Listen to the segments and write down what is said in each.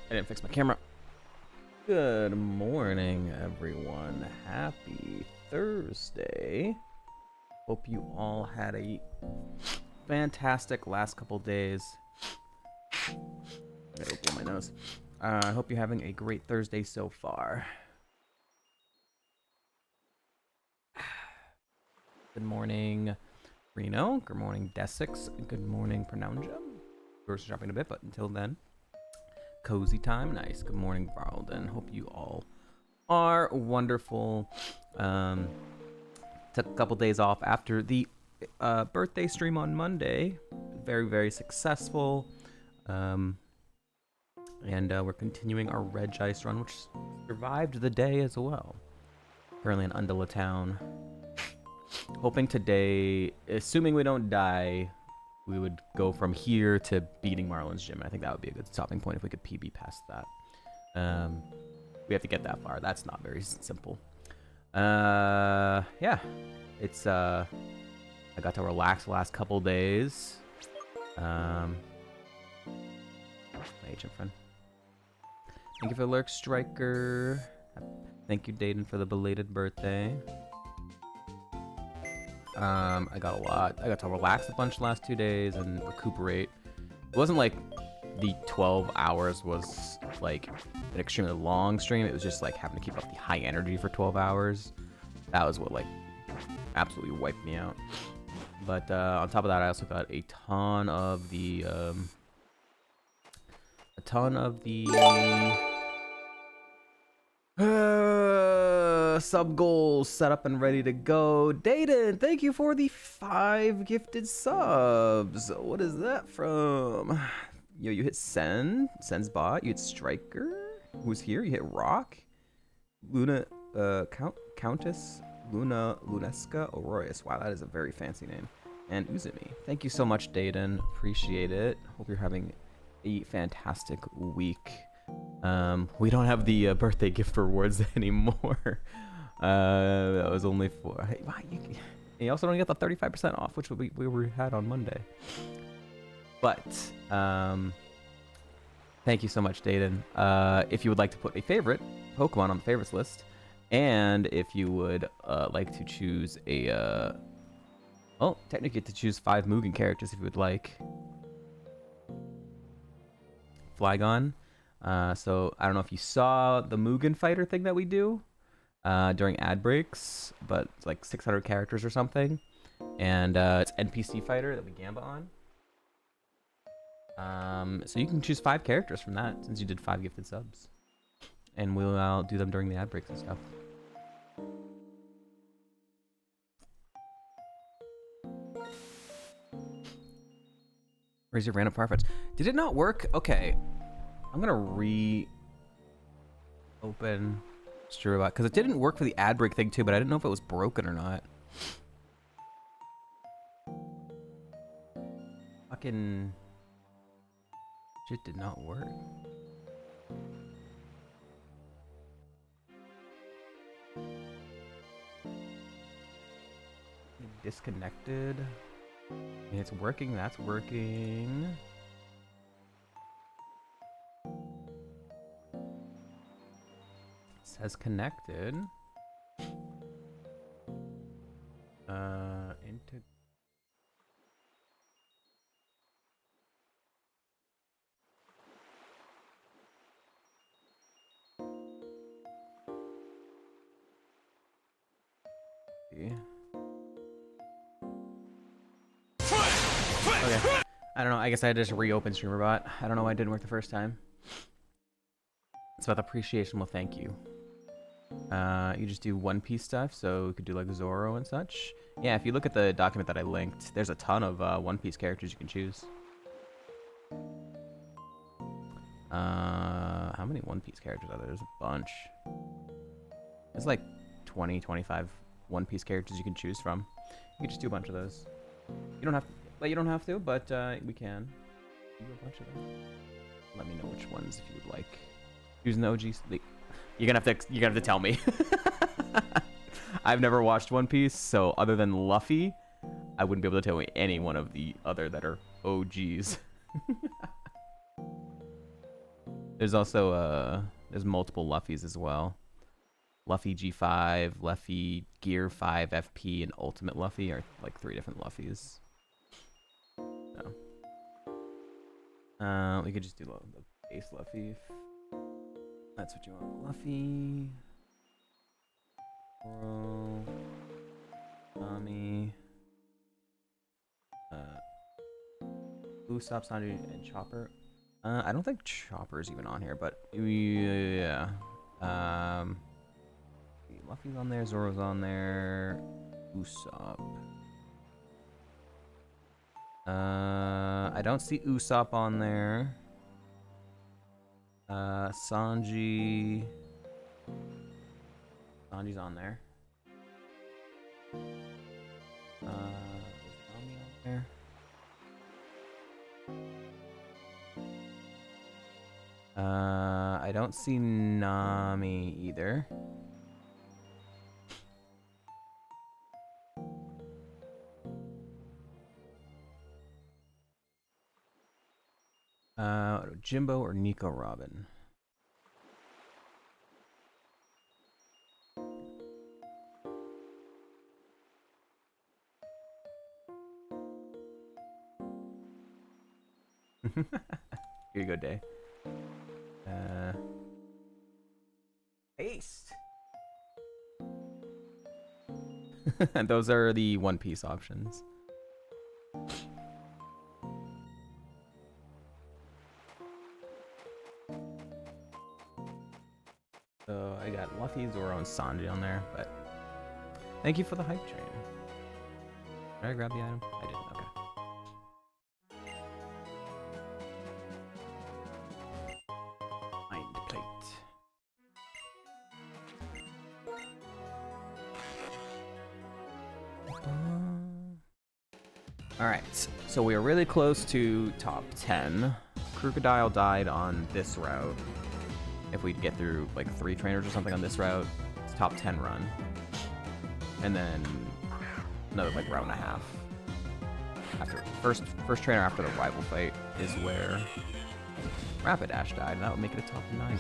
I didn't fix my camera. Good morning, everyone. Happy Thursday. Hope you all had a fantastic last couple days. I gotta blow my nose. I hope you're having a great Thursday so far. Good morning, Reno. Good morning, Desix. Good morning, Pronounja. We're shopping a bit, but until then, cozy time. Nice. Good morning, Varlden. Hope you all are wonderful. Took a couple days off after the birthday stream on Monday. Very, very successful. And we're continuing our Regice run, which survived the day as well. Currently in Undula Town. Hoping today, assuming we don't die, we would go from here to beating Marlin's Gym. I think that would be a good stopping point if we could PB past that. We have to get that far. That's not very simple. Yeah. It's, I got to relax the last couple days. My agent friend. Thank you for the lurk, Striker. Thank you, Dayton, for the belated birthday. I got a lot. I got to relax a bunch the last 2 days and recuperate. It wasn't like the 12 hours was like an extremely long stream. It was just like having to keep up the high energy for 12 hours. That was what like absolutely wiped me out. But on top of that, I also got a ton of the sub goals set up and ready to go. Dayton, thank you for the 5 gifted subs. What is that from? Yo, you hit Sen, Sen's bot. You hit Striker, who's here. You hit Rock, Luna, Countess, Lunesca Auroras. Wow, that is a very fancy name. And Uzumi. Thank you so much, Dayton. Appreciate it. Hope you're having a fantastic week. We don't have the birthday gift rewards anymore. That was only for. Hey, you also don't get the 35% off, which we had on Monday. But thank you so much, Dayton. If you would like to put a favorite Pokemon on the favorites list, and if you would like to choose a, well, technically you get to choose 5 Mugen characters if you would like. Flygon. So I don't know if you saw the Mugen fighter thing that we do during ad breaks, but it's like 600 characters or something, and it's NPC fighter that we gamba on. So you can choose 5 characters from that since you did 5 gifted subs, and we'll do them during the ad breaks and stuff. Where's your random fire fights? Did it not work? Okay. I'm gonna open Strubot because it didn't work for the ad break thing too, but I didn't know if it was broken or not. Fucking shit did not work. Disconnected. And it's working. That's working. Says connected. Into. Okay. I don't know. I guess I just reopened StreamerBot. I don't know why it didn't work the first time. It's about appreciation. Well, thank you. You just do One Piece stuff, so we could do like Zoro and such. Yeah, if you look at the document that I linked, there's a ton of One Piece characters you can choose. How many One Piece characters are there? There's a bunch. There's like 20, 25 One Piece characters you can choose from. You can just do a bunch of those. You don't have to, but we can. Do a bunch of them. Let me know which ones if you would like. Using the OGs. You're gonna have to tell me. I've never watched One Piece, so other than Luffy, I wouldn't be able to tell you any one of the other that are OGs. There's also there's multiple Luffys as well. Luffy G5, Luffy Gear 5 FP, and Ultimate Luffy are like 3 different Luffys. So, we could just do the base Luffy if that's what you want. Luffy, Zoro, Nami, Usopp, Sanji, and Chopper. I don't think Chopper's even on here, but yeah. Luffy's on there, Zoro's on there, Usopp. I don't see Usopp on there. Sanji's on there. Is Nami on there? I don't see Nami either. Jimbo or Nico Robin? Here you go, Day. Paste. Those are the One Piece options. So I got Luffy, Zoro, and Sanji on there, but thank you for the hype train. Did I grab the item? I didn't. Okay. Mind plate. All right, so we are really close to top 10. Crocodile died on this route. If we get through like 3 trainers or something on this route, it's top 10 run. And then another like round and a half. After first trainer after the rival fight is where Rapidash died, and that would make it a top 9 run.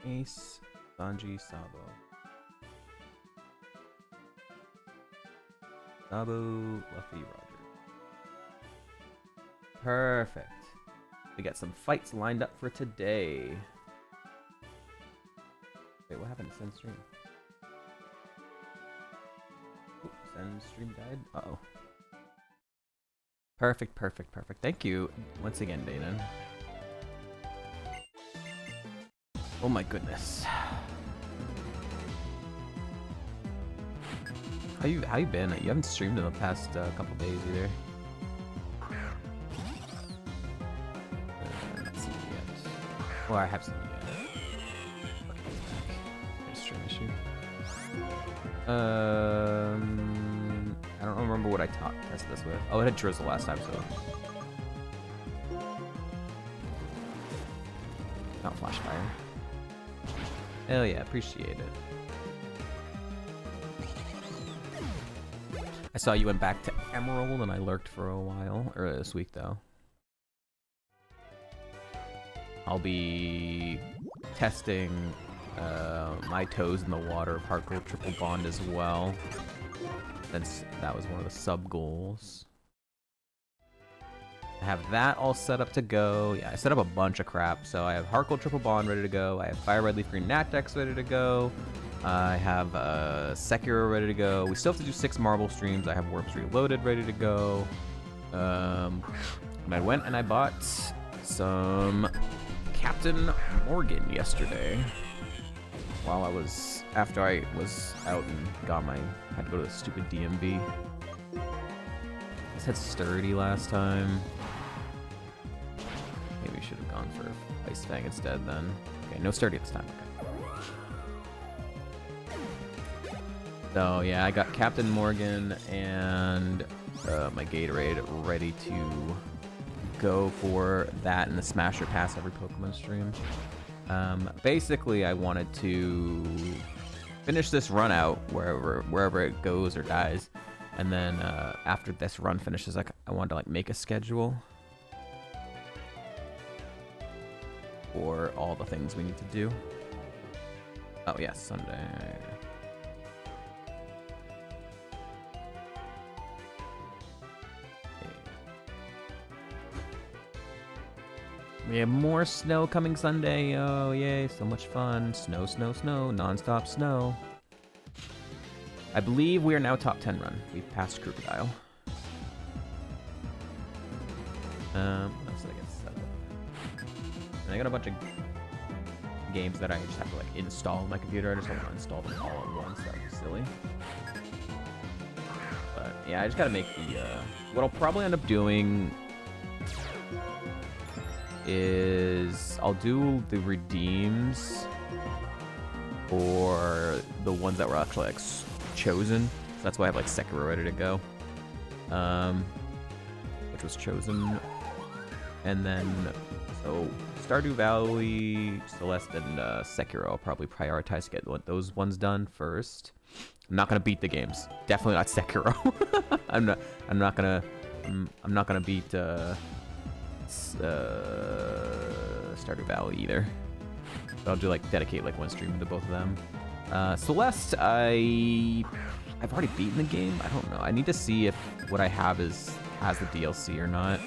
Ace, Sanji, Sabo. Sabo, Luffy, Roger. Perfect. We got some fights lined up for today. Wait, what happened to Send Stream? Ooh, Send Stream died? Uh-oh. Perfect. Thank you once again, Dana. Oh my goodness. How you been? You haven't streamed in the past couple days either. Not seen you yet. Well, I have seen you yet. Okay, he's back. There's stream issue. I don't remember what I tested this with. Oh, it had drizzle last time, so. Not flash fire. Hell yeah, appreciate it. I saw you went back to Emerald and I lurked for a while. Earlier this week, though. I'll be testing my toes in the water of Hardcore Triple Bond as well. Since that was one of the sub-goals. I have that all set up to go. Yeah, I set up a bunch of crap. So I have Hardcore Triple Bond ready to go. I have Fire Red Leaf Green Natdex ready to go. I have Sekiro ready to go. We still have to do 6 marble streams. I have Warps Reloaded ready to go. And I went and I bought some Captain Morgan yesterday. While after I was out and had to go to the stupid DMV. I said Sturdy last time. Maybe we should have gone for Ice Fang instead then. Okay, no Sturdy this time. Okay. So yeah, I got Captain Morgan and my Gatorade ready to go for that and the Smasher Pass every Pokemon stream. Basically, I wanted to finish this run out wherever it goes or dies, and then after this run finishes, like I wanted to like make a schedule for all the things we need to do. Oh yeah, Sunday. We have more snow coming Sunday. Oh, yay. So much fun. Snow, snow, snow. Non-stop snow. I believe we are now top 10 run. We've passed Crocodile. Let's see, I guess. And I got a bunch of games that I just have to like install on my computer. I just don't want to install them all at once. That would be silly. But yeah, I just gotta make the, what I'll probably end up doing is I'll do the redeems for the ones that were actually like chosen. So that's why I have like Sekiro ready to go, which was chosen. And then so Stardew Valley, Celeste, and Sekiro I'll probably prioritize to get those ones done first. I'm not gonna beat the games. Definitely not Sekiro. I'm not gonna beat Stardew Valley either. But I'll do like dedicate like one stream to both of them. Celeste, I've already beaten the game. I don't know. I need to see if what I have has the DLC or not.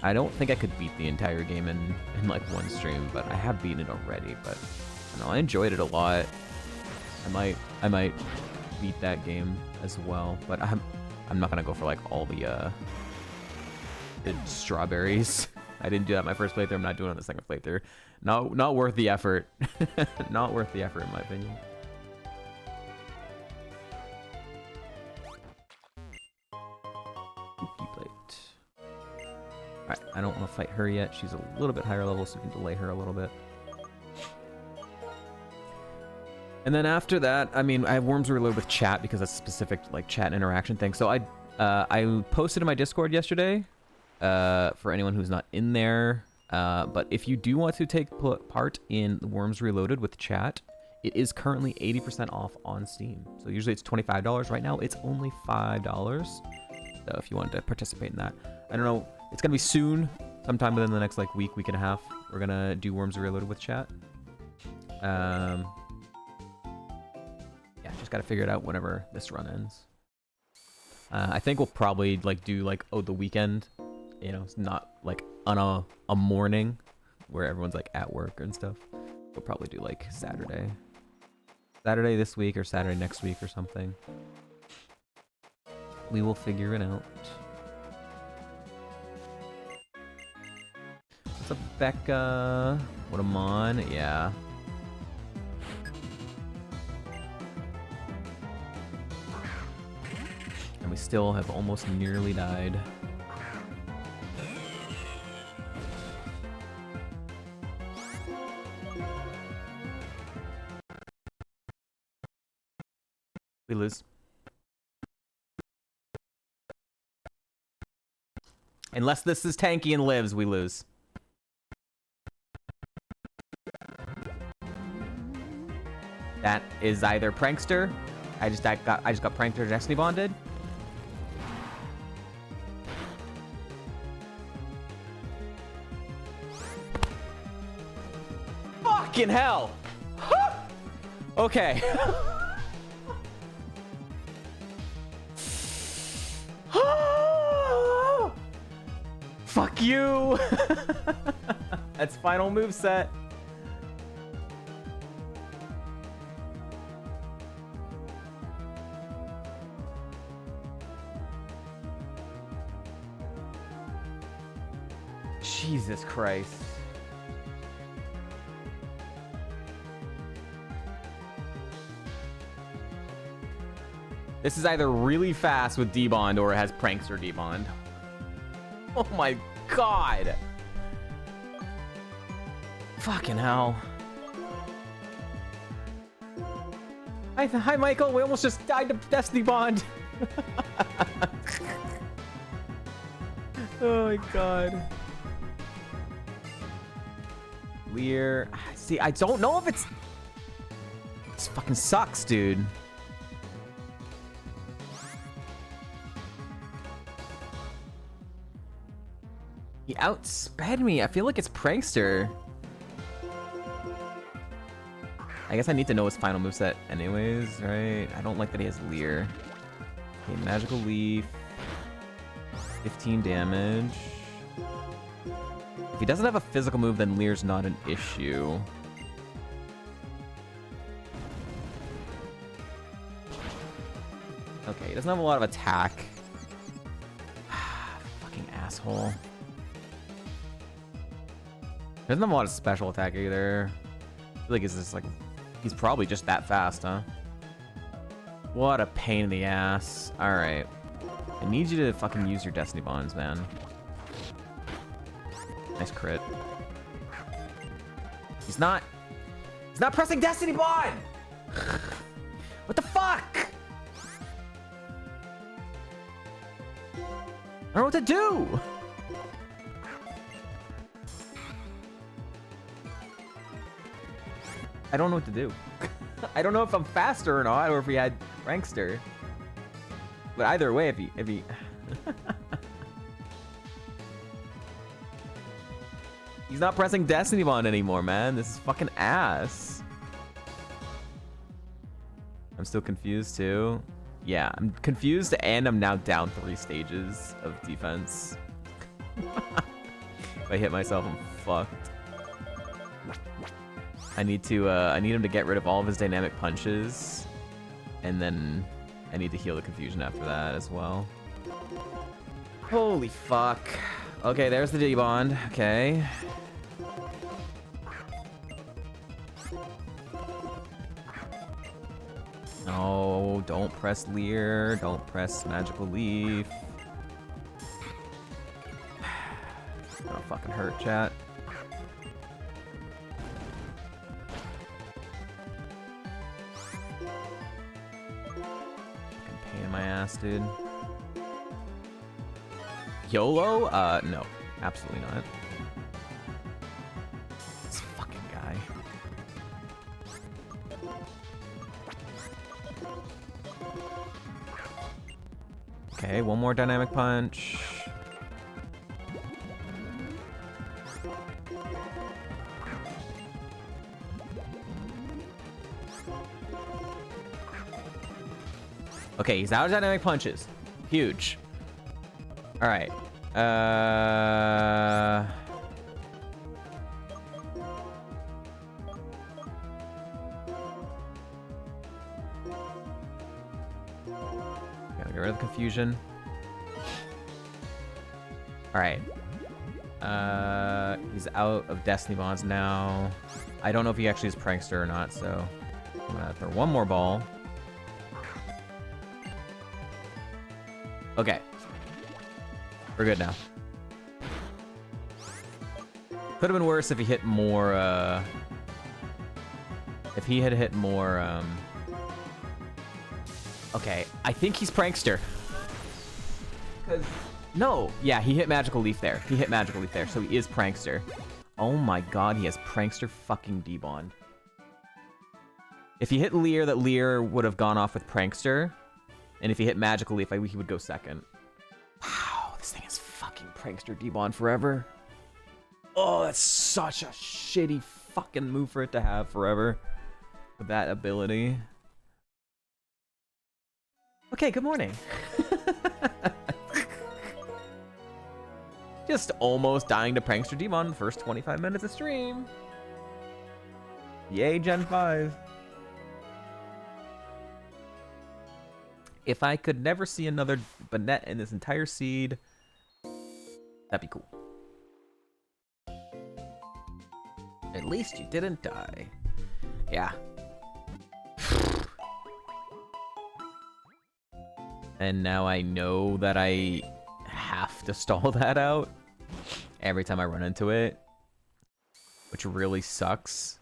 I don't think I could beat the entire game in like one stream, but I have beaten it already. But I don't know, I enjoyed it a lot. I might beat that game as well, but I'm not gonna go for like all the strawberries. I didn't do that in my first playthrough. I'm not doing it on the second playthrough. Not worth the effort. Not worth the effort in my opinion. Spooky plate. Alright, I don't want to fight her yet. She's a little bit higher level, so we can delay her a little bit. And then after that, I mean, I have Worms Reload with chat because that's a specific like chat interaction thing. So I posted in my Discord yesterday. For anyone who's not in there, but if you do want to take part in Worms Reloaded with chat, it is currently 80% off on Steam. So usually it's $25. Right now it's only $5. So if you want to participate in that, I don't know, it's gonna be soon, sometime within the next like week and a half. We're gonna do Worms Reloaded with chat. Yeah, just gotta figure it out whenever this run ends. I think we'll probably like do like the weekend. You know, it's not like on a morning where everyone's like at work and stuff. We'll probably do like Saturday this week or Saturday next week or something. We will figure it out. What's up, Becca? What am on? Yeah. And we still have almost nearly died. We lose. Unless this is tanky and lives, we lose. That is either Prankster. I just got Prankster Destiny Bonded. Fucking hell! Okay. Fuck you! That's final moveset. Jesus Christ. This is either really fast with D-Bond or it has Prankster D-Bond. Oh my god. Fucking hell. Hi Michael, we almost just died to Destiny Bond. Oh my god. Leer. See, I don't know if it's... This fucking sucks, dude. He outsped me. I feel like it's Prankster. I guess I need to know his final moveset anyways, right? I don't like that he has Leer. Okay, Magical Leaf. 15 damage. If he doesn't have a physical move, then Leer's not an issue. Okay, he doesn't have a lot of attack. Fucking asshole. He doesn't have a lot of special attack either. I feel like it's just like... He's probably just that fast, huh? What a pain in the ass. Alright. I need you to fucking use your Destiny Bonds, man. Nice crit. He's not pressing Destiny Bond! What the fuck? I don't know what to do! I don't know what to do. I don't know if I'm faster or not, or if he had Prankster. But either way, if he... He's not pressing Destiny Bond anymore, man. This is fucking ass. I'm still confused too. Yeah, I'm confused and I'm now down 3 stages of defense. If I hit myself, I'm fucked. I need him to get rid of all of his dynamic punches, and then I need to heal the confusion after that as well. Holy fuck. Okay, there's the D-Bond. Okay. No, don't press Leer. Don't press Magical Leaf. That'll fucking hurt, chat. My ass, dude. YOLO? No. Absolutely not. This fucking guy. Okay, one more dynamic punch. Okay, he's out of dynamic punches. Huge. All right. Gotta get rid of the confusion. All right. He's out of Destiny Bonds now. I don't know if he actually is Prankster or not, so I'm gonna throw one more ball. Okay. We're good now. Could have been worse if he hit more, if he had hit more, okay, I think he's Prankster. No, yeah, he hit Magical Leaf there. He hit Magical Leaf there, so he is Prankster. Oh my god, he has Prankster fucking D-Bond. If he hit Leer, that Leer would have gone off with Prankster. And if he hit Magical Leaf, he would go second. Wow, this thing is fucking Prankster D-Bond forever. Oh, that's such a shitty fucking move for it to have forever. With that ability. Okay, good morning. Just almost dying to Prankster D-Bond in the first 25 minutes of stream. Yay, Gen 5. If I could never see another Banette in this entire seed, that'd be cool. At least you didn't die. Yeah. And now I know that I have to stall that out every time I run into it, which really sucks.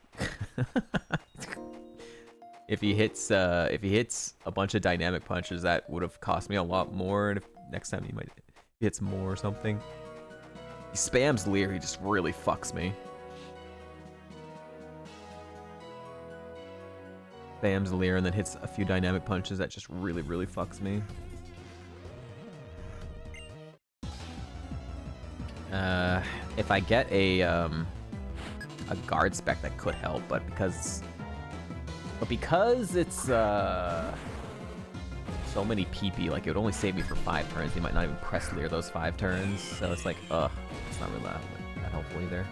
If he hits a bunch of dynamic punches, that would have cost me a lot more. And if next time he hits more or something. He spams Leer, he just really fucks me. Spams Leer and then hits a few dynamic punches that just really, really fucks me. If I get a guard spec, that could help, but because it's so many PP, like it would only save me for 5 turns. He might not even press Leer those 5 turns, so it's like, it's not really that helpful either.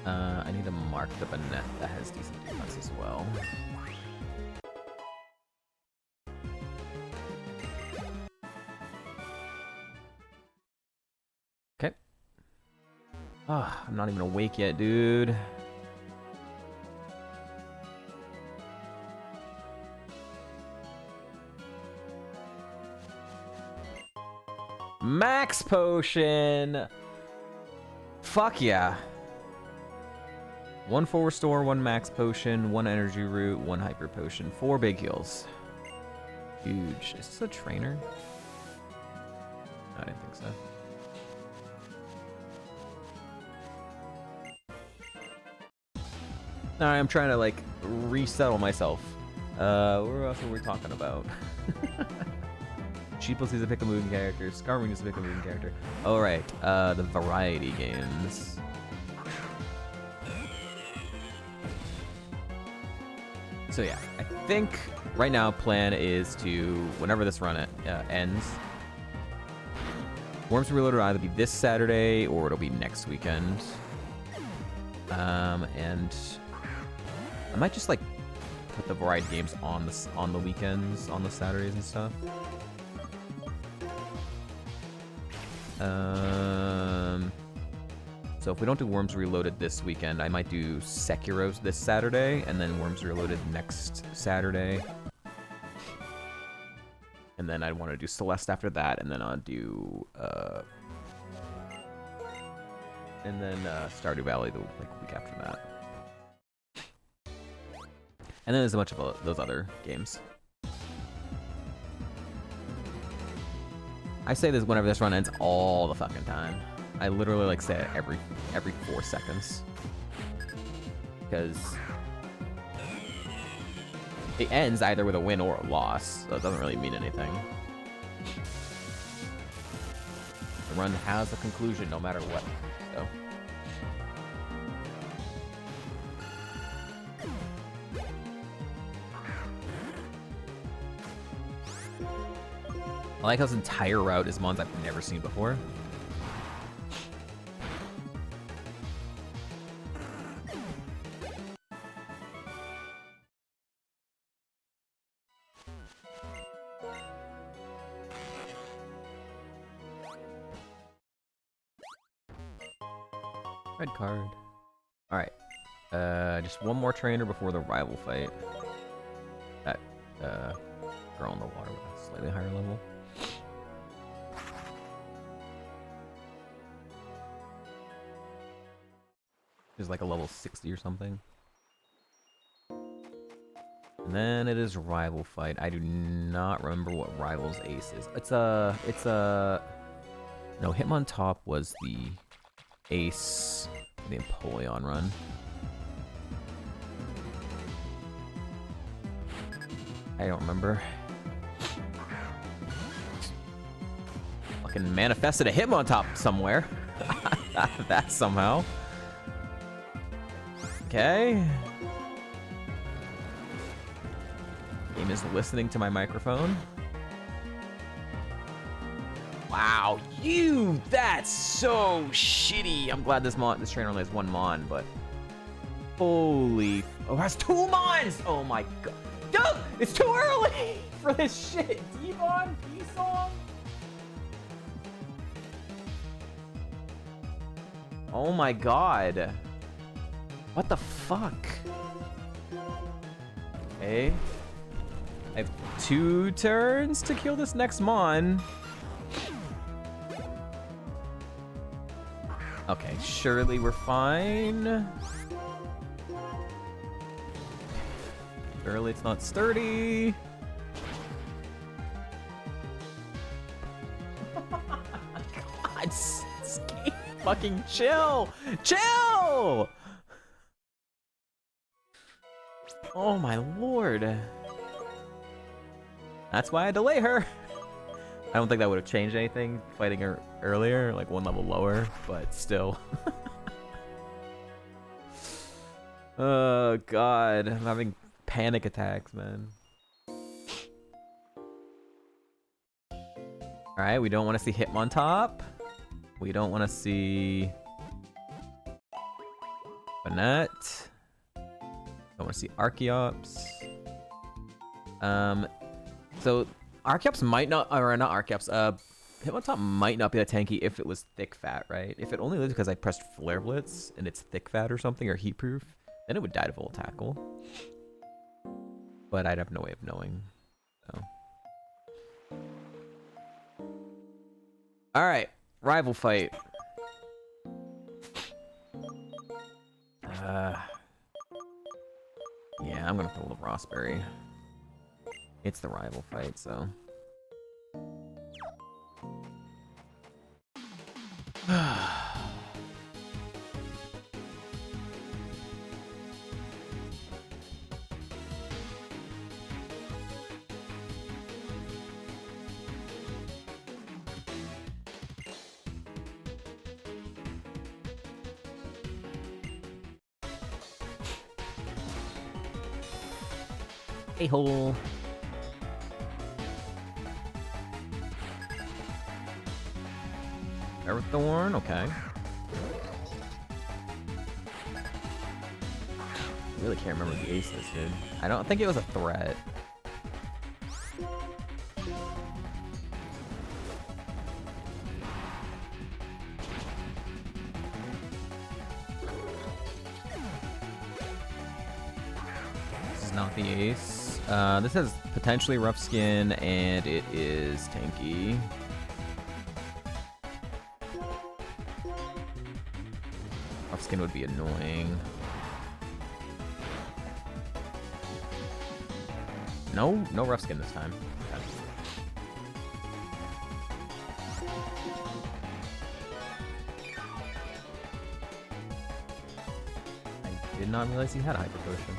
I need to mark the Banette that has decent defense as well. Okay. I'm not even awake yet, dude. Max potion! Fuck yeah. 1 full restore, 1 max potion, 1 energy root, 1 hyper potion, 4 big heals. Huge. Is this a trainer? I didn't think so. Alright, I'm trying to like resettle myself. What else are we talking about? Sheeple needs to pick a moving character. Scarwing needs to pick a moving character. Alright, the variety games. So yeah, I think right now plan is to, whenever this run ends, Worms Reloaded will either be this Saturday or it'll be next weekend. And I might just like put the variety games on the weekends, on the Saturdays and stuff. So if we don't do Worms Reloaded this weekend, I might do Sekiro's this Saturday, and then Worms Reloaded next Saturday. And then I'd want to do Celeste after that, and then I'll do Stardew Valley the week after that. And then there's a bunch of those other games. I say this whenever this run ends all the fucking time. I literally like say it every 4 seconds. Because it ends either with a win or a loss, so it doesn't really mean anything. The run has a conclusion no matter what, so. I like how this entire route is mons I've never seen before. Red card. Alright. Just one more trainer before the rival fight. That girl in the water with a slightly higher level. Is like a level 60 or something. And then it is rival fight. I do not remember what rival's ace is. It's a no, Hitmontop was the ace for the Empoleon run. I don't remember. Fucking manifested a Hitmontop somewhere. That somehow. Okay. Game is listening to my microphone. Wow, that's so shitty. I'm glad this trainer only has 1 mon, but holy, it has 2 mons. Oh my god, dude, it's too early for this shit. Devon, P-Song. Oh my god. What the fuck? Okay. I have 2 turns to kill this next mon. Okay, surely we're fine. Early, it's not sturdy. God, Skate, fucking chill! Chill! Oh my lord. That's why I delay her. I don't think that would have changed anything fighting her earlier, like one level lower, but still. Oh god, I'm having panic attacks, man. Alright, we don't want to see Hitmontop. We don't want to see Banette. Don't want to see Archeops. So Archeops might not, or not Archeops, Hitmontop might not be that tanky if it was thick fat, right? If it only lives because I pressed Flare Blitz and it's thick fat or something, or heat proof, then it would die to Volt Tackle. But I'd have no way of knowing. So. Alright, rival fight. Yeah, I'm gonna throw the Rossberry. It's the rival fight, so. A-hole. Thorn, okay. I really can't remember the ace this did. I don't think it was a threat. This is not the ace. This has potentially rough skin, and it is tanky. Rough skin would be annoying. No rough skin this time. Okay. I did not realize he had a hyper potion.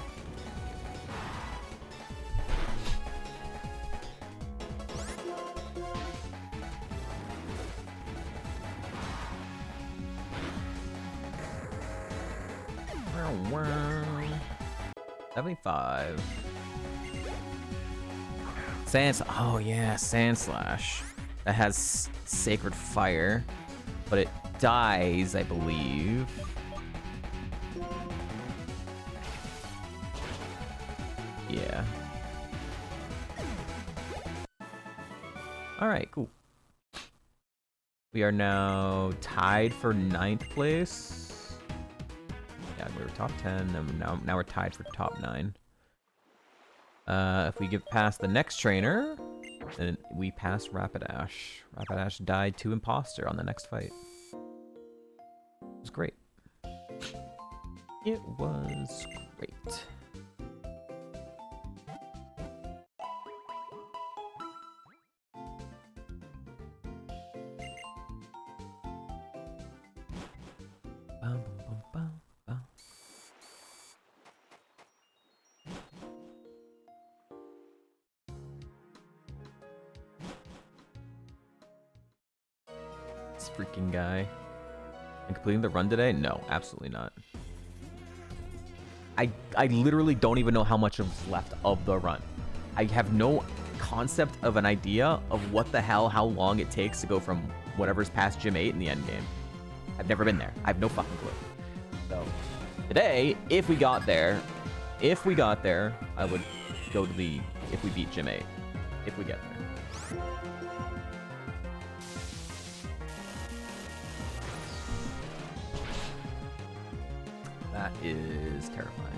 Wow. 75. Oh yeah, Sand Slash. That has Sacred Fire, but it dies, I believe. Yeah. Alright, cool. We are now tied for 9th place. Yeah, we were top 10, and now we're tied for top 9. If we get past the next trainer, then we pass Rapidash. Rapidash died to Imposter on the next fight. It was great. It was great. This freaking guy. And completing the run today? No, absolutely not. I literally don't even know how much is left of the run. I have no concept of an idea of what the hell, how long it takes to go from whatever's past Gym 8 in the end game. I've never been there. I have no fucking clue. So today, if we got there, I would go to the, if we beat Gym 8. If we get there. That is terrifying.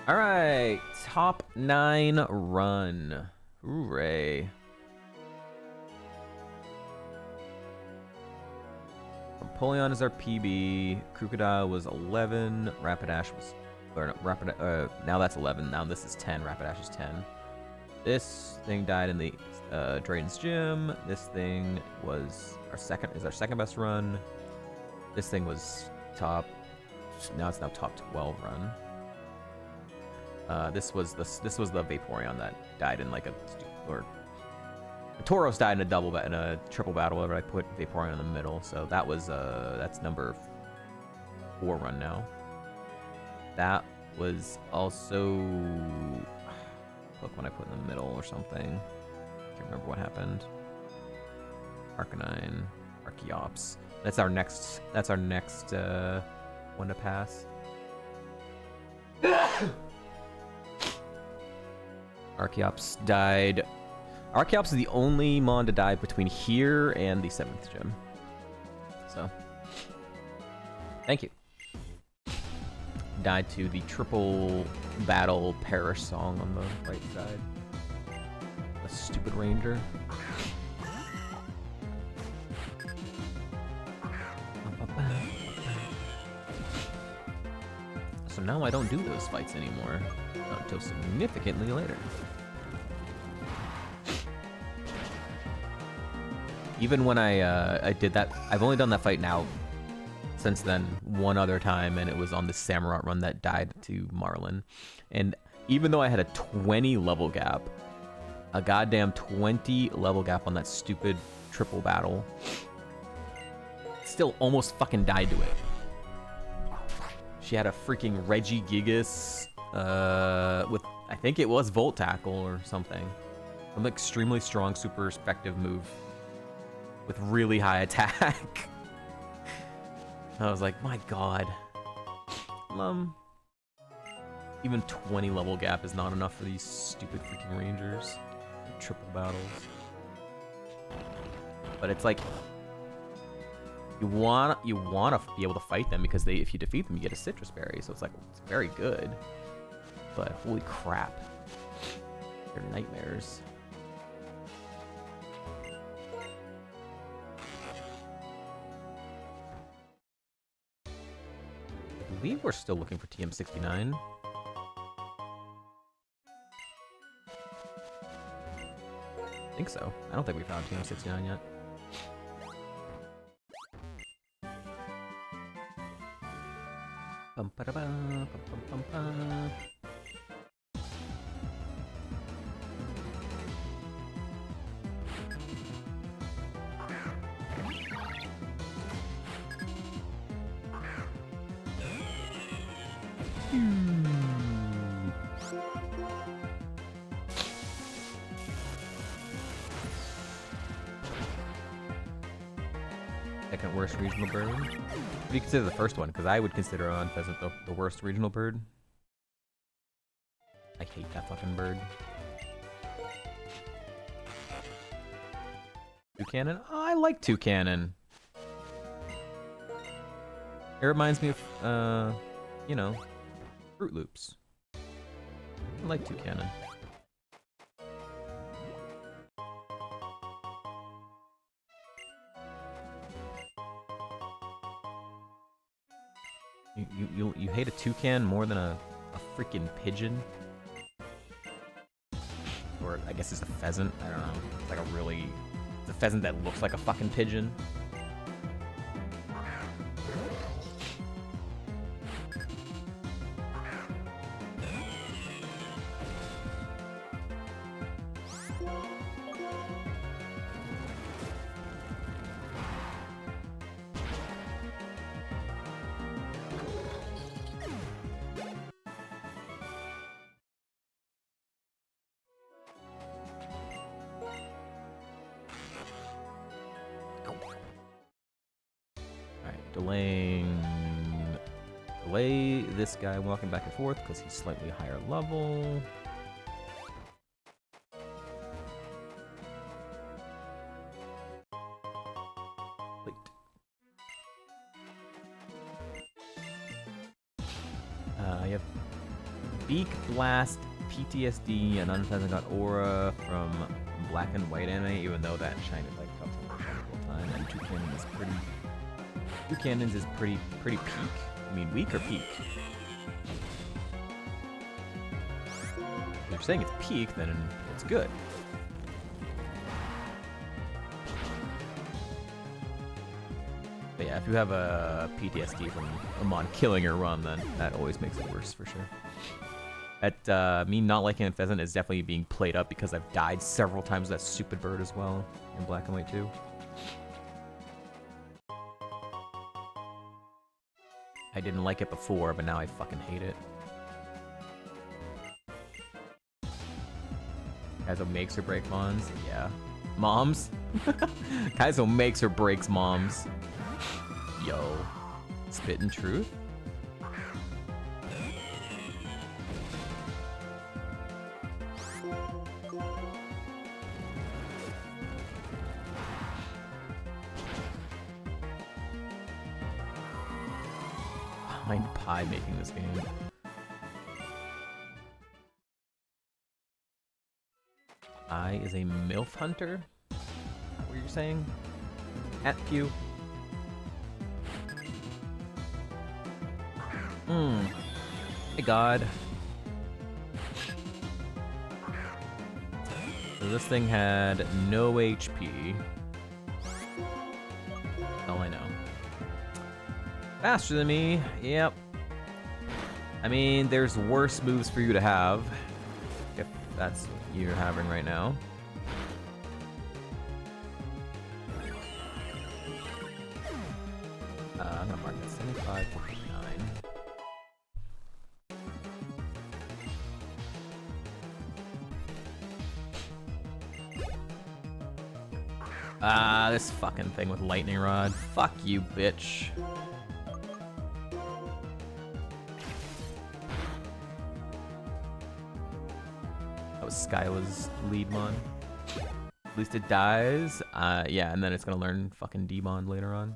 All right, top 9 run. Hooray. Empoleon is our PB. Crocodile was 11. Rapidash was Or no, now that's 11. Now this is 10. Rapidash is 10. This thing died in the Drayden's Gym. This thing was our second best run. This thing was top. Now it's top 12 run. This was the Vaporeon that died in like or the Tauros died in a triple battle. Whatever. I put Vaporeon in the middle, so that was that's number 4 run now. That was also look when I put in the middle or something. Can't remember what happened. Arcanine, Archeops. That's our next one to pass. Archeops died. Archeops is the only mon to die between here and the 7th gym. So, thank you. Died to the triple battle perish song on the right side. A stupid ranger. So now I don't do those fights anymore. Not until significantly later. Even when I did that, I've only done that fight now since then one other time, and it was on the Samurott run that died to Marlin. And even though I had a 20 level gap, a goddamn 20 level gap on that stupid triple battle, still almost fucking died to it. She had a freaking Regice with, I think it was Volt Tackle or something. An extremely strong, super effective move with really high attack. I was like, my god. Even 20 level gap is not enough for these stupid freaking rangers. Triple battles. But it's like, you wanna be able to fight them because if you defeat them, you get a citrus berry. So it's like, it's very good. But holy crap, they're nightmares. I believe we're still looking for TM69. I think so. I don't think we found TM69 yet. Bum, ba, da, ba, bum, bum, bum, Second worst regional bird. What do you consider the first one? Because I would consider on pheasant the worst regional bird. I hate that fucking bird. Toucanon? Oh, I like Toucanon. It reminds me of, you know, Fruit Loops. I like Toucanon. You hate a toucan more than a freaking pigeon? Or I guess it's a pheasant, I don't know. It's like it's a pheasant that looks like a fucking pigeon. Delay this guy walking back and forth because he's slightly higher level. Wait. You have Beak Blast, PTSD, and Unpleasant Got Aura from Black and White anime, even though that shined like a time, and Toucanon is pretty. Toucanon's is pretty peak. I mean, weak or peak? you're saying it's peak, then it's good. But yeah, if you have a PTSD from Amon killing your run, then that always makes it worse for sure. Me not liking Pheasant is definitely being played up because I've died several times with that stupid bird as well in Black and White too. I didn't like it before, but now I fucking hate it. Kaizo makes or break moms? Yeah. Moms? Kaizo makes or breaks moms. Yo. Spittin' truth? Mind pie making this game. I is a MILF hunter? What you're saying? At Pew. Hey God. So this thing had no HP. All I know. Faster than me, yep. I mean, there's worse moves for you to have, if that's what you're having right now. I'm gonna mark that 75 to 59. This fucking thing with lightning rod. Fuck you, bitch. That was Skyla's lead mon. At least it dies. Yeah, and then it's gonna learn fucking Demon later on.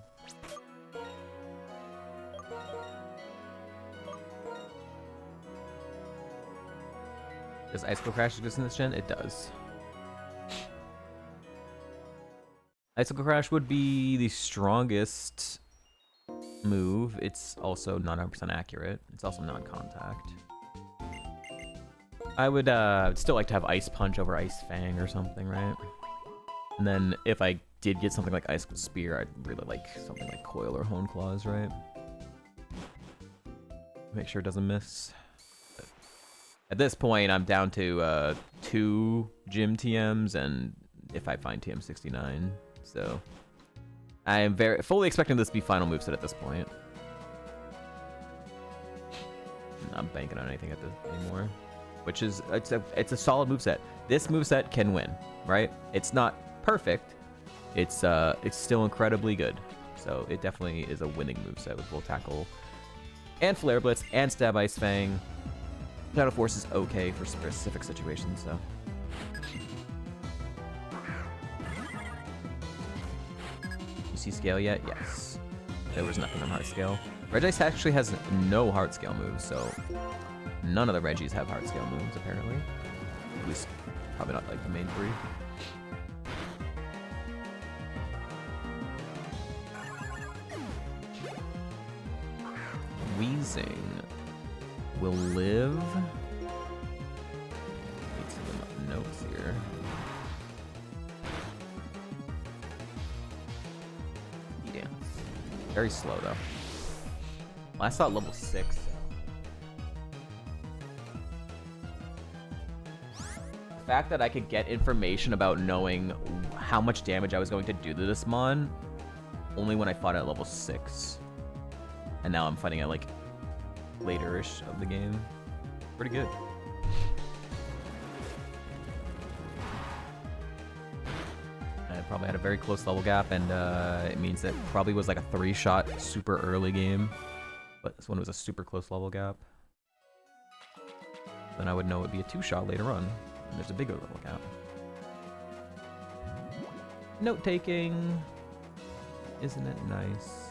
Does Icicle Crash exist in this gen? It does. Icicle Crash would be the strongest move. It's also not 100% accurate. It's also non-contact. I would still like to have Ice Punch over Ice Fang or something, right? And then if I did get something like Icicle Spear, I'd really like something like Coil or Hone Claws, right? Make sure it doesn't miss. But at this point, I'm down to 2 gym TMs, and if I find TM69, so I am fully expecting this to be final moveset at this point. I'm not banking on anything at this anymore. Which is it's a solid moveset. This moveset can win, right? It's not perfect. It's still incredibly good. So it definitely is a winning moveset with Full Tackle and Flare Blitz and Stab Ice Fang. Shadow Force is okay for specific situations, so. You see scale yet? Yes. There was nothing on Heart Scale. Regice actually has no Heart Scale moves, so none of the Regis have Heart Scale moves, apparently. At least, probably not like the main 3. Wheezing will live. Need some notes here. Dance. Very slow though. Well, I saw level 6. The fact that I could get information about knowing how much damage I was going to do to this mon only when I fought at level 6. And now I'm fighting at like later-ish of the game. Pretty good. I probably had a very close level gap, and it means that probably was like a 3-shot super early game. But this one was a super close level gap. Then I would know it would be a 2-shot later on. And there's a bigger level gap. Note-taking. Isn't it nice?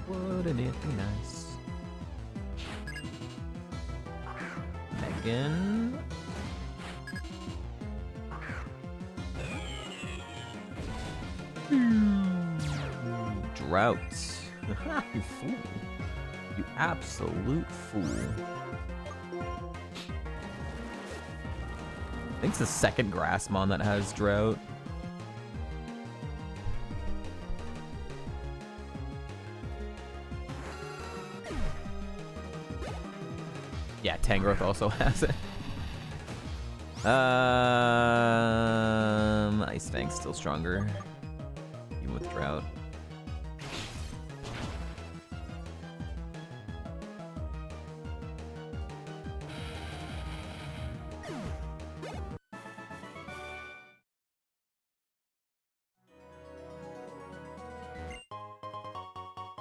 Wouldn't it be nice? Megan. drought. You fool. You absolute fool. I think it's the second Grassmon that has drought. Yeah, Tangrowth also has it. Ice Fang's still stronger, even with drought.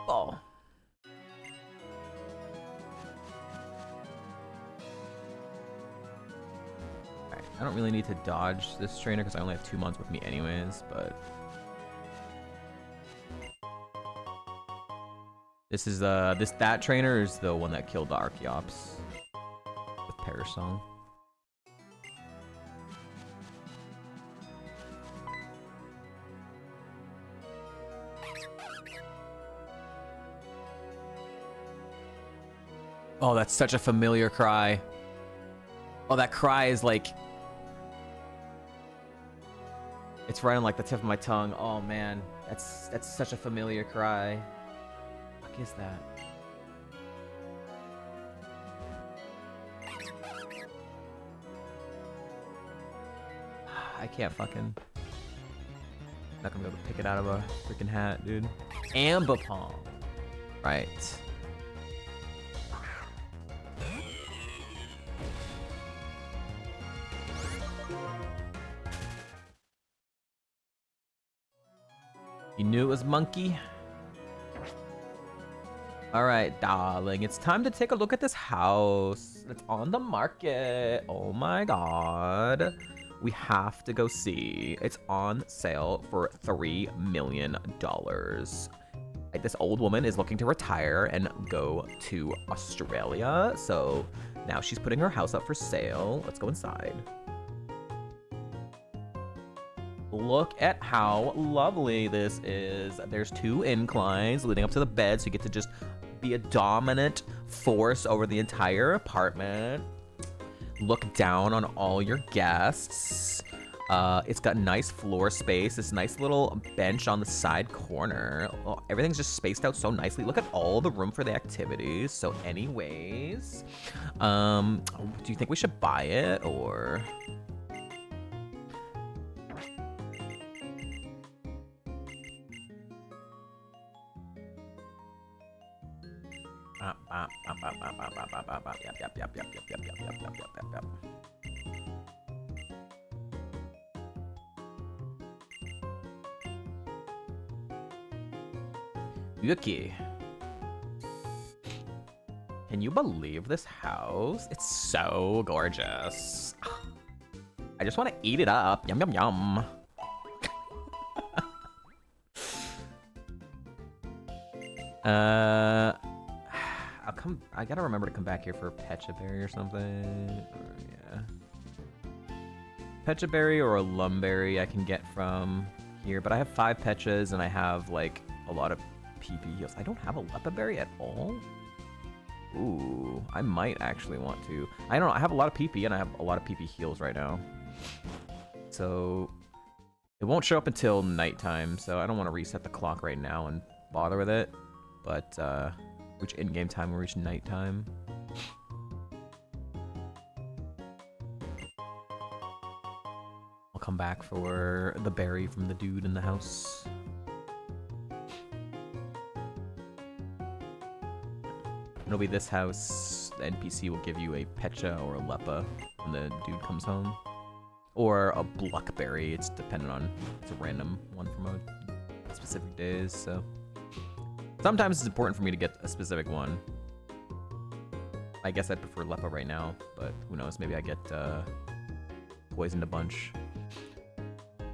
Oh. Alright, I don't really need to dodge this trainer because I only have 2 months with me anyways, but this is that trainer is the one that killed the Archeops with Perish Song. Oh, that's such a familiar cry. Oh, that cry is like... It's right on like the tip of my tongue. Oh man, that's such a familiar cry. What the fuck is that? I can't fucking... Not gonna be able to pick it out of a freaking hat, dude. Ambipom. Right. You knew it was monkey? Alright, darling. It's time to take a look at this house that's on the market. Oh my god. We have to go see. It's on sale for $3 million. This old woman is looking to retire and go to Australia. So now she's putting her house up for sale. Let's go inside. Look at how lovely this is. There's 2 inclines leading up to the bed, so you get to just be a dominant force over the entire apartment. Look down on all your guests. It's got nice floor space, this nice little bench on the side corner. Oh, everything's just spaced out so nicely. Look at all the room for the activities. So anyways, do you think we should buy it or... Yep. Yuki. Can you believe this house? It's so gorgeous. I just want to eat it up. Yum, yum, yum. I gotta remember to come back here for Pecha Berry or something. Yeah. Pecha Berry or a Lumberry I can get from here, but I have 5 Pechas and I have like a lot of PP heals. I don't have a Lepa Berry at all? Ooh, I might actually want to. I don't know, I have a lot of PP and I have a lot of PP heals right now. So it won't show up until nighttime, so I don't want to reset the clock right now and bother with it. But reach in-game time, we'll reach nighttime. I'll come back for the berry from the dude in the house. It'll be this house. The NPC will give you a Pecha or a Lepa when the dude comes home. Or a Bluckberry. It's dependent on, it's a random one from a specific days, so. Sometimes it's important for me to get a specific one. I guess I'd prefer Lepa right now, but who knows, maybe I get poisoned a bunch.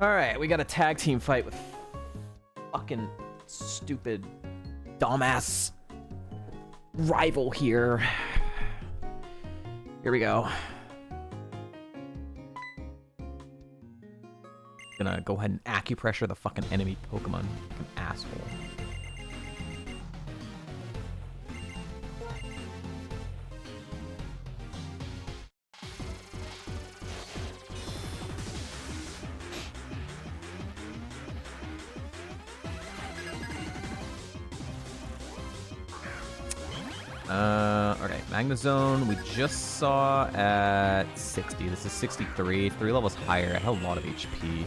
Alright, we got a tag team fight with fucking stupid dumbass rival here. Here we go. Gonna go ahead and acupressure the fucking enemy Pokemon. Fucking asshole. Okay, Magnezone we just saw at 60. This is 63, 3 levels higher. It had a lot of HP.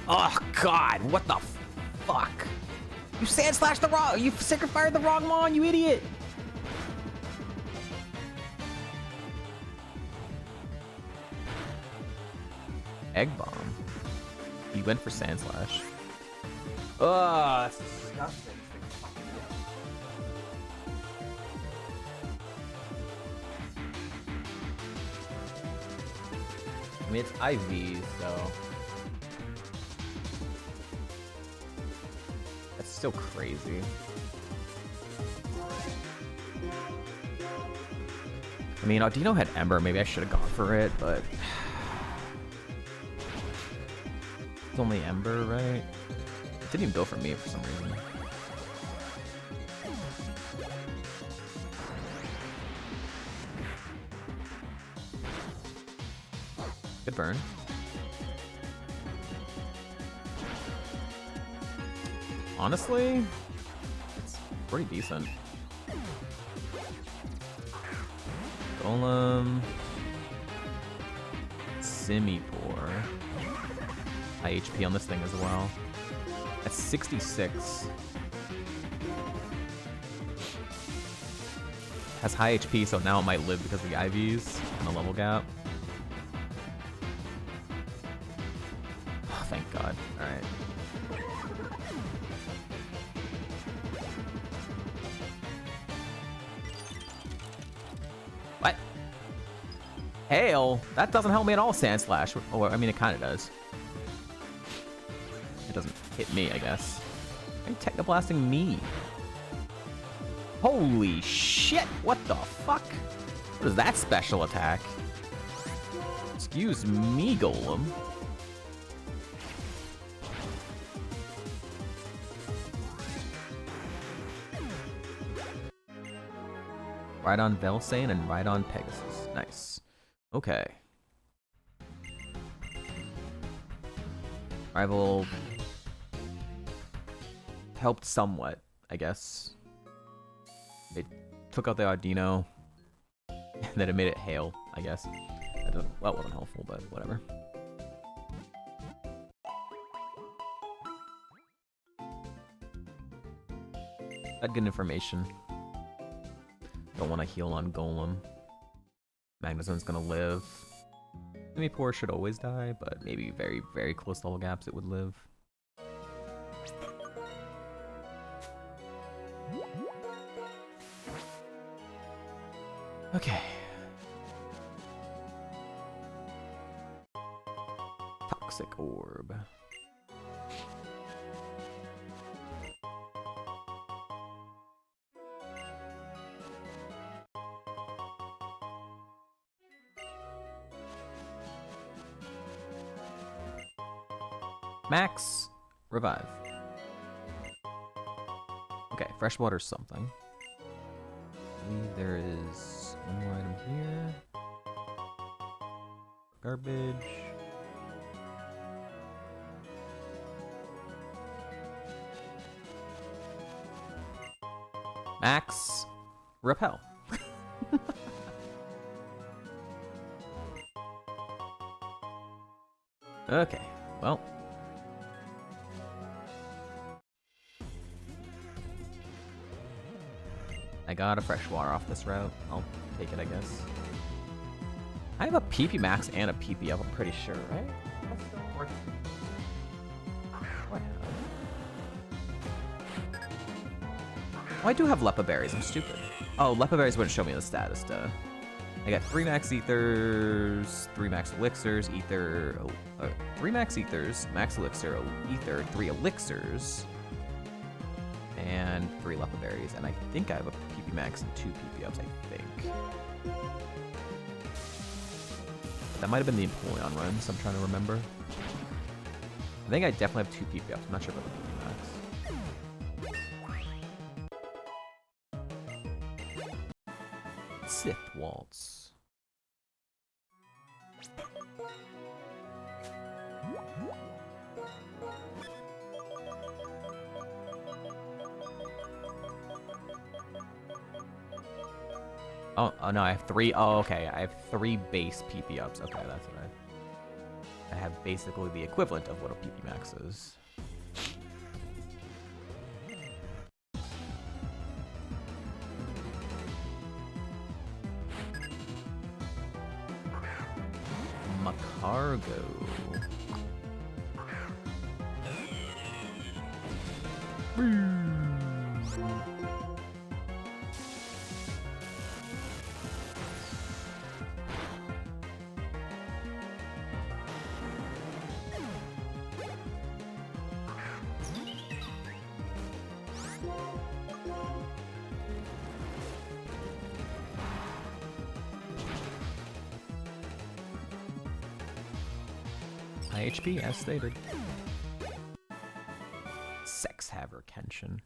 Oh God, what the fuck? You sand slashed the wrong, you Sacred Fired the wrong Mon, you idiot! Egg Bomb. He went for Sand Slash. Ugh, that's disgusting. I mean, it's IV, so... That's still crazy. I mean, Audino had Ember. Maybe I should have gone for it, but... It's only Ember, right? It didn't even go for me for some reason. Good burn. Honestly, it's pretty decent. Golem. Simipour. High HP on this thing as well. At 66. Has high HP, so now it might live because of the IVs and the level gap. Oh, thank God. Alright. What? Hail? That doesn't help me at all, Sand Slash. Or, I mean, it kind of does. It doesn't hit me, I guess. Are you technoblasting me? Holy shit! What the fuck? What is that special attack? Excuse me, Golem. Right on Velsane and right on Pegasus. Nice. Okay. Rival helped somewhat, I guess. It took out the Audino, and then it made it hail, I guess. That wasn't helpful, but whatever. Had good information. Don't want to heal on Golem. Magnezone's gonna live. Simipour should always die, but maybe very, very close level gaps it would live. Okay. Toxic Orb. Max, revive. Okay, freshwater's something. I believe there is one more item here. Garbage. Max, repel. Okay, well. I got a freshwater off this route. I'll take it, I guess. I have a PP max and a PP up, I'm pretty sure, right? That's still working. What? Oh, I do have Lepa Berries, I'm stupid. Oh, Lepa Berries wouldn't show me the status, duh. I got 3 max ethers, 3 max elixirs, ether, 3 max ethers, max elixir, ether, 3 elixirs, and 3 Lepa Berries, and I think I have a PP max and 2 PP ups, I think. That might have been the Empoleon run, so I'm trying to remember. I think I definitely have 2 PP ups, I'm not sure about the PP max. Sith Waltz. Oh no, I have 3. Oh, okay. I have 3 base PP ups. Okay, that's what I have basically the equivalent of what a PP max is. Macargo. High HP, as stated. Sex Haver Kenshin.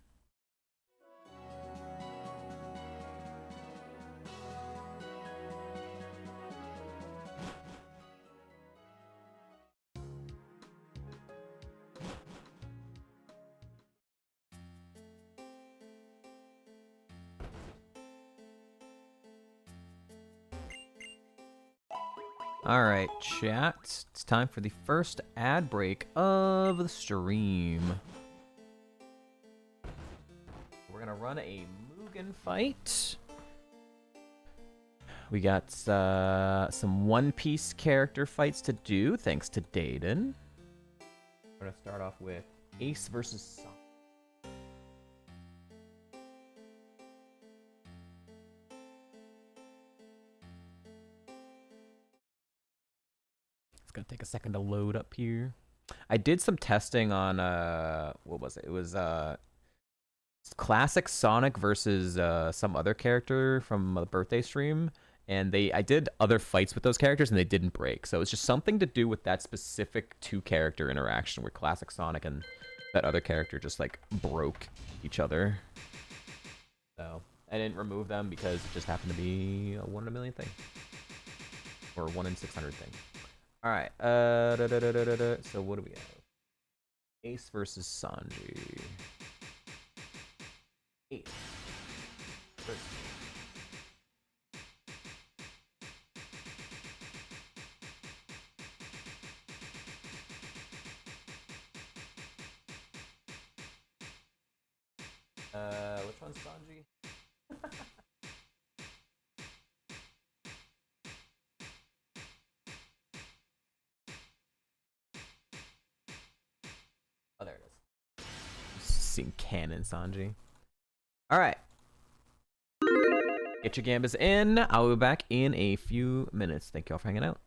Alright, chat. It's time for the first ad break of the stream. We're gonna run a Mugen fight. We got some One Piece character fights to do, thanks to Dayden. We're gonna start off with Ace versus Sun. It's gonna take a second to load up here. I did some testing on what was it? It was classic Sonic versus some other character from a birthday stream, and I did other fights with those characters and they didn't break. So it's just something to do with that specific 2-character interaction where classic Sonic and that other character just like broke each other. So I didn't remove them because it just happened to be a 1 in a million thing, or 1 in 600 thing. All right. So what do we have? Ace versus Sanji. Ace. Versus. Which one's Sanji? Oh, there it is. Seeing Canon Sanji. All right. Get your gambas in. I'll be back in a few minutes. Thank you all for hanging out.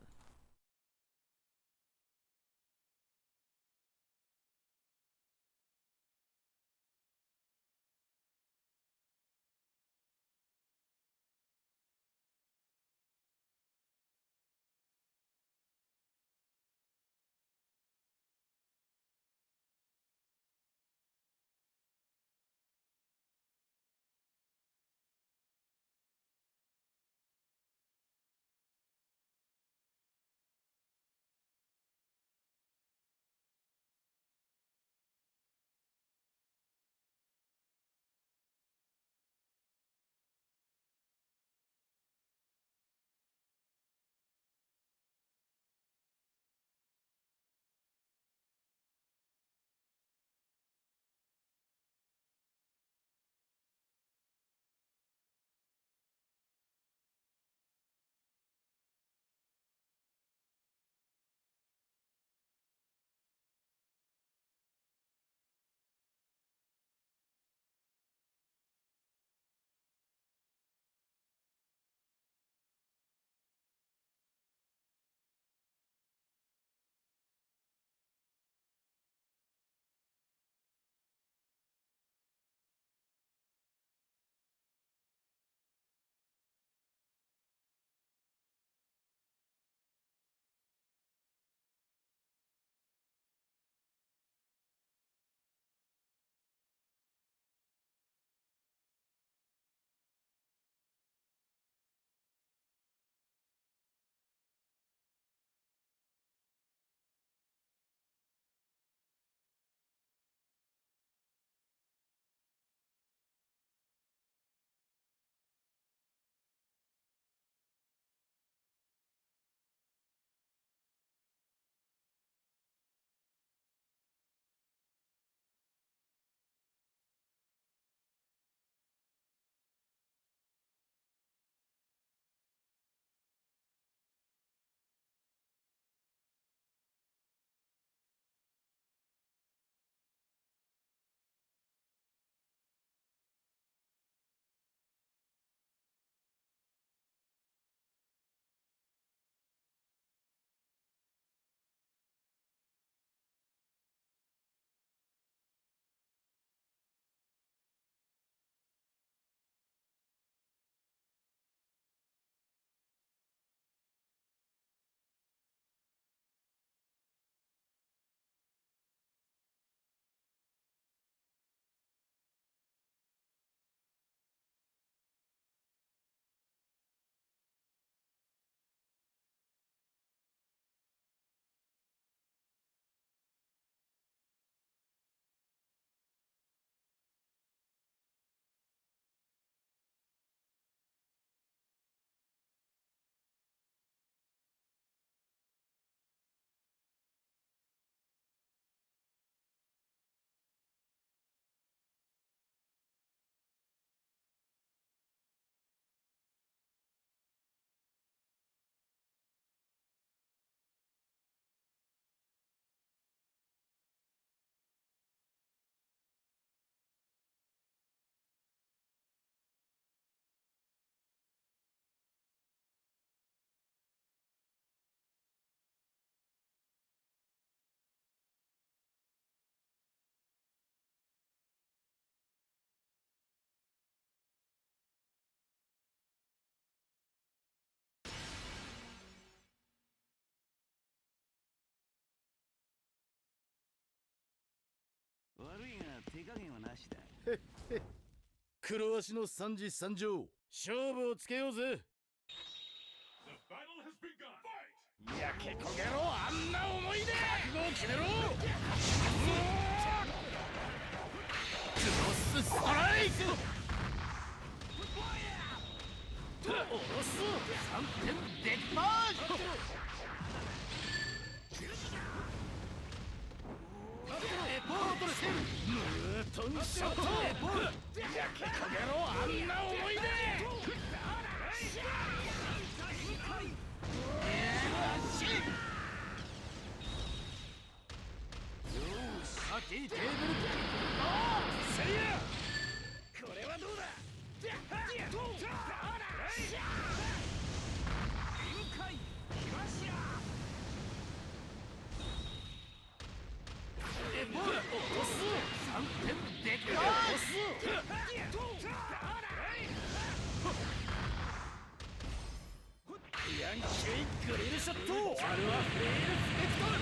黒足の三次三乗勝負をつけようぜ。焼け焦げろ、あんな思いで覚悟を決めろ。クロスストライク。下ろす3点デッパージ。エポートしてる。ムートンショット。焼け焦げろ、あんな思いで。テーブルせいや、これはどうだ。エボール落とす3点でかい。ヤンキーグリルショット。あれはフレールスペクトル。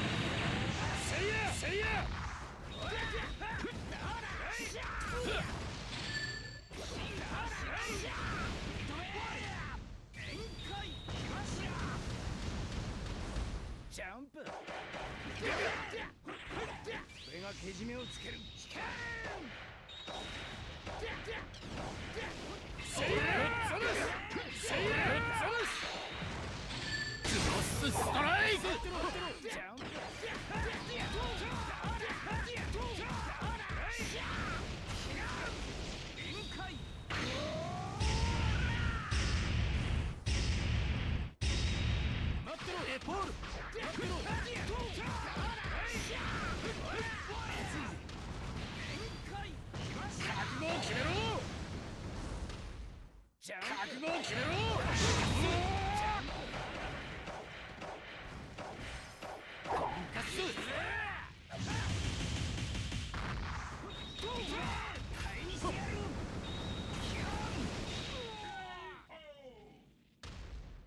せいやせいや。ジャンプ。これがけじめをつける。せいやせいやクロスストライク。ジャンプ。待ってろエポール。待ってろ。覚悟を決めろ。覚悟を決めろ。コンカス。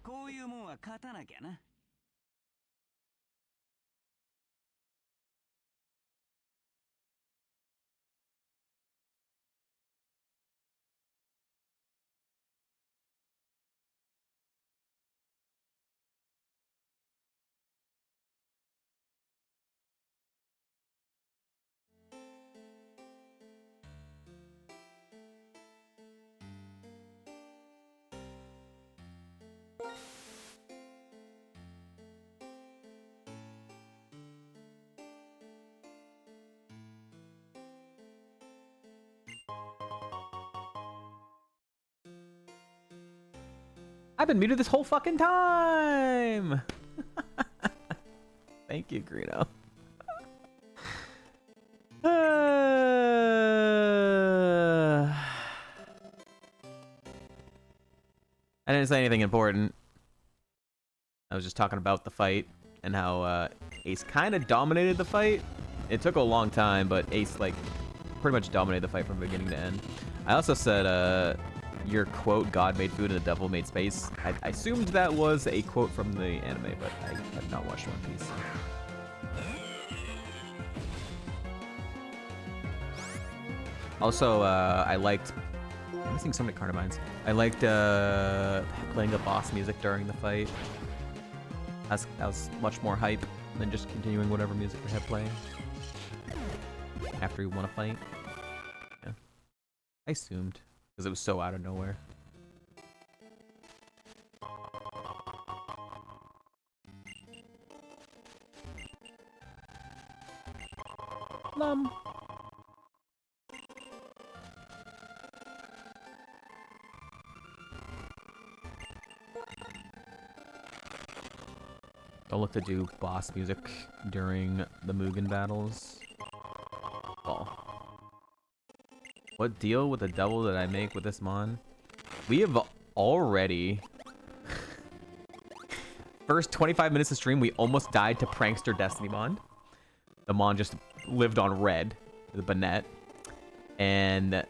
こういうもんは勝たなきゃな。I've been muted this whole fucking time! Thank you, Greeno. I didn't say anything important. I was just talking about the fight and how Ace kind of dominated the fight. It took a long time, but Ace like pretty much dominated the fight from beginning to end. I also said your quote, God made food and the devil made space. I assumed that was a quote from the anime, but I have not watched One Piece. Also, I liked... I'm missing so many Carnivines. I liked playing the boss music during the fight. That was much more hype than just continuing whatever music we had playing after we won a fight. Yeah. I assumed, because it was so out of nowhere. Lum. Don't look to do boss music during the Mugen battles. Oh. What deal with the devil did I make with this Mon? We have already... First 25 minutes of stream, we almost died to Prankster Destiny Mon. The Mon just lived on red, the Banette. And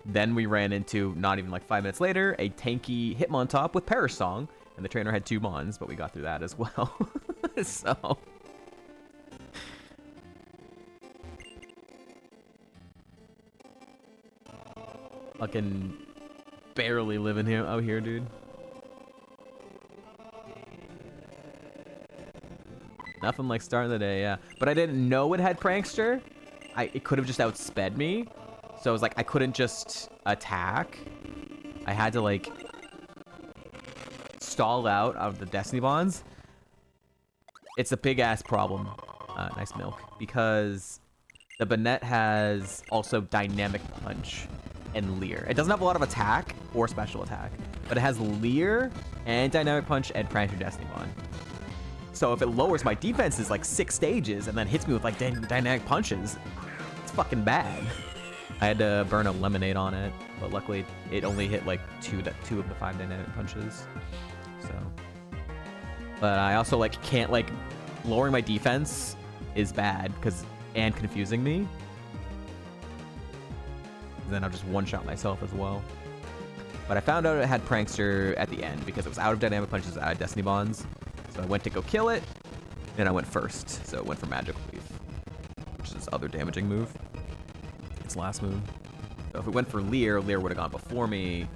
then we ran into, not even like 5 minutes later, a tanky Hitmontop with Perish Song. And the trainer had 2 Mons, but we got through that as well. So... Fucking barely living here out here, dude. Nothing like starting the day, yeah. But I didn't know it had Prankster. It could have just outsped me. So I was like, I couldn't just attack. I had to like stall out of the Destiny Bonds. It's a big ass problem. Nice milk. Because the Banette has also Dynamic Punch and Leer. It doesn't have a lot of attack or special attack, but it has Leer and Dynamic Punch and Prankster Destiny Bond. So if it lowers my defenses like 6 stages and then hits me with like dynamic punches, it's fucking bad. I had to burn a lemonade on it, but luckily it only hit like two of the 5 dynamic punches. So, but I also like can't like lowering my defense is bad and confusing me. Then I'll just one-shot myself as well. But I found out it had Prankster at the end because it was out of dynamic punches, out of Destiny Bonds. So I went to go kill it, and I went first. So it went for Magical Leaf, which is its other damaging move. Its last move. So if it went for Leer, Leer would have gone before me.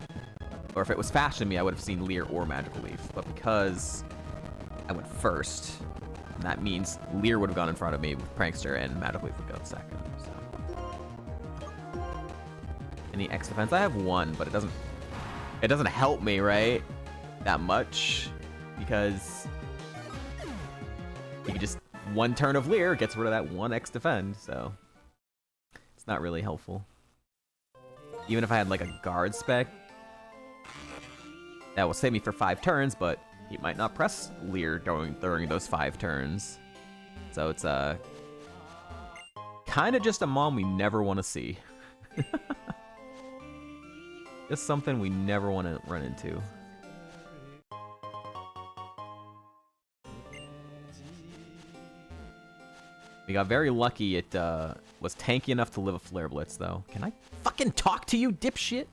Or if it was faster than me, I would have seen Leer or Magical Leaf. But because I went first, that means Leer would have gone in front of me with Prankster, and Magical Leaf would go second. So. Any X defense? I have 1, but it doesn't help me, right? That much. Because you can just 1 turn of Leer gets rid of that 1 X defend, so it's not really helpful. Even if I had like a guard spec, that will save me for 5 turns, but he might not press Leer during those 5 turns. So it's kind of just a mom we never want to see. Just something we never want to run into. We got very lucky it was tanky enough to live a Flare Blitz, though. Can I fucking talk to you, dipshit?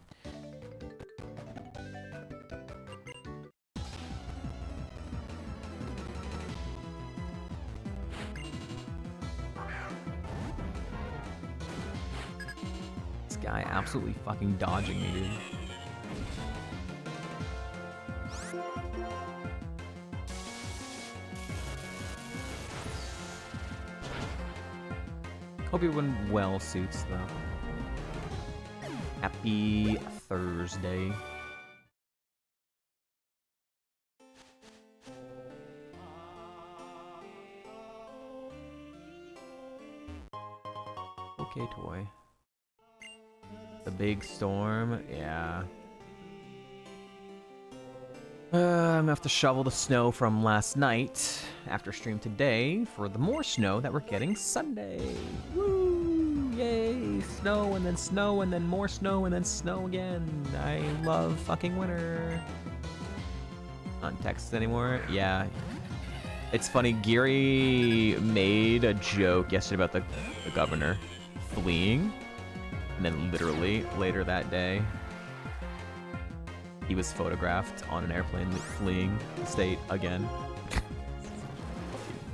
This guy absolutely fucking dodging me, dude. Hope everyone well suits though. Happy Thursday. Okay, toy. The big storm, yeah. I'm gonna have to shovel the snow from last night after stream today for the more snow that we're getting Sunday. Woo! Yay! Snow and then more snow and then snow again. I love fucking winter. Not text anymore? Yeah. It's funny, Geary made a joke yesterday about the governor fleeing, and then literally later that day, he was photographed on an airplane fleeing the state again. Fucking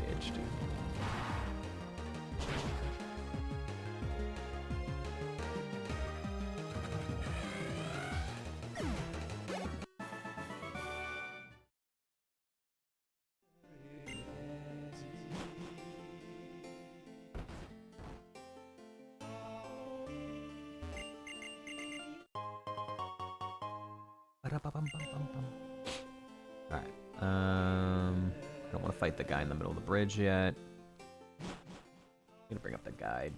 bitch, dude. Alright, I don't want to fight the guy in the middle of the bridge yet. I'm gonna bring up the guide.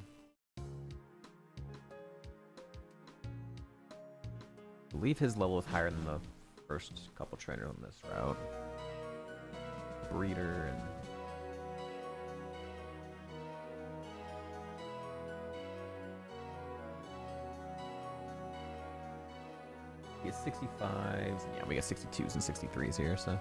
I believe his level is higher than the first couple trainers on this route. Breeder and... He has 65s, yeah, we got 62s and 63s here, so.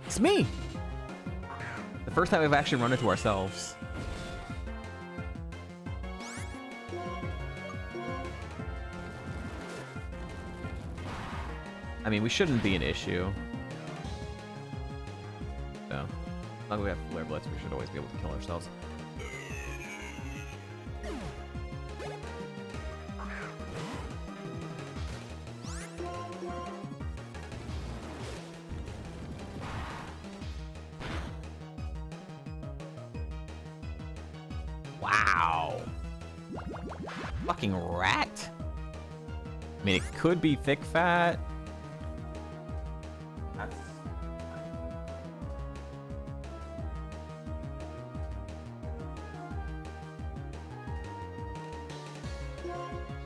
It's me! The first time we've actually run into ourselves. I mean, we shouldn't be an issue. long as we have Flare Blitz, we should always be able to kill ourselves. Wow. Fucking rat. I mean, it could be thick fat. That's...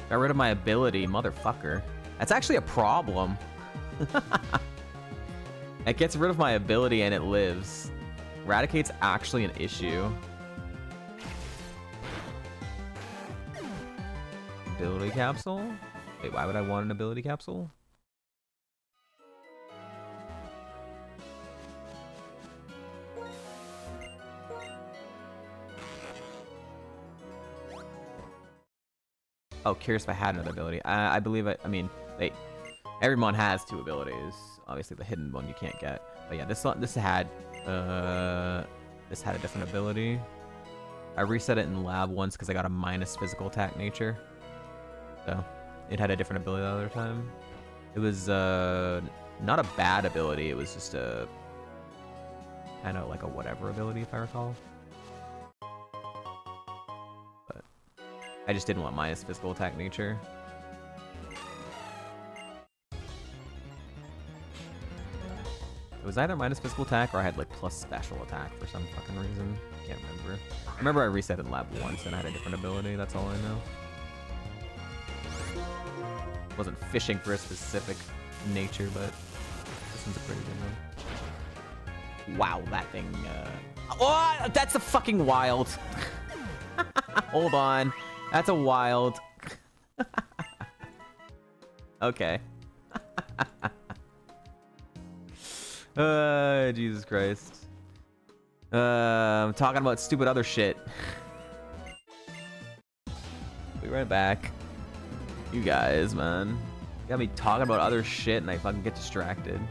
Got rid of my ability, motherfucker. That's actually a problem. It gets rid of my ability and it lives. Eradicate's actually an issue. Ability capsule? Wait, why would I want an ability capsule? Oh, curious if I had another ability. I believe I mean, wait. Every mon has 2 abilities. Obviously, the hidden one you can't get. But yeah, this had a different ability. I reset it in lab once because I got a minus physical attack nature. So it had a different ability the other time. It was not a bad ability. It was just a kind of like a whatever ability, if I recall. But I just didn't want minus physical attack nature. It was either minus physical attack or I had like plus special attack for some fucking reason. Can't remember. I remember I reset in lab once and I had a different ability. That's all I know. Wasn't fishing for a specific nature, but this one's a pretty good one. Wow, that thing. Oh, that's a fucking wild. Hold on, that's a wild. Okay. Jesus Christ. I'm talking about stupid other shit. Be right back. You guys, man. You got me talking about other shit and I fucking get distracted.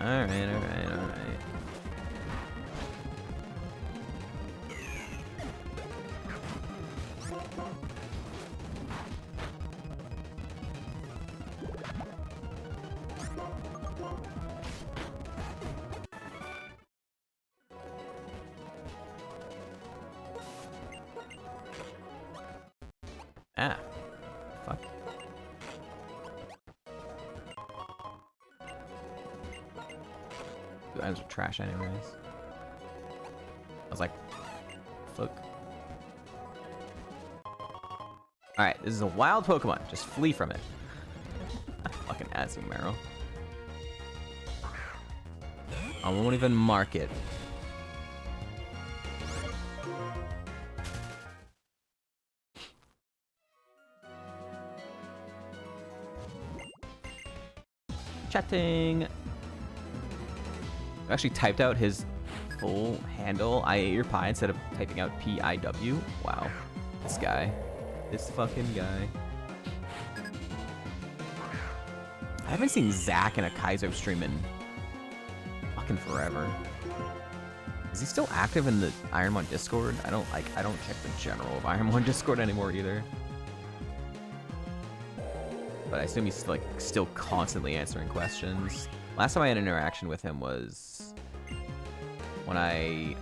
Alright, alright, alright. Ah. Fuck. The items are trash anyways. I was like, fuck. Alright, this is a wild Pokemon. Just flee from it. Fucking Azumarill. I won't even mark it. Chatting. I actually typed out his full handle. I ate your pie instead of typing out PIW. Wow. This guy. This fucking guy. I haven't seen Zach in a Kaizo stream in fucking forever. Is he still active in the Ironmon Discord? I don't check the general of Ironmon Discord anymore either. But I assume he's like still constantly answering questions. Last time I had an interaction with him was when I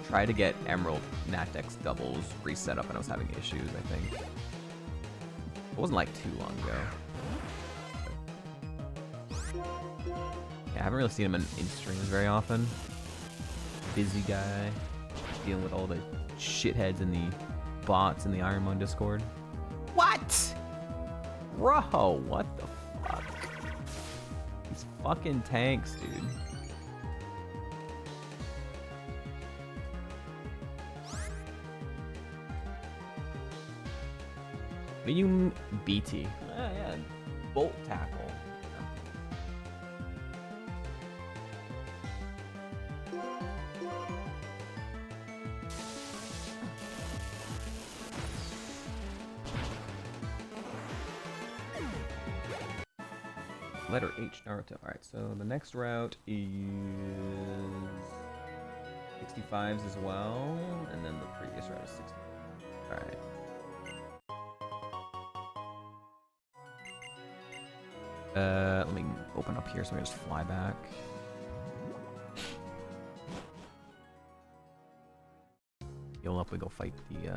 tried to get Emerald Natdex doubles reset up and I was having issues, I think. It wasn't like too long ago. Yeah, I haven't really seen him in streams very often. Busy guy, dealing with all the shitheads and the bots in the Ironmon Discord. What? Bro, what the fuck? These fucking tanks, dude. What do you BT? Yeah, bolt tackle. Letter H, Naruto. Alright, so the next route is 65s as well, and then the previous route is 60. Alright. Let me open up here so I can just fly back. Heal up, we go fight the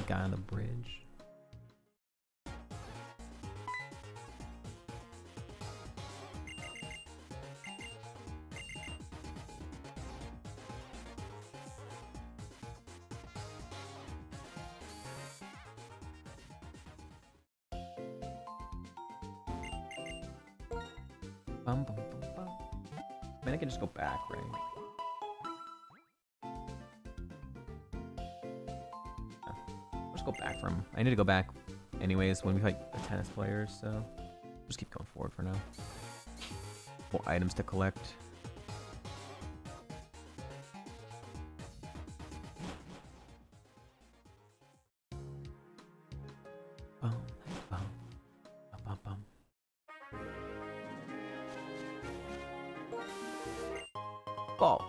guy on the bridge. Bum, bum, bum, bum. I mean, I can just go back, right? Yeah. I'll just go back from. I need to go back anyways when we fight the tennis players, so just keep going forward for now. More items to collect. Bum, bum, bum, bum, bum. Ball.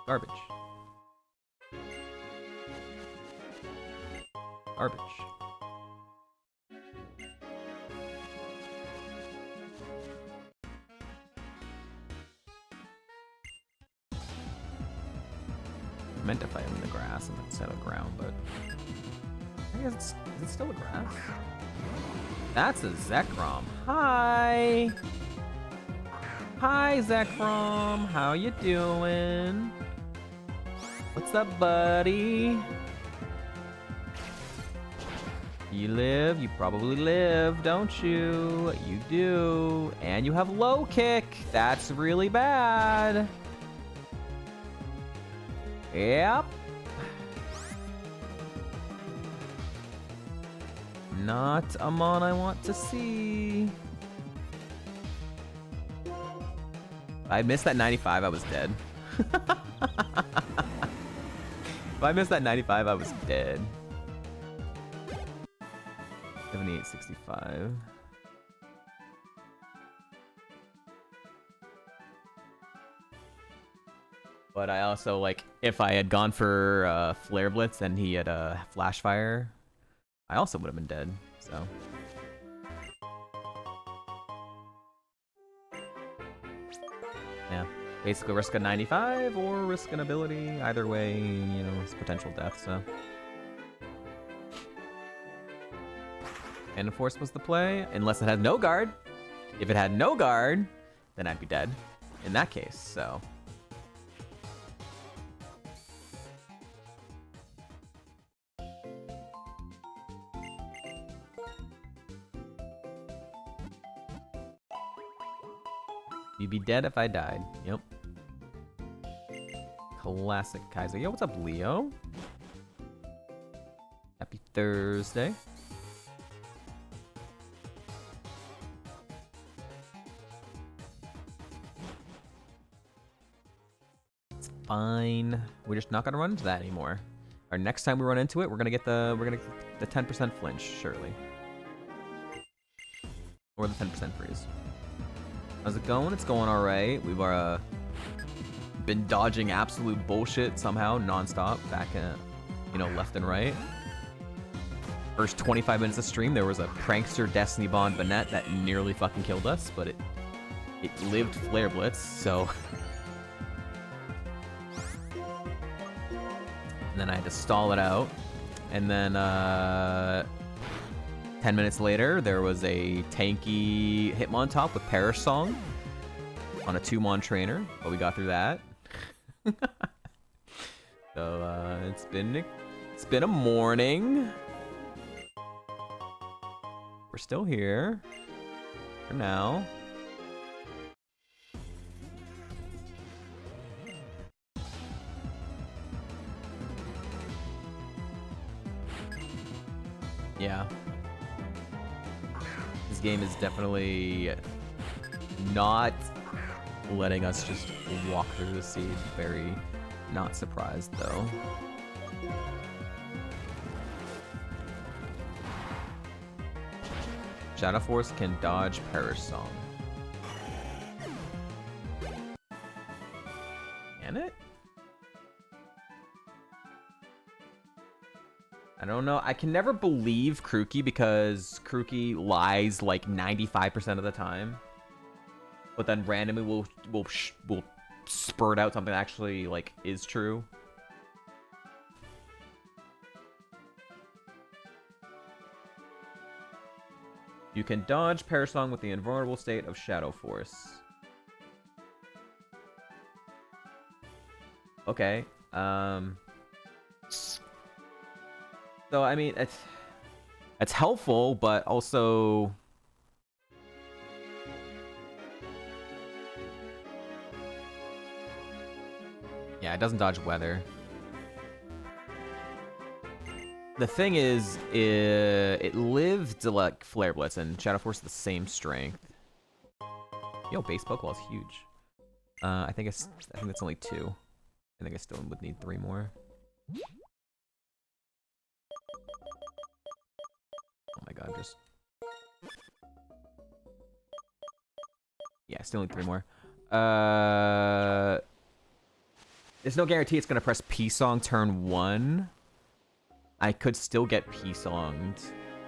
Garbage. Garbage. I meant to fight him in the grass instead of the ground, but I guess is it still the grass? That's a Zekrom. Hi! Hi, Zekrom. How you doing? What's up, buddy? You live? You probably live, don't you? You do. And you have low kick. That's really bad. Yep. Not a mon I want to see. If I missed that 95, I was dead. If I missed that 95, I was dead. 78.65. But I also, like, if I had gone for Flare Blitz and he had a Flash Fire, I also would have been dead, so. Yeah, basically risk a 95 or risk an ability. Either way, you know, it's potential death, so. And Force was the play, unless it had no guard. If it had no guard, then I'd be dead in that case, so. You'd be dead if I died. Yep. Classic Kaizo. Yo, what's up, Leo? Happy Thursday. It's fine. We're just not gonna run into that anymore. Our next time we run into it, we're gonna get the 10% flinch, surely. Or the 10% freeze. How's it going? It's going alright. We've been dodging absolute bullshit somehow, non-stop, back you know, left and right. First 25 minutes of stream, there was a prankster Destiny Bond Banette that nearly fucking killed us, but it lived Flare Blitz, so. And then I had to stall it out. And then 10 minutes later, there was a tanky Hitmon top with Perish Song on a 2-mon trainer, but we got through that. So it's been a morning. We're still here for now. Yeah. This game is definitely not letting us just walk through the seed very Not surprised though. Shadow Force can dodge Perish Song. Can it? I don't know. I can never believe Kruki because Kruki lies like 95% of the time. But then randomly will spurt out something that actually like is true. You can dodge Perish Song with the invulnerable state of Shadow Force. Okay. So I mean, it's helpful, but also yeah, it doesn't dodge weather. The thing is, it lived like Flare Blitz, and Shadow Force is the same strength. Yo, base Pokeball is huge. I think it's only 2. I think I still would need 3 more. Oh my god, just yeah, still need 3 more. There's no guarantee it's gonna press P-Song turn 1. I could still get P-Songed.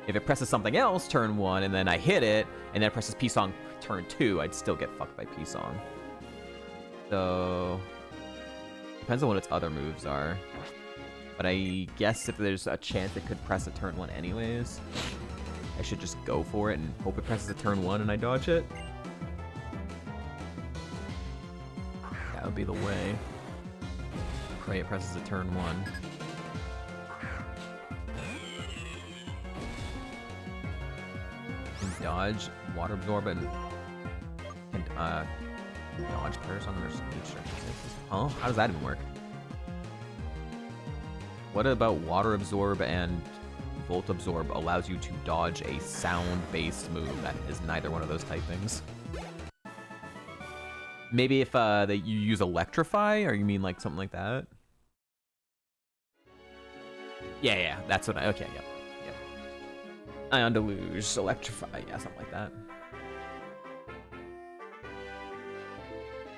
If it presses something else turn 1 and then I hit it, and then it presses P-Song turn 2, I'd still get fucked by P-Song. So depends on what its other moves are. But I guess if there's a chance it could press a turn 1 anyways, I should just go for it and hope it presses a turn 1 and I dodge it. That would be the way. Pray it presses a turn 1. Can dodge, Water Absorb, and dodge Perish Song under new circumstances. Huh? How does that even work? What about Water Absorb and Volt Absorb allows you to dodge a sound-based move that is neither one of those typings? Maybe if that you use Electrify, or you mean like something like that? Yeah, that's what I. Okay, yep. Ion Deluge, Electrify, yeah, something like that.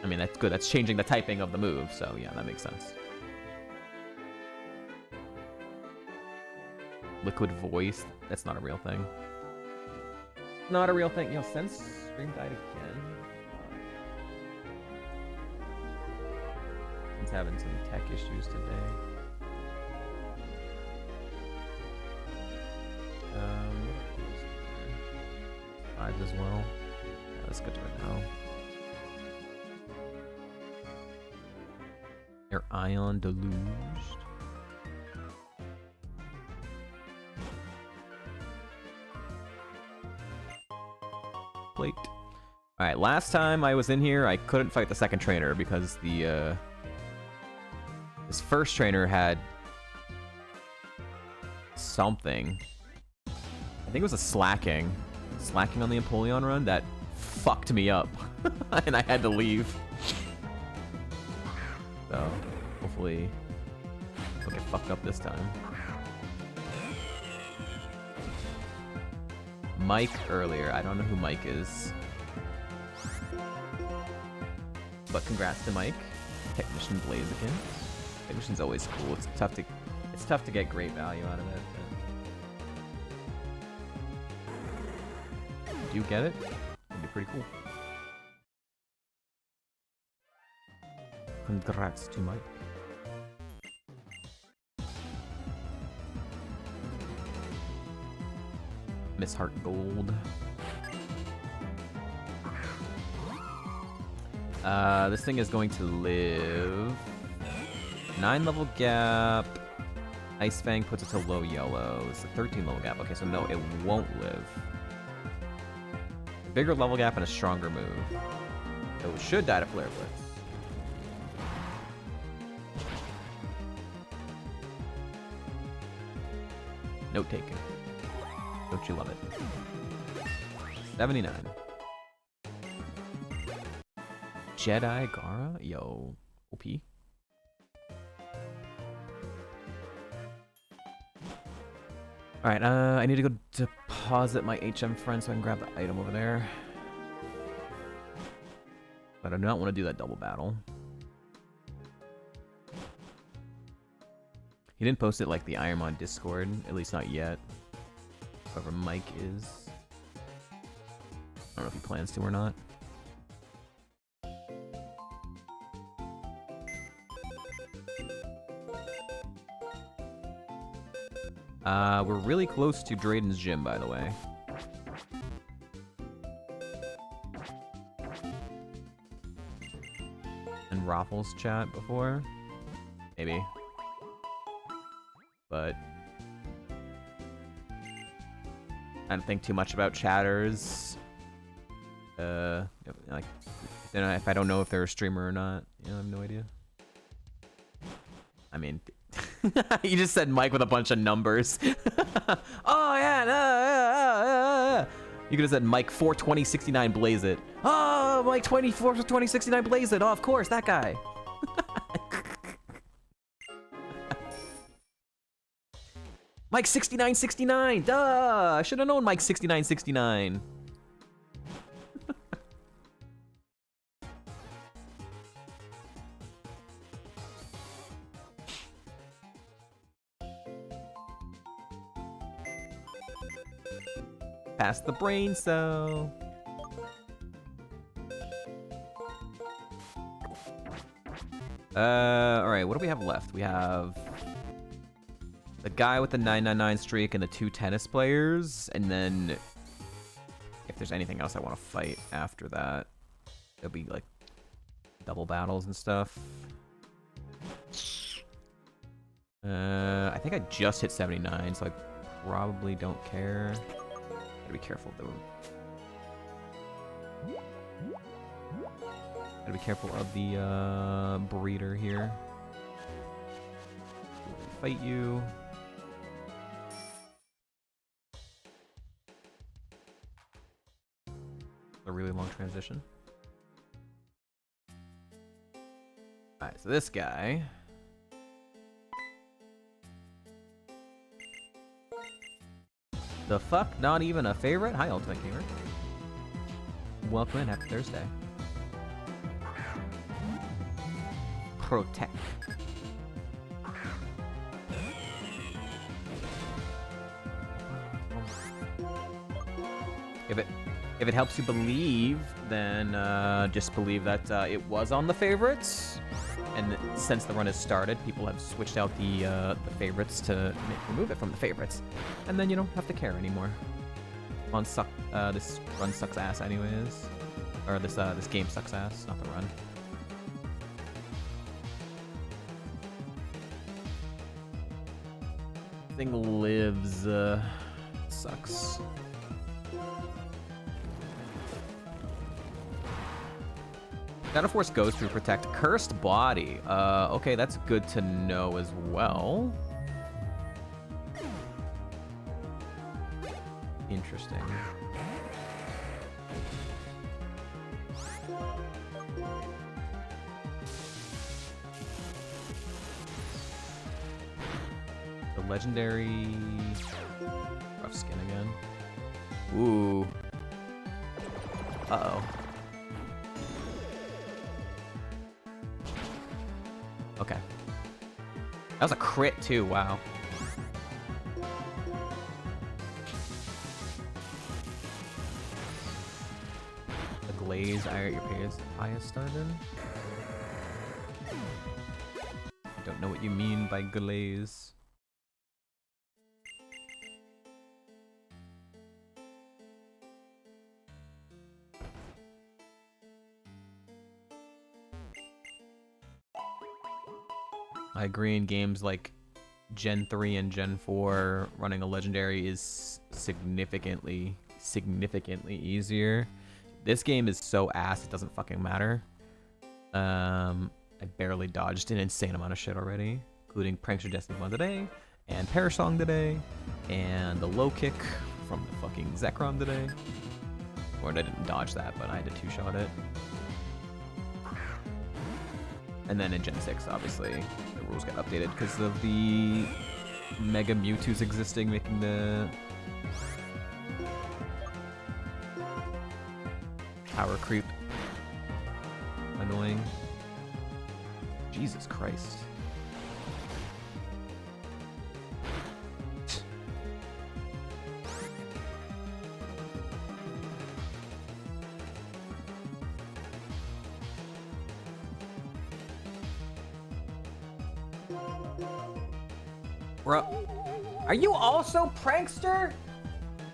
I mean, that's good. That's changing the typing of the move, so yeah, that makes sense. Liquid Voice, that's not a real thing. Not a real thing. Yo, since stream died again. It's having some tech issues today. Vibes as well. Yeah, let's get to it now. Your Ion Deluged. Plate. Alright, last time I was in here, I couldn't fight the second trainer because the this first trainer had something. I think it was a slacking on the Empoleon run that fucked me up, and I had to leave. So hopefully I'll get fucked up this time. Mike earlier. I don't know who Mike is, but congrats to Mike. Technician Blaziken. Technician's always cool. It's tough to get great value out of it. Do you get it? It'd be pretty cool. Congrats to Mike. Miss Heart Gold. This thing is going to live 9 level gap. Ice Fang puts it to low yellow. It's a 13 level gap. Okay, so no, it won't live. A bigger level gap and a stronger move. So it should die to Flare Blitz. Note taken. Don't you love it? 79. Jedi Gara? Yo. OP. Alright, I need to go deposit my HM friend so I can grab the item over there. But I do not want to do that double battle. He didn't post it like the Ironmon Discord, at least not yet. Whoever Mike is. I don't know if he plans to or not. We're really close to Drayden's gym, by the way. And Raffles chat before? Maybe. But I don't think too much about chatters. Like, if I don't know if they're a streamer or not, you know, I have no idea. I mean, you just said Mike with a bunch of numbers. Oh yeah, you could have said Mike 42069 blaze it. Oh, Mike 42069 blaze it. Oh, of course, that guy. Mike 6969. Duh, I should have known Mike 6969. Pass the brain cell. Alright, what do we have left? We have the guy with the 999 streak and the 2 tennis players, and then if there's anything else I want to fight after that, there'll be like double battles and stuff. I think I just hit 79, so I probably don't care. Gotta be careful though. Gotta be careful of the breeder here. Fight you. A really long transition. Alright, so this guy. The fuck? Not even a favorite? Hi, Ultimate Gamer. Welcome in. Happy Thursday. Protect. If it helps you believe, then just believe that it was on the favorites. And since the run has started, people have switched out the favorites to remove it from the favorites, and then you don't have to care anymore. This run sucks ass, anyways, or this game sucks ass, not the run. Thing lives sucks. Gotta force Ghost to protect Cursed Body. Okay, that's good to know as well. Interesting. The legendary rough skin again. Ooh. Uh-oh. Okay. That was a crit too, wow. The glaze, your pious started? I don't know what you mean by glaze. I agree, in games like Gen 3 and Gen 4, running a legendary is significantly easier. This game is so ass, it doesn't fucking matter. I barely dodged an insane amount of shit already, including Prankster Destiny 1 today, and Perish Song today, and the low kick from the fucking Zekrom today. Or I didn't dodge that, but I had to two-shot it. And then in Gen 6, obviously, the rules got updated because of the Mega Mewtwo's existing, making the power creep annoying. Jesus Christ. Bro, are you also prankster?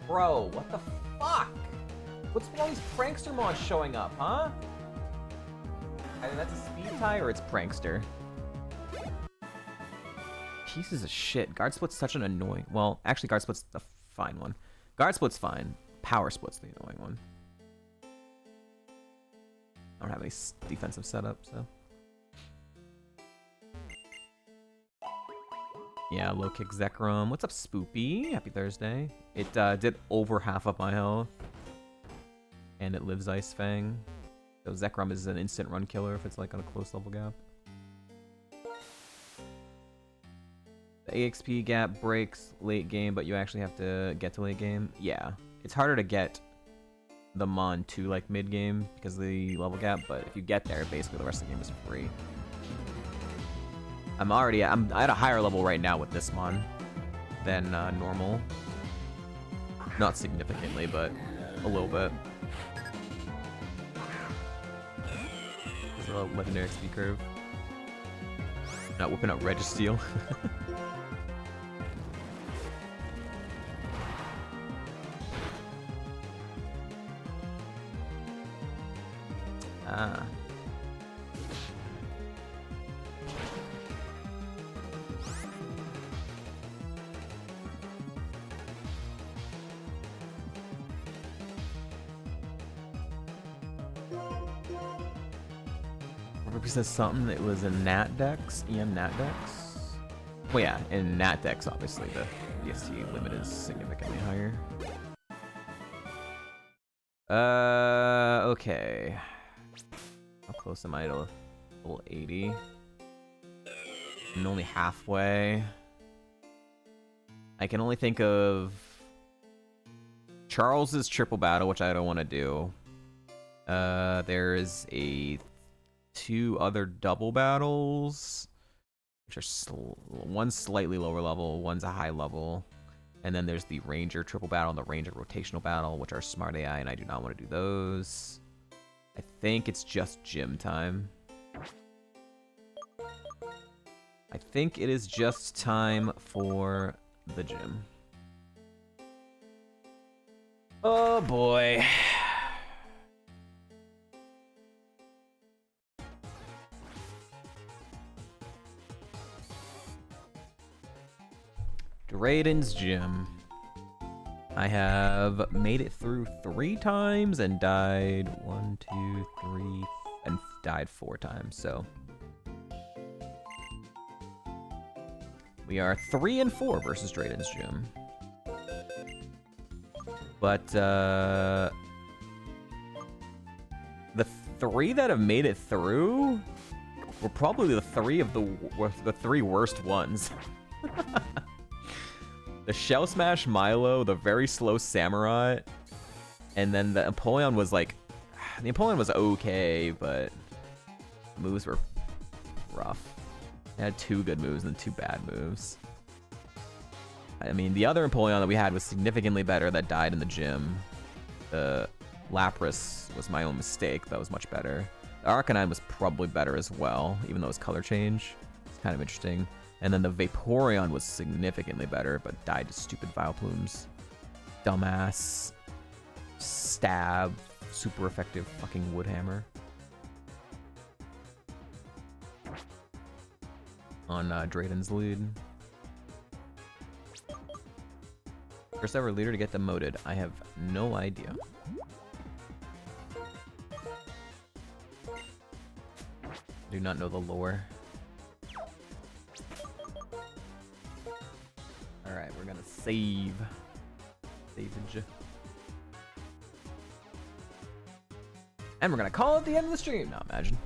Bro, what the fuck? What's with all these prankster mods showing up, huh? Either that's a speed tie or it's prankster. Pieces of shit. Guard Split's such an annoying... Well, actually, Guard Split's the fine one. Guard Split's fine. Power Split's the annoying one. I don't have any defensive setup, so... Yeah, low kick Zekrom. What's up, Spoopy? Happy Thursday. It did over half of my health. And it lives Ice Fang. So Zekrom is an instant run killer if it's like on a close level gap. The AXP gap breaks late game, but you actually have to get to late game. Yeah, it's harder to get the Mon to like mid game because of the level gap, but if you get there, basically the rest of the game is free. I'm at a higher level right now with this Mon than normal. Not significantly, but a little bit. There's a legendary XP curve. Not whipping out Registeel. Ah. Says something. It was in NatDex, EM NatDex. Well, yeah, in NatDex, obviously the VST limit is significantly higher. Okay. How close am I to level 80? I'm only halfway. I can only think of Charles's triple battle, which I don't want to do. There is two other double battles, which are one's slightly lower level, one's a high level, and then there's the Ranger triple battle and the Ranger rotational battle, which are smart AI, and I do not want to do those. I think it's just gym time. I think it is just time for the gym. Oh boy. Drayden's gym. I have made it through 3 times and died 1, 2, 3, and died 4 times, so. We are 3 and 4 versus Drayden's gym. But, the 3 that have made it through were probably the 3 of the 3 worst ones. The Shell Smash Milo, the very slow Samurai, and then the Empoleon was like... The Empoleon was okay, but the moves were rough. It had 2 good moves and 2 bad moves. I mean, the other Empoleon that we had was significantly better that died in the gym. The Lapras was my own mistake. That was much better. The Arcanine was probably better as well, even though it's color change. It's kind of interesting. And then the Vaporeon was significantly better, but died to stupid Vileplumes. Dumbass. Stab. Super effective fucking Woodhammer. On Drayden's lead. First ever leader to get demoted. I have no idea. Do not know the lore. Alright, we're gonna save. Savage. And we're gonna call it the end of the stream. No, imagine.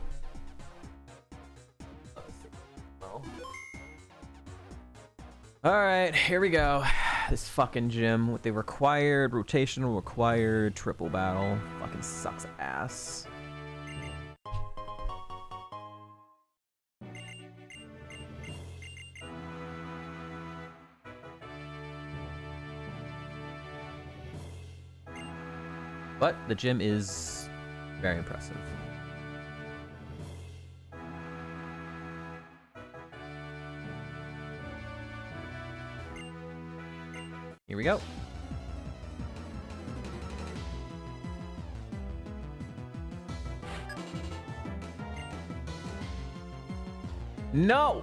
Alright, here we go. This fucking gym with the required, rotational required, triple battle. Fucking sucks ass. But the gym is very impressive. Here we go. No!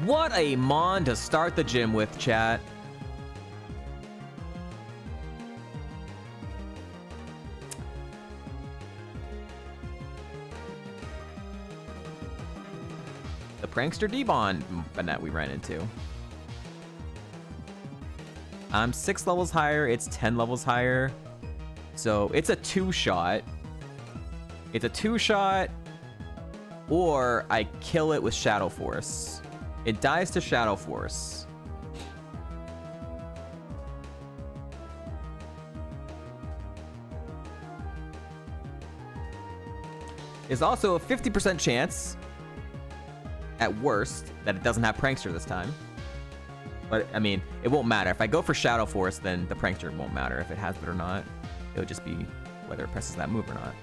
What a mon to start the gym with, chat. The prankster D-Bond Banette we ran into. I'm 6 levels higher, it's 10 levels higher. So it's a 2-shot. It's a 2-shot, or I kill it with Shadow Force. It dies to Shadow Force. There's also a 50% chance, at worst, that it doesn't have Prankster this time. But, I mean, it won't matter. If I go for Shadow Force, then the Prankster won't matter if it has it or not. It'll just be whether it presses that move or not.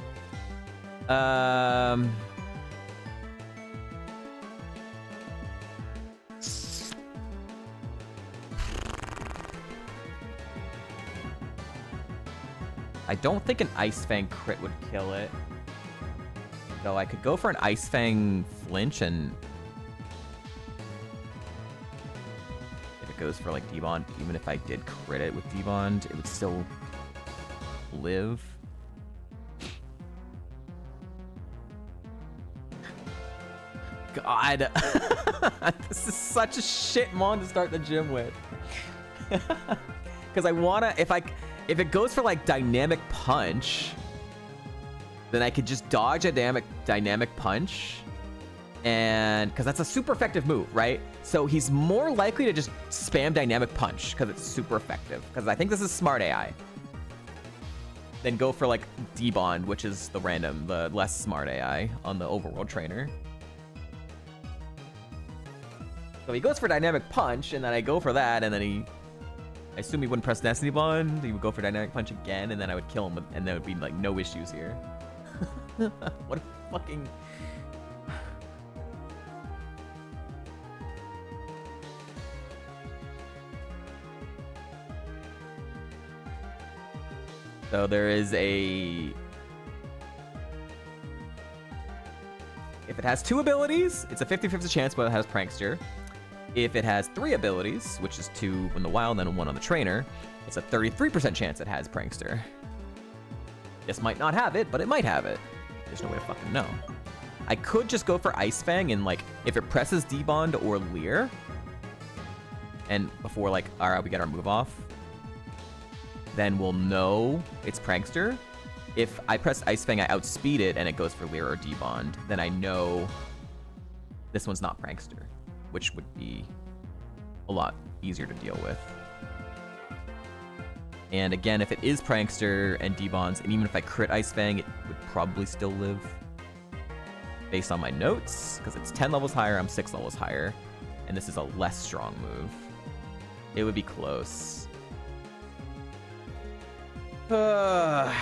I don't think an Ice Fang crit would kill it. Though I could go for an Ice Fang flinch, and if it goes for like D-Bond, even if I did crit it with D-Bond, it would still live. God. This is such a shit mon to start the gym with. Because I wanna, if it goes for like dynamic punch, then I could just dodge a dynamic punch, and because that's a super effective move, right? So he's more likely to just spam dynamic punch because it's super effective. Because I think this is smart AI. Then go for like D-Bond, which is the less smart AI on the overworld trainer. So he goes for dynamic punch, and then I go for that, and then I assume he wouldn't press Destiny Bond. He would go for dynamic punch again, and then I would kill him, and there would be like no issues here. What a fucking... So there is a... If it has 2 abilities, it's a 50-50 chance whether it has Prankster. If it has 3 abilities, which is 2 in the wild and 1 on the trainer, it's a 33% chance it has Prankster. This might not have it, but it might have it. There's no way to fucking know. I could just go for Ice Fang, and like, if it presses D-Bond or Leer, and before like, alright, we get our move off, then we'll know it's Prankster. If I press Ice Fang, I outspeed it, and it goes for Leer or D-Bond, then I know this one's not Prankster, which would be a lot easier to deal with. And again, if it is Prankster and D-Bonds, and even if I crit Ice Fang, it would probably still live. Based on my notes, because it's 10 levels higher, I'm 6 levels higher, and this is a less strong move. It would be close. Hi,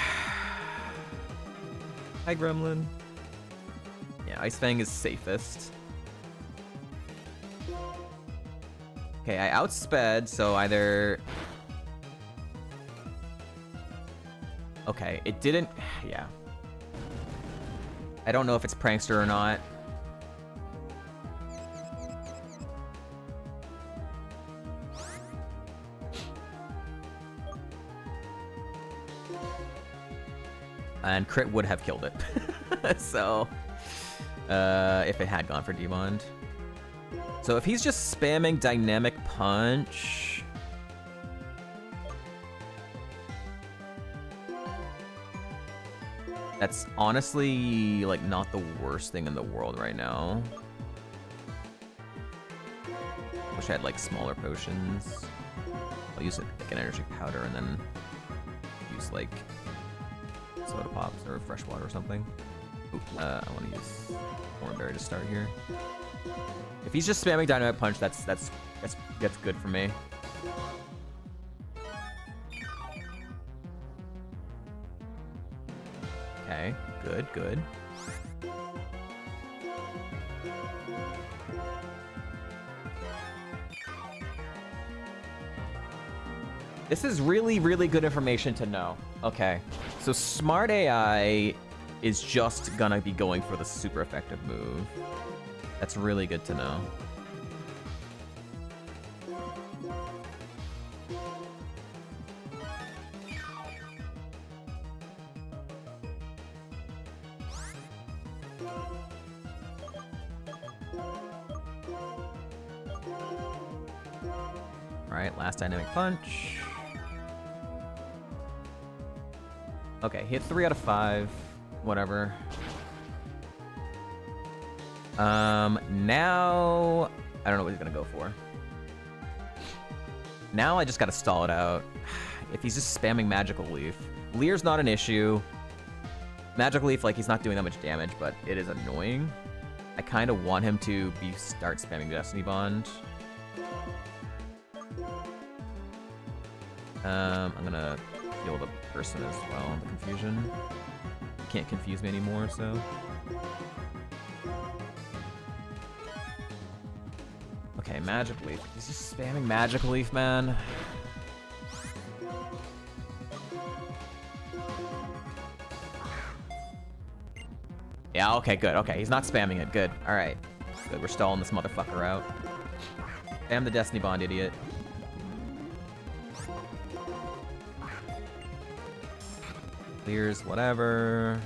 Gremlin. Yeah, Ice Fang is safest. Okay, I outsped, so either... Okay, it didn't... Yeah. I don't know if it's Prankster or not. And crit would have killed it. So, if it had gone for D-Bond. So if he's just spamming dynamic punch... That's honestly, like, not the worst thing in the world right now. Wish I had, like, smaller potions. I'll use, like, an energy powder and then use, like, soda pops or fresh water or something. Ooh, I want to use Thornberry to start here. If he's just spamming Dynamite Punch, that's good for me. Okay, good. This is really, really good information to know. Okay, so Smart AI is just gonna be going for the super effective move. That's really good to know. All right, last dynamic punch. Okay, hit 3 out of 5. Whatever. Now I don't know what he's gonna go for. Now I just gotta stall it out. If he's just spamming Magical Leaf. Leer's not an issue. Magical Leaf, like, he's not doing that much damage, but it is annoying. I kind of want him to start spamming Destiny Bond. I'm gonna heal the person as well, the confusion. Can't confuse me anymore, so. Okay, Magic Leaf. He's just spamming Magic Leaf, man. Yeah, okay, good. Okay, he's not spamming it. Good. Alright. Good, we're stalling this motherfucker out. Spam the Destiny Bond, idiot. Clears, whatever.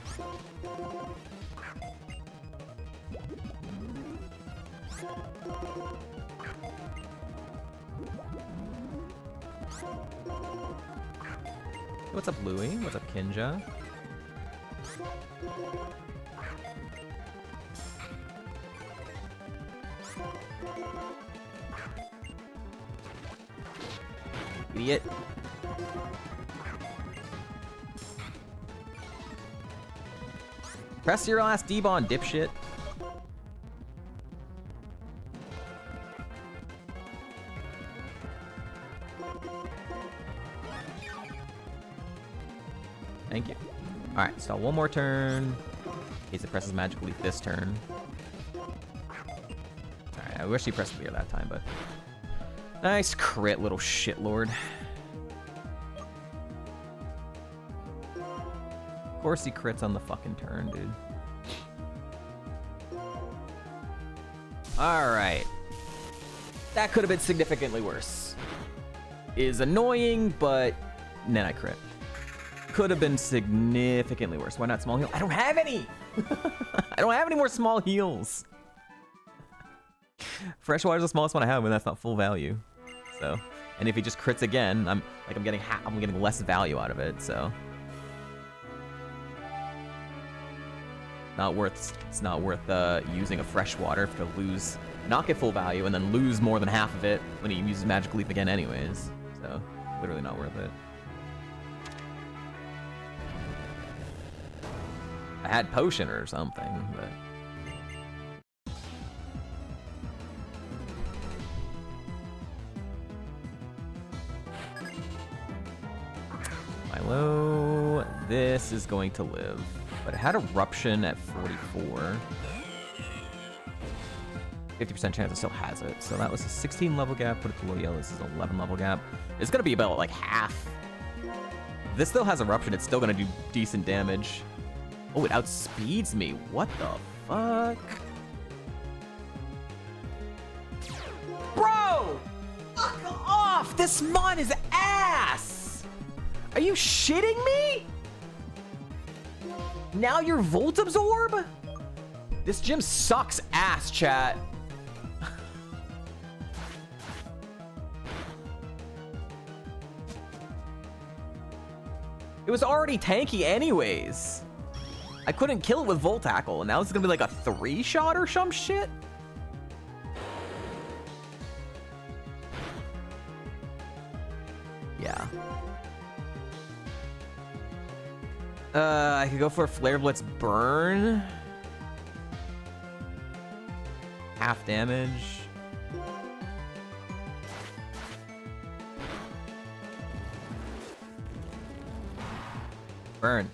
What's up, Louie? What's up, Kinja? Idiot. Press your last D-Bond, dipshit. Thank you. Alright, so one more turn. In case it presses Magic Leaf this turn. Alright, I wish he pressed Leer that time, but... Nice crit, little shitlord. Of course he crits on the fucking turn, dude. Alright. That could have been significantly worse. Is annoying, but then I crit. Could have been significantly worse. Why not small heal? I don't have any! I don't have any more small heals. Freshwater's the smallest one I have, and that's not full value. So, and if he just crits again, I'm getting less value out of it, so. It's not worth using a freshwater to lose, not get full value, and then lose more than half of it when he uses Magic Leaf again anyways. So, literally not worth it. I had potion or something, but. Milo, this is going to live. But it had Eruption at 44. 50% chance it still has it. So that was a 16 level gap. Put it below yellow. This is an 11 level gap. It's going to be about like half. This still has Eruption. It's still going to do decent damage. Oh, it outspeeds me. What the fuck? Bro! Fuck off! This mon is ass! Are you shitting me? Now you're Volt Absorb? This gym sucks ass, chat. It was already tanky anyways. I couldn't kill it with Volt Tackle, and now it's gonna be like a 3-shot or some shit? Yeah. I could go for a Flare Blitz Burn. Half damage. Burn.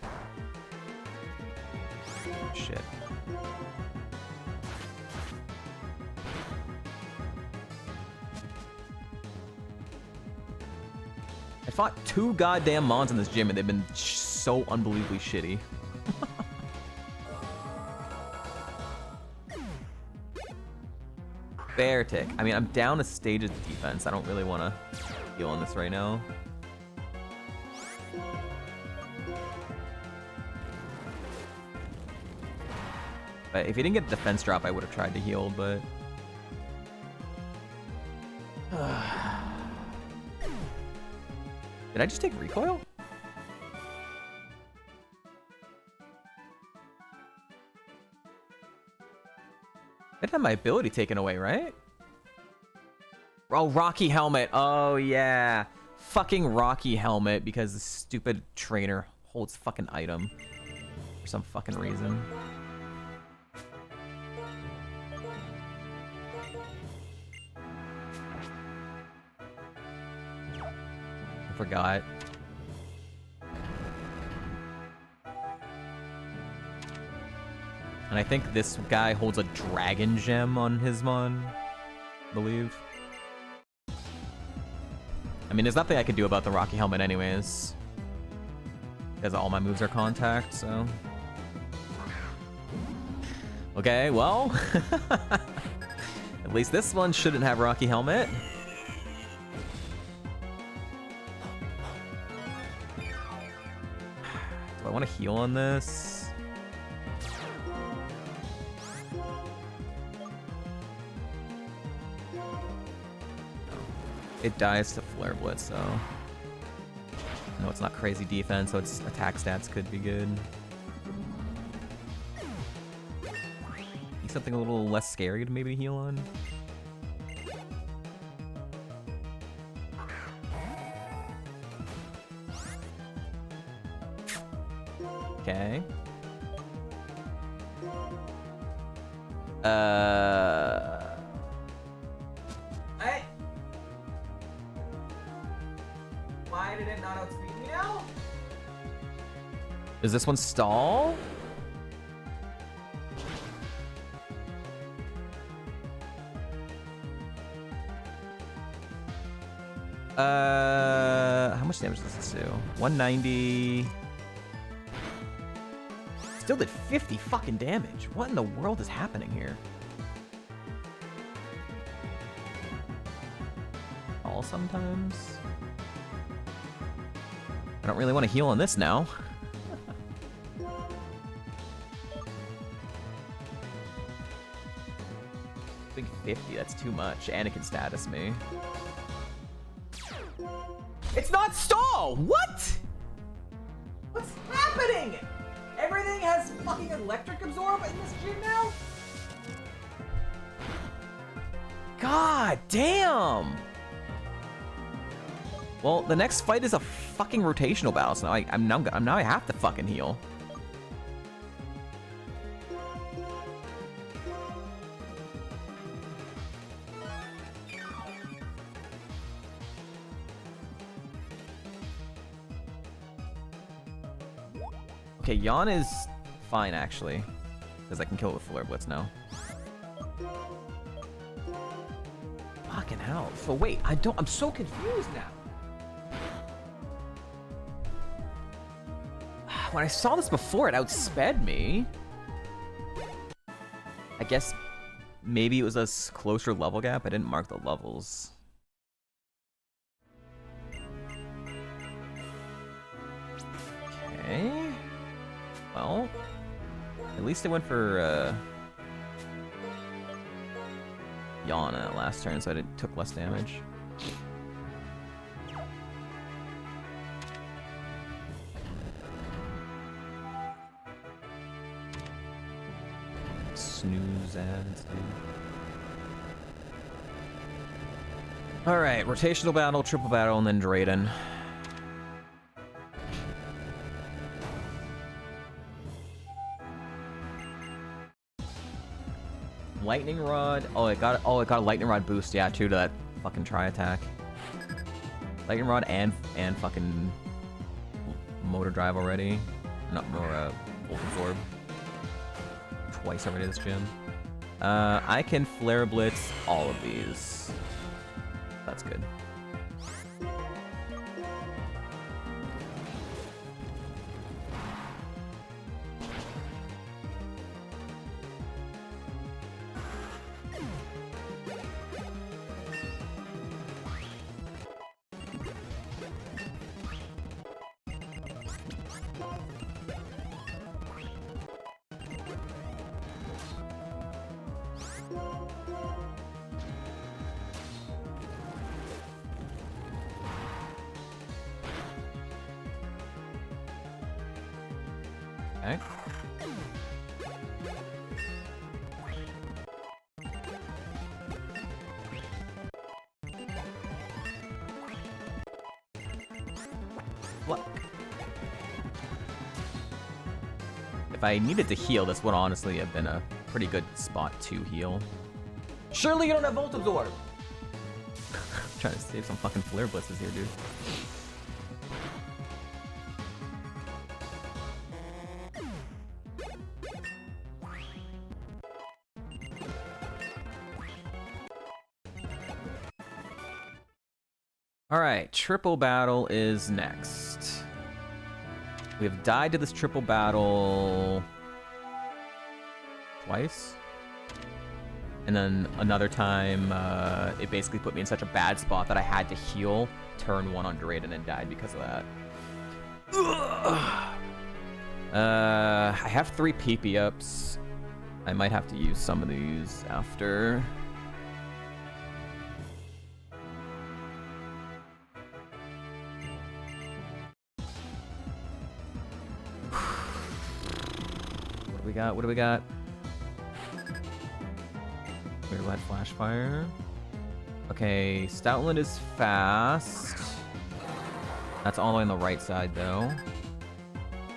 Shit. I fought 2 goddamn mons in this gym and they've been so unbelievably shitty. Bear tick. I mean, I'm down a stage of defense. I don't really want to heal on this right now. But if he didn't get a defense drop, I would have tried to heal, but... Did I just take recoil? I didn't have my ability taken away, right? Oh, Rocky Helmet. Oh, yeah. Fucking Rocky Helmet because the stupid trainer holds fucking item for some fucking reason. I forgot. And I think this guy holds a dragon gem on his mon, I believe. I mean, there's nothing I could do about the Rocky Helmet anyways. Because all my moves are contact, so... Okay, well... At least this one shouldn't have Rocky Helmet. Do I want to heal on this? It dies to Flare Blitz, so... No, it's not crazy defense, so its attack stats could be good. Need something a little less scary to maybe heal on. Okay. Hey! Why did it not outspeed me now? Does this one stall? How much damage does this do? 190. Still did 50 fucking damage. What in the world is happening here? All sometimes. I don't really want to heal on this now. Big 50, that's too much. Anakin status me. It's not stall! What? What's happening? Everything has fucking electric absorb in this gym now? God damn! Well, the next fight is a fucking rotational battle, so now I have to fucking heal. Okay, Yawn is fine actually, because I can kill it with Flare Blitz now. Fucking hell. So wait, I'm so confused now. When I saw this before, it outsped me. I guess maybe it was a closer level gap. I didn't mark the levels. Okay. Well, at least I went for Yawn in that last turn, so I took less damage. snooze ads, dude. Alright, rotational battle, triple battle, and then Drayden. Lightning Rod. Oh, it got a Lightning Rod boost, yeah, too, to that fucking tri-attack. Lightning Rod and fucking Motor Drive already. Not more Volt Absorb. Twice already this gym. I can Flare Blitz all of these. That's good. Okay. What? If I needed to heal, this would honestly have been a pretty good spot to heal. Surely you don't have Volt Absorb! Trying to save some fucking Flare Blitzes here, dude. Alright, triple battle is next. We have died to this triple battle twice. And then another time, it basically put me in such a bad spot that I had to heal turn 1 on Drayden and died because of that. I have 3 PP ups. I might have to use some of these after. What do we got? Clear Lead Flash Fire. Okay, Stoutland is fast. That's all the way on the right side, though.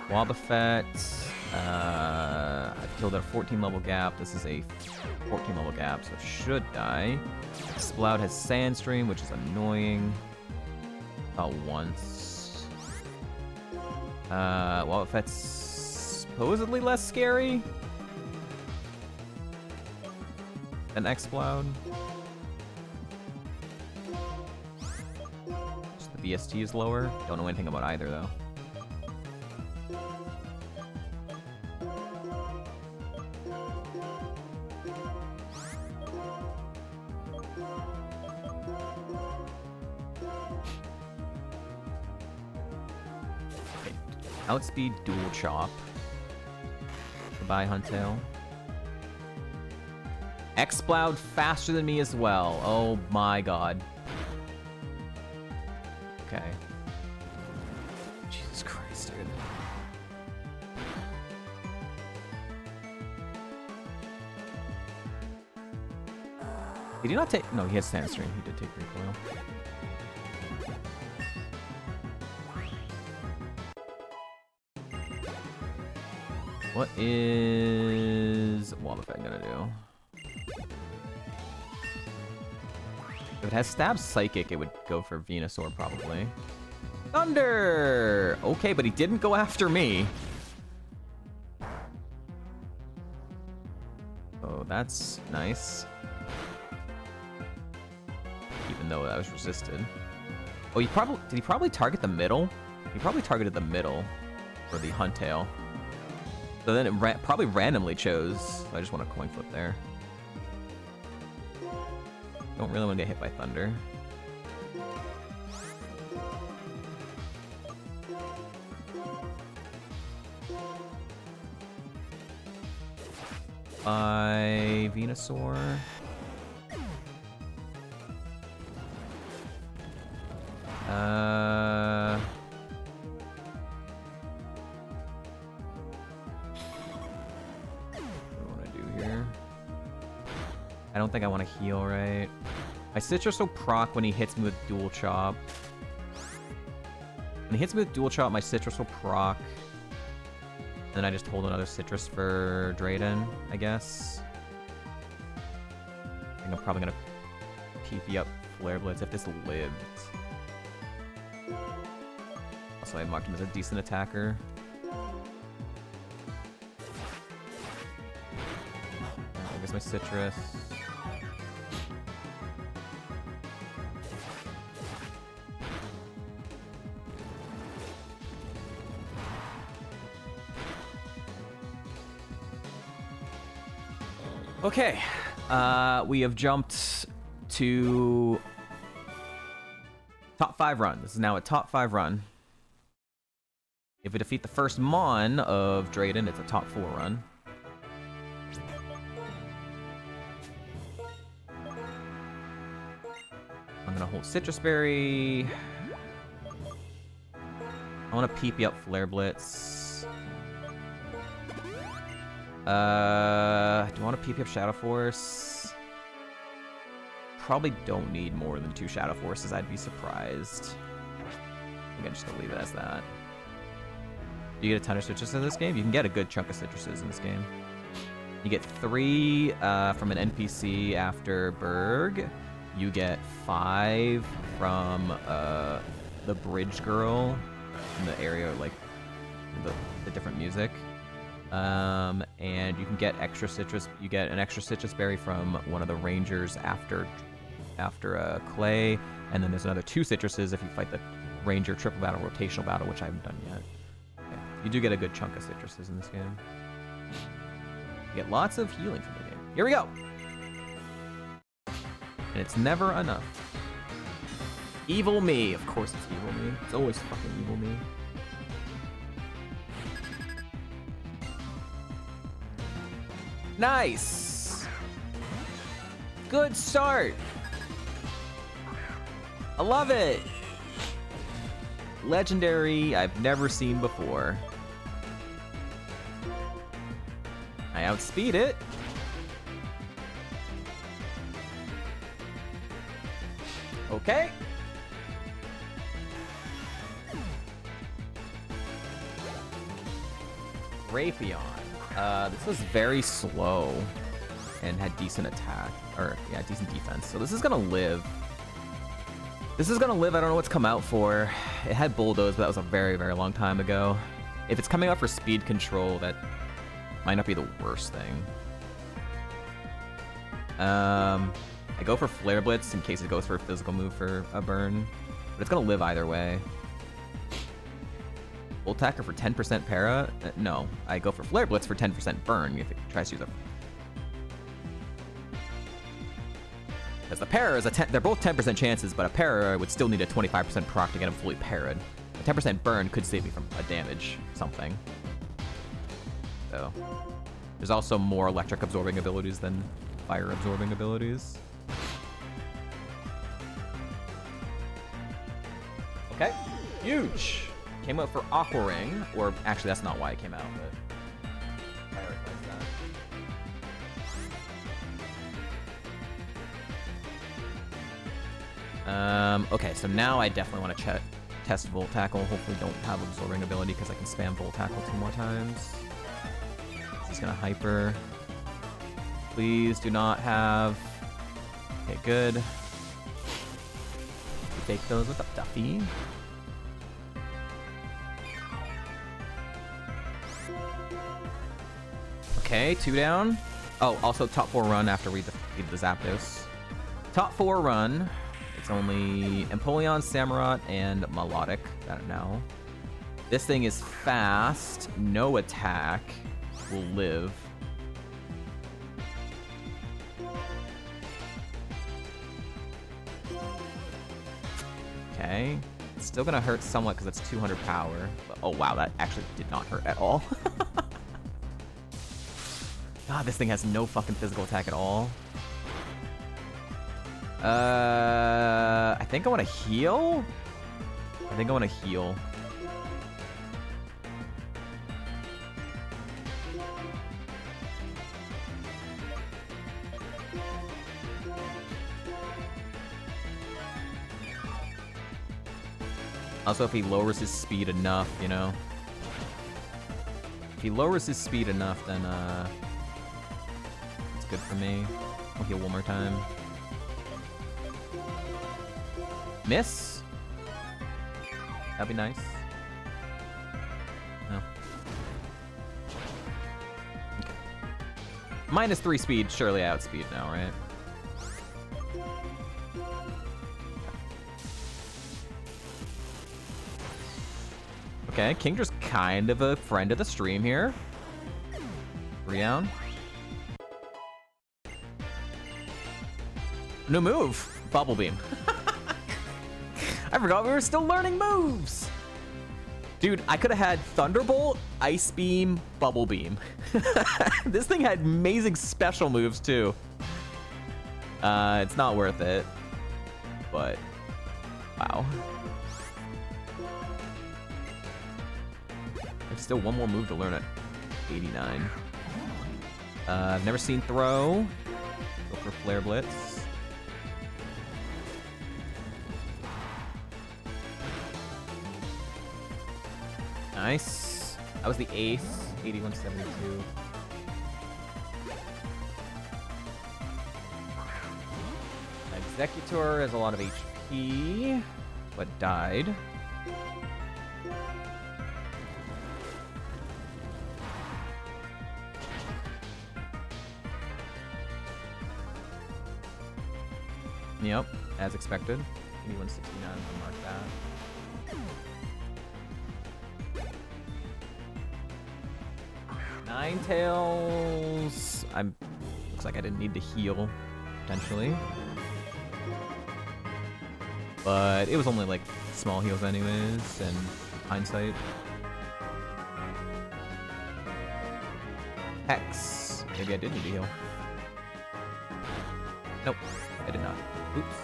Wobbuffet. I've killed at a 14 level gap. This is a 14 level gap, so it should die. Sploud has Sandstream, which is annoying. About once. Wobbuffet's supposedly less scary than Exploud. Just the VST is lower. Don't know anything about either, though. Okay. Outspeed Dual Chop. Goodbye, Huntail. Exploud faster than me as well. Oh my god. Okay. Jesus Christ, dude. Did he not take... No, he has Sandstream. He did take recoil. What is Wobbuffet gonna do? If it has Stab Psychic, it would go for Venusaur probably. Thunder! Okay, but he didn't go after me. Oh, that's nice. Even though that was resisted. Oh, did he probably target the middle? He probably targeted the middle for the Huntail. So then it probably randomly chose. So I just want a coin flip there. Don't really want to get hit by Thunder. By Venusaur. What do I want to do here? I don't think I want to heal, right? My Citrus will proc when he hits me with Dual Chop. When he hits me with Dual Chop, my Citrus will proc. And then I just hold another Citrus for Drayden, I guess. I think I'm probably gonna PP up Flare Blitz if this lived. Also, I marked him as a decent attacker. I guess my Citrus. Okay, we have jumped to top 5 run. This is now a top 5 run. If we defeat the first Mon of Drayden, it's a top 4 run. I'm gonna hold Citrus Berry. I want to PP up Flare Blitz. Do I want to PP up Shadow Force? Probably don't need more than 2 Shadow Forces. I'd be surprised. I think I'm just gonna leave it as that. Do you get a ton of citrus in this game? You can get a good chunk of citruses in this game. You get 3 from an NPC after Berg. You get 5 from the Bridge Girl in the area, like the different music. And you can get extra citrus. You get an extra citrus berry from one of the rangers after Clay, and then there's another 2 citruses if you fight the ranger triple battle, rotational battle, which I haven't done yet. Okay. You do get a good chunk of citruses in this game. You get lots of healing from the game. Here we go. And it's never enough. Evil me. Of course it's evil me. It's always fucking evil me. Nice! Good start! I love it! Legendary I've never seen before. I outspeed it. Okay. Raytheon. This was very slow and had decent attack, or yeah, decent defense. So this is gonna live. This is gonna live. I don't know what's come out for. It had Bulldoze, but that was a very, very long time ago. If it's coming out for speed control, that might not be the worst thing. I go for Flare Blitz in case it goes for a physical move for a burn, but it's gonna live either way. Full attacker for 10% para? No, I go for Flare Blitz for 10% burn if it tries to use a... Because the para is a 10... They're both 10% chances, but a para would still need a 25% proc to get him fully parried. A 10% burn could save me from a damage something. So... There's also more electric absorbing abilities than fire absorbing abilities. Okay, huge! Came out for Aqua Ring, or actually that's not why it came out, but prioritize that. Okay, so now I definitely want to test Volt Tackle. Hopefully don't have absorbing ability because I can spam Volt Tackle 2 more times. He's gonna hyper. Please do not have... Okay, good. Take those with a Duffy. Okay, 2 down. Oh, also top 4 run after we defeat the Zapdos. Top 4 run. It's only Empoleon, Samurott, and Melodic now. This thing is fast, no attack, will live. Okay. It's still gonna hurt somewhat because it's 200 power. But, oh wow, that actually did not hurt at all. God, this thing has no fucking physical attack at all. I think I want to heal? I think I want to heal. Also, if he lowers his speed enough, you know. If he lowers his speed enough, then it's good for me. I'll heal one more time. Miss? That'd be nice. No. Okay. -3 speed, surely I outspeed now, right? Okay, Kingdra's kind of a friend of the stream here. 3 down. New move! Bubble Beam. I forgot we were still learning moves! Dude, I could have had Thunderbolt, Ice Beam, Bubble Beam. This thing had amazing special moves, too. It's not worth it. But, wow. There's still one more move to learn at 89. I've never seen Throw. Go for Flare Blitz. Nice. That was the ace. 8172. Executor has a lot of HP, but died. Yep, as expected. 8169, I'll mark that. Ninetales. Looks like I didn't need to heal, potentially. But it was only like small heals anyways, and hindsight. Hex. Maybe I did need to heal. Nope, I did not. Oops.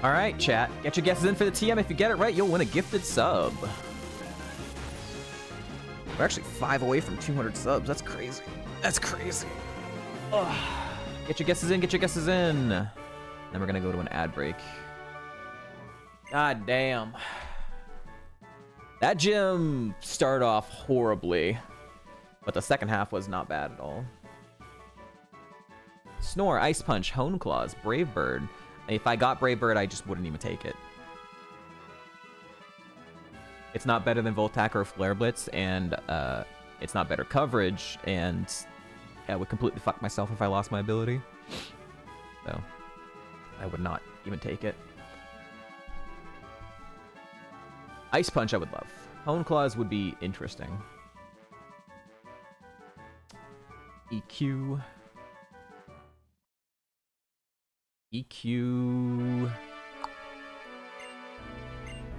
All right, chat. Get your guesses in for the TM. If you get it right, you'll win a gifted sub. We're actually 5 away from 200 subs. That's crazy. That's crazy. Ugh. Get your guesses in. Get your guesses in. Then we're gonna go to an ad break. God damn. That gym started off horribly, but the second half was not bad at all. Snore, Ice Punch, Hone Claws, Brave Bird. If I got Brave Bird, I just wouldn't even take it. It's not better than Voltac or Flare Blitz, and it's not better coverage, and I would completely fuck myself if I lost my ability. So, I would not even take it. Ice Punch I would love. Hone Claws would be interesting. EQ. EQ.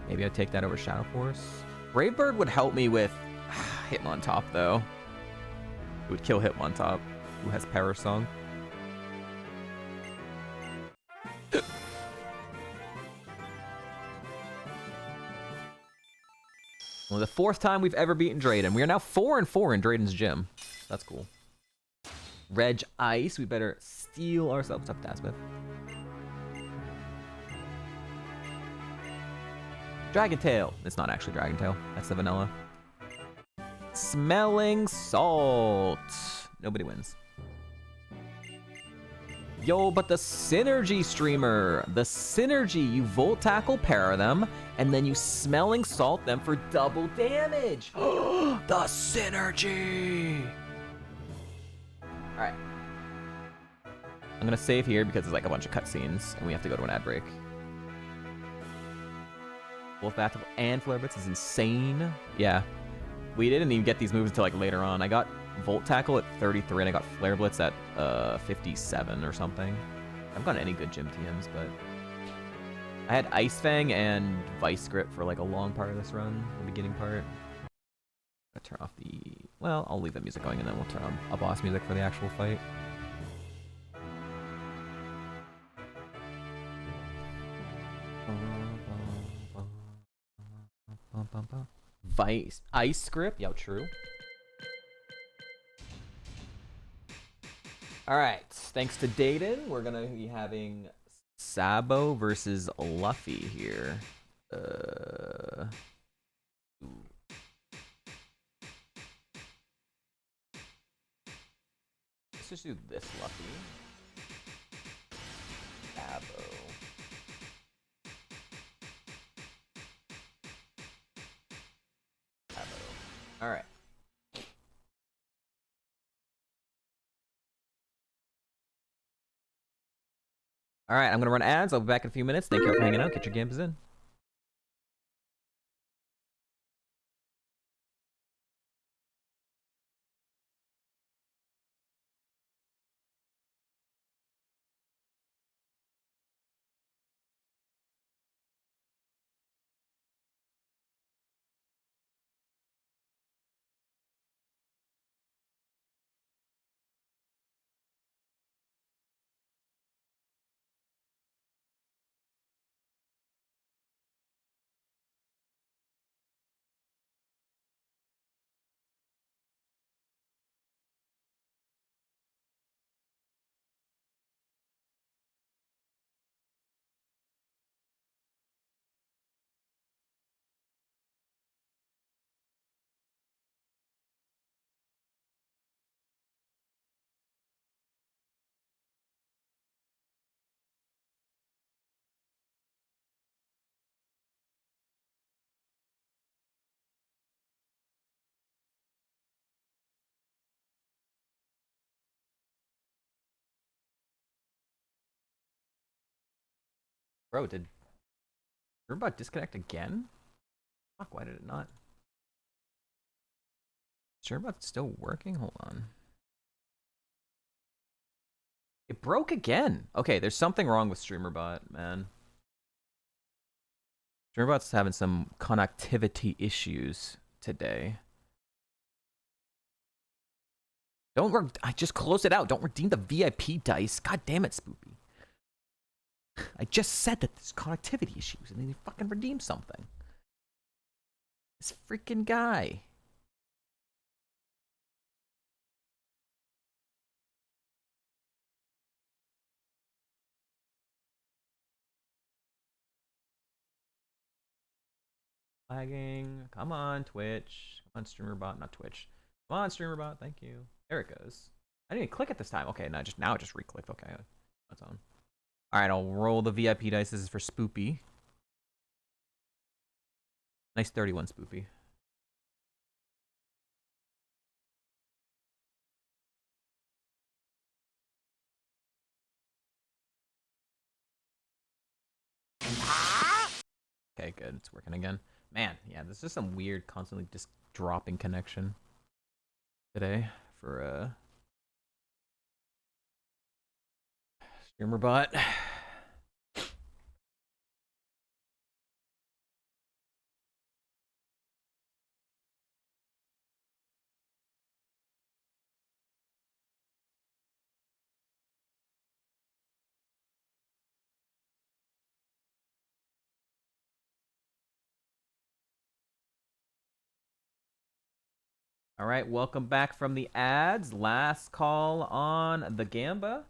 Maybe I'd take that over Shadow Force. Brave Bird would help me with Hitmontop, though. It would kill Hitmontop, who has Power Song. Well, the 4th time we've ever beaten Drayden. We are now 4-4 in Drayden's gym. That's cool. Regice, we better steal ourselves up Dasmith. Dragon Tail. It's not actually Dragon Tail. That's the vanilla. Smelling Salt. Nobody wins. Yo, but the Synergy streamer. The Synergy. You Volt Tackle pair them, and then you Smelling Salt them for double damage. The Synergy. Alright. I'm gonna save here because there's like a bunch of cutscenes, and we have to go to an ad break. Wolf Battle and Flare Blitz is insane. Yeah. We didn't even get these moves until like later on. I got Volt Tackle at 33 and I got Flare Blitz at 57 or something. I haven't gotten any good gym TMs, but I had Ice Fang and Vice Grip for like a long part of this run, the beginning part. I'll turn off the... Well, I'll leave the music going and then we'll turn on a boss music for the actual fight. ice script. Yo, true. All right. Thanks to Dayton, we're gonna be having Sabo versus Luffy here. Let's just do this Luffy. Sabo. All right. All right, I'm gonna run ads. I'll be back in a few minutes. Thank you all for hanging out. Get your games in. Bro, did Robot disconnect again? Fuck, why did it not? Sherbot's still working? Hold on. It broke again. Okay, there's something wrong with StreamerBot, man. StreamerBot's having some connectivity issues today. I just closed it out. Don't redeem the VIP dice. God damn it, Spoopy. I just said that there's connectivity issues and then you fucking redeem something. This freaking guy. Lagging. Come on, Twitch. Come on, StreamerBot. Not Twitch. Come on, StreamerBot. Thank you. There it goes. I didn't even click it this time. Okay, now it just re-clicked. Okay, that's on. All right, I'll roll the VIP dice. This is for Spoopy. Nice 31, Spoopy. Okay, good. It's working again. Man, yeah, this is some weird, constantly just dropping connection today for StreamerBot. All right, welcome back from the ads. Last call on the Gamba.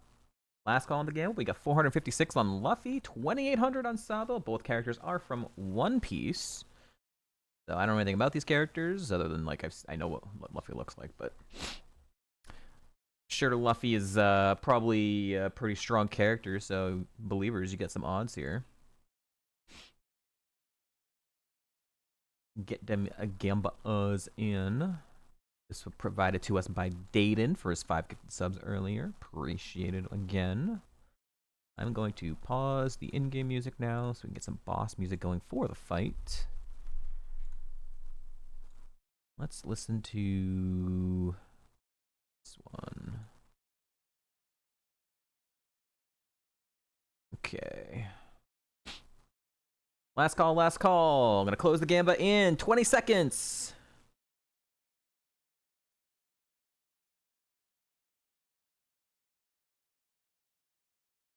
Last call on the Gamba. We got 456 on Luffy, 2,800 on Sabo. Both characters are from One Piece. So I don't know anything about these characters other than like I know what Luffy looks like, but sure Luffy is probably a pretty strong character. So believers, you get some odds here. Get them a Gambas in. This was provided to us by Dayton for his 5 subs earlier. Appreciated again. I'm going to pause the in-game music now so we can get some boss music going for the fight. Let's listen to this one. Okay. Last call, last call. I'm going to close the Gamba in 20 seconds.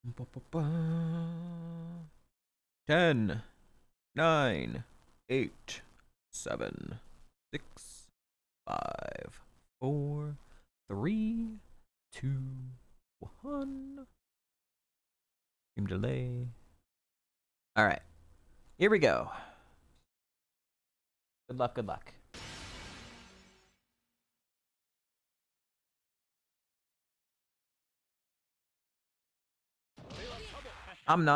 Ba-ba-ba. 10, 9, 8, 7, 6, 5, 4, 3, 2, 1. Stream delay. All right, here we go. Good luck, good luck. I'm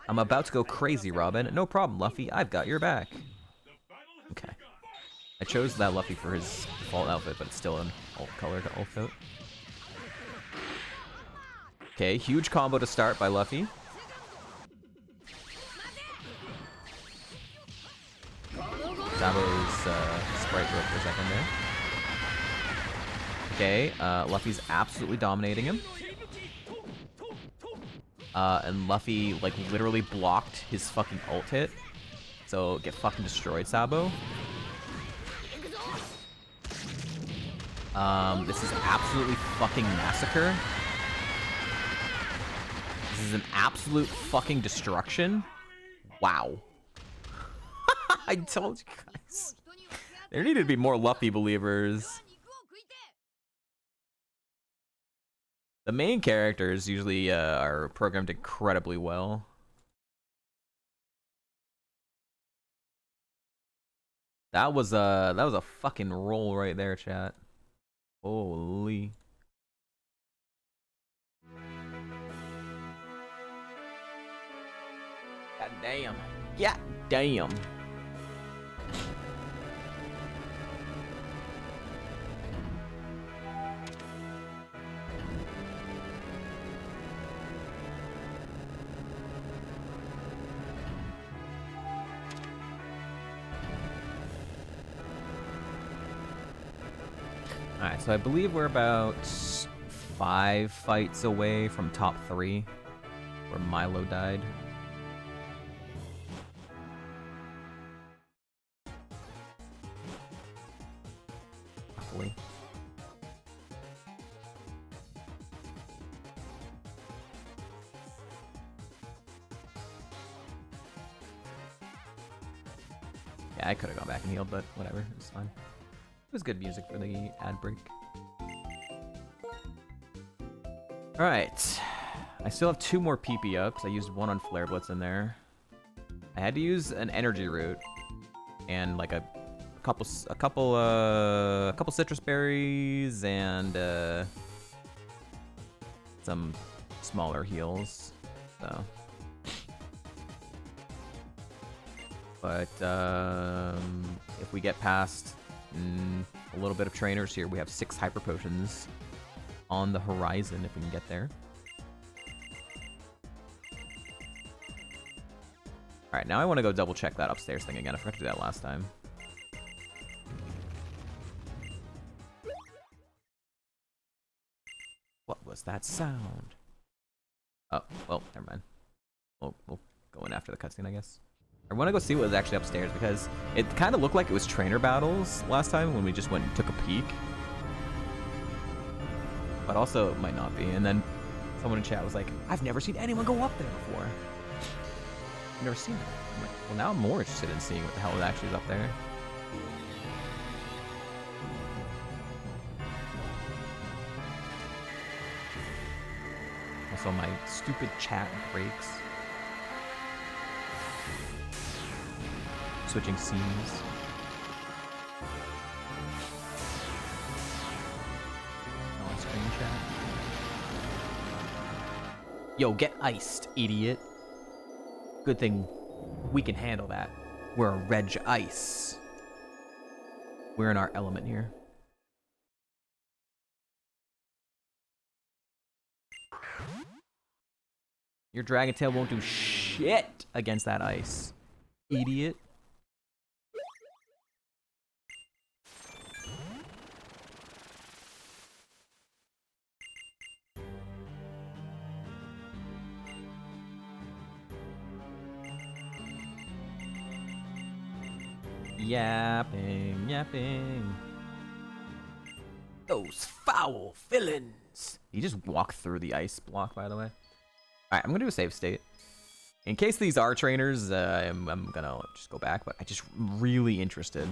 about to go crazy, Robin. No problem, Luffy. I've got your back. Okay. I chose that Luffy for his default outfit, but it's still an alt-colored outfit. Okay, huge combo to start by Luffy. Sabo's sprite broke for a second there. Okay, Luffy's absolutely dominating him. And Luffy, like, literally blocked his fucking ult hit. So, get fucking destroyed, Sabo. This is absolutely fucking massacre. This is an absolute fucking destruction. Wow. I told you guys. There needed to be more Luffy believers. The main characters usually are programmed incredibly well. That was a fucking roll right there, chat. Holy. God damn. God damn. Alright, so I believe we're about 5 fights away from top 3, where Milo died. Roughly. Yeah, I could have gone back and healed, but whatever, it's fine. It was good music for the ad break. Alright. I still have 2 more PP up, because I used 1 on Flare Blitz in there. I had to use an energy root. And like a couple citrus berries and some smaller heals. So. But if we get past a little bit of trainers here, we have 6 hyper potions on the horizon if we can get there. Alright, now I want to go double check that upstairs thing again. I forgot to do that last time. What was that sound? Oh, well, never mind. We'll go in after the cutscene, I guess. I want to go see what was actually upstairs, because it kind of looked like it was trainer battles last time when we just went and took a peek. But also, it might not be. And then someone in chat was like, I've never seen anyone go up there before. I've never seen it. I'm like, well, now I'm more interested in seeing what the hell actually is up there. Also, my stupid chat breaks. Switching scenes. On screen chat. Yo, get iced, idiot. Good thing we can handle that. We're a Regice. We're in our element here. Your Dragon Tail won't do shit against that ice, idiot. Yapping, yapping. Those foul villains. He just walked through the ice block, by the way. Alright, I'm gonna do a save state. In case these are trainers, I'm gonna just go back, but I'm just really interested.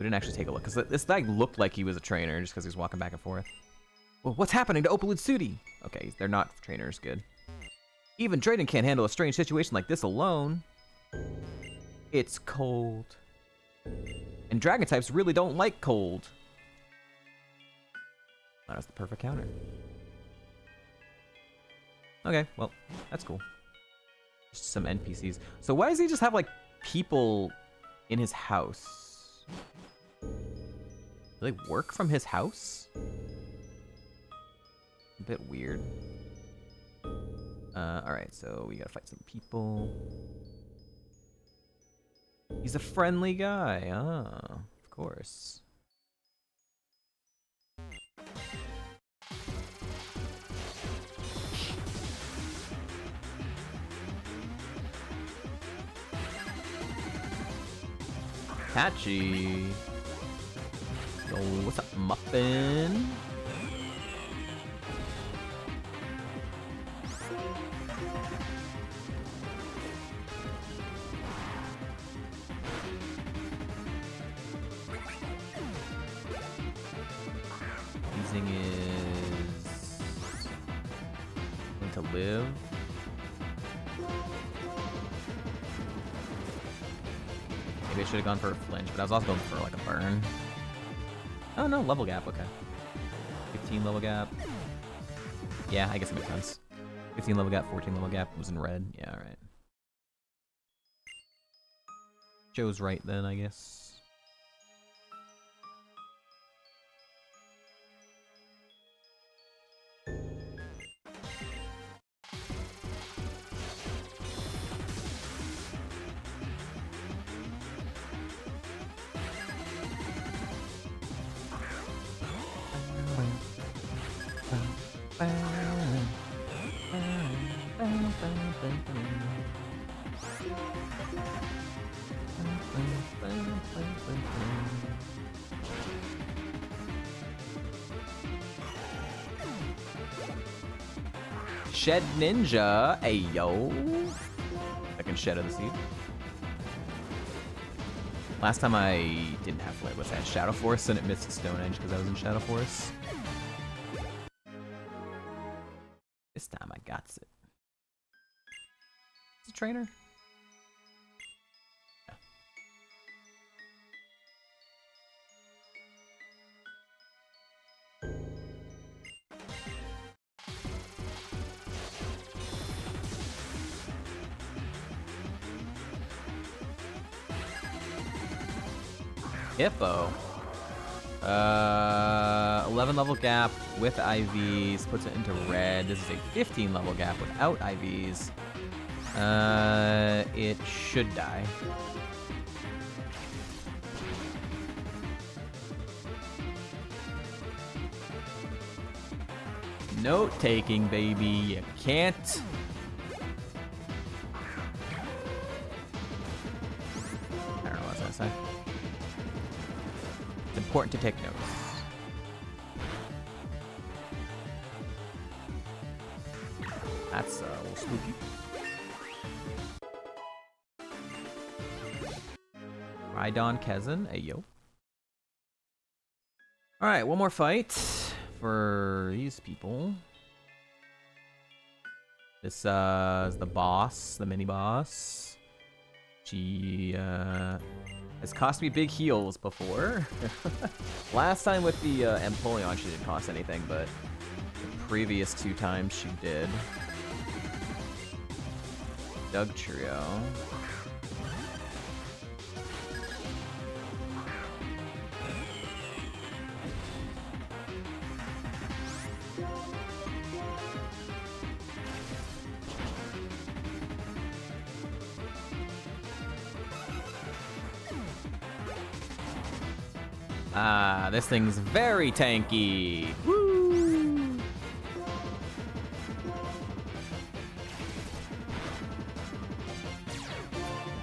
We didn't actually take a look, because this guy looked like he was a trainer just because he was walking back and forth. Well, what's happening to Opalitsudi? Okay, they're not trainers, good. Even Drayden can't handle a strange situation like this alone. It's cold. And dragon types really don't like cold. That's the perfect counter. Okay, well, that's cool. Just some NPCs. So why does he just have, like, people in his house? Do they work from his house? A bit weird. Alright, so we gotta fight some people. He's a friendly guy. Ah, of course. Patchy. Yo, what's up, Muffin? Using is going to live. Maybe I should have gone for a flinch, but I was also going for like a burn. Oh no, level gap, okay. 15 level gap. Yeah, I guess it makes sense. 15 level gap, 14 level gap was in red. Yeah, alright. Joe's right then, I guess. Shed Ninja, ayo. Second shed of the seed. Last time I didn't have Flare was at Shadow Force and it missed Stone Edge because I was in Shadow Force. This time I got it. It's a trainer. Hippo. 11 level gap with IVs puts it into red. This is a 15 level gap without IVs. It should die. Note taking, baby. You can't. I don't know what I was gonna say. It's important to take notes. That's a little spooky. Rhydon Kezan, ayo. Alright, one more fight for these people. This is the boss, the mini boss. She has cost me big heals before. Last time with the Empoleon she didn't cost anything, but the previous 2 times she did. Doug Trio. Ah, this thing's very tanky. Woo!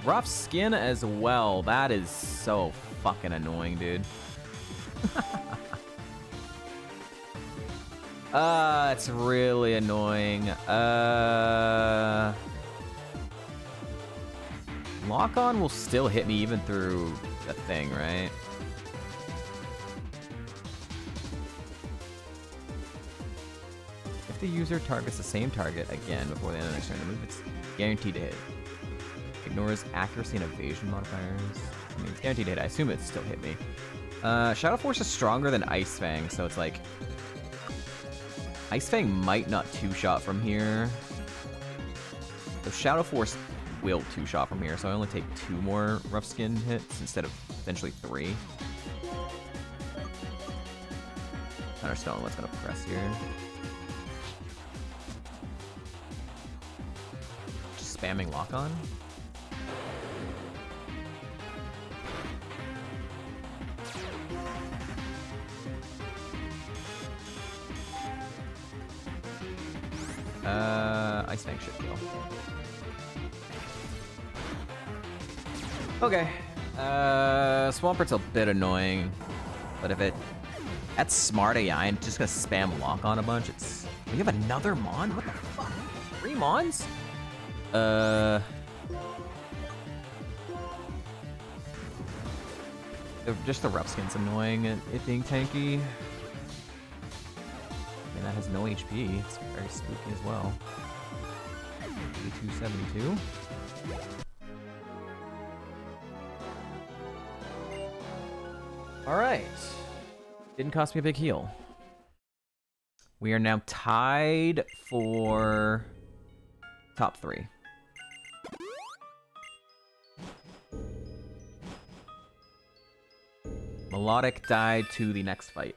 Rough skin as well. That is so fucking annoying, dude. It's really annoying. Lock-on will still hit me even through the thing, right? If the user targets the same target again before the end of the next turn, the move it's guaranteed to hit. Ignores accuracy and evasion modifiers. I mean, it's guaranteed to hit. I assume it still hit me. Shadow Force is stronger than Ice Fang, so it's like... Ice Fang might not two-shot from here. So Shadow Force will two-shot from here, so I only take 2 more Rough Skin hits instead of potentially 3. Thunderstone, what's gonna press here? Just spamming lock-on? Ice Fang should kill. Okay. Swampert's a bit annoying, but if it... That's smart AI and just gonna spam lock on a bunch. It's... We have another Mon? What the fuck? 3 Mons? Just the Rough Skin's annoying at it being tanky. I mean, that has no HP. It's very spooky as well. 272. Alright. Didn't cost me a big heal. We are now tied for top 3. Melodic died to the next fight.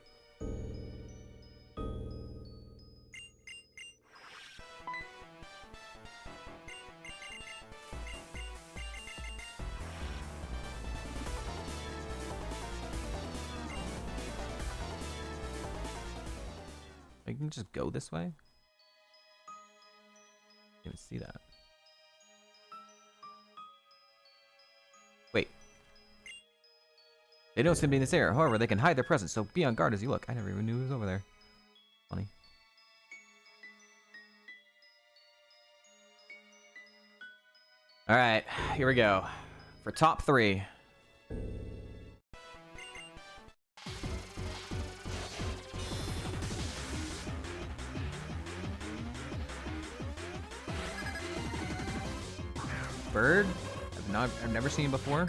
I can just go this way? Didn't even see that. Wait. They don't seem to be in this area. However, they can hide their presence, so be on guard as you look. I never even knew he was over there. Funny. Alright, here we go. For top 3. Bird? I've never seen before.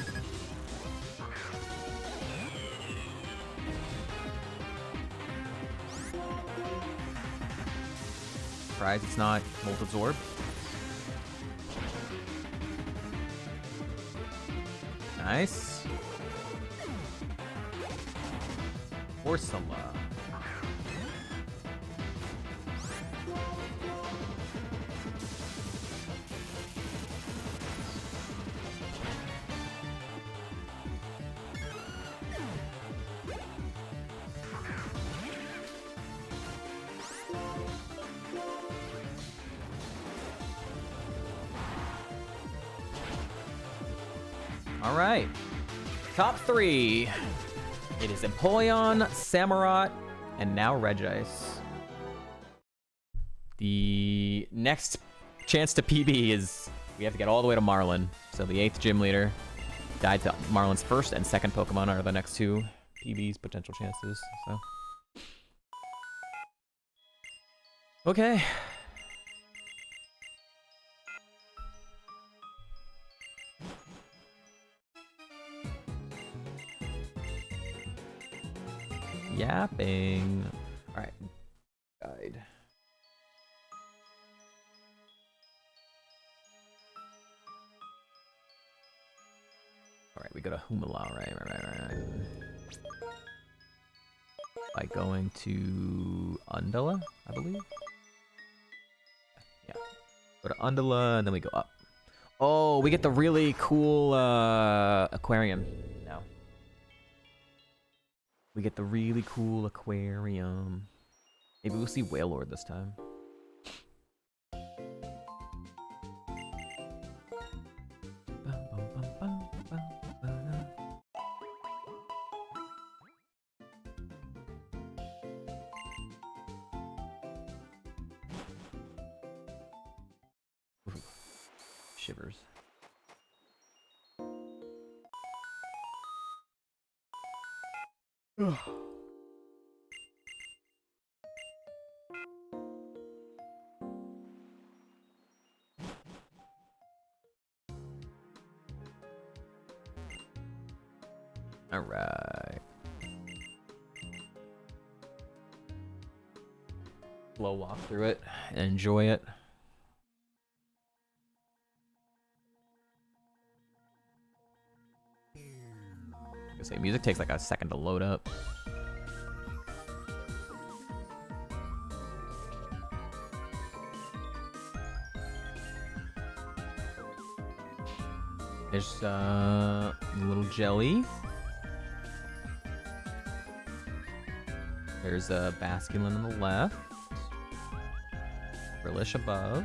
Surprised it's not Molt Absorb. Nice. Orsala. All right, top 3. It is Empoleon, Samurott, and now Regice. The next chance to PB is we have to get all the way to Marlin. So the 8th gym leader died to Marlin's first and second Pokemon are the next 2 PB's potential chances. So okay. Yapping. All right. Guide. All right, we go to Humala, right. By going to Undula, I believe. Yeah. Go to Undula, and then we go up. Oh, we get the really cool aquarium now. We get the really cool aquarium. Maybe we'll see Wailord this time. Ooh, shivers. Alright. Slow walk through it and enjoy it. I was gonna say, music takes like a second to load up. There's a little jelly. There's a Basculin on the left. Relish above.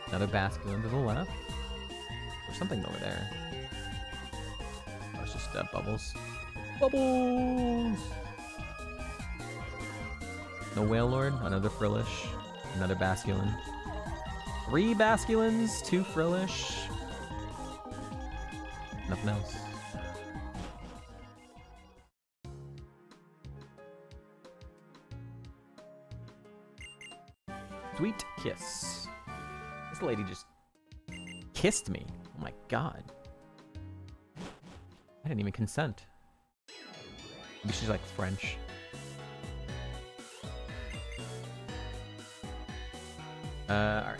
Another Basculin to the left. There's something over there. Oh, it's just bubbles. Bubbles! No Whale Lord, another Frillish, another Basculin. 3 Basculins, 2 Frillish. Nothing else. Sweet kiss. This lady just kissed me. Oh my god. I didn't even consent. Maybe she's like French. Alright.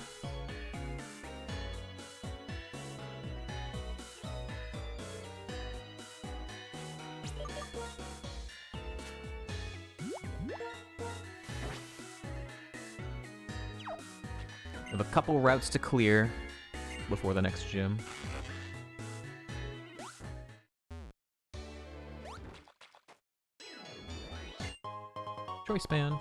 We have a couple routes to clear before the next gym. Choice band.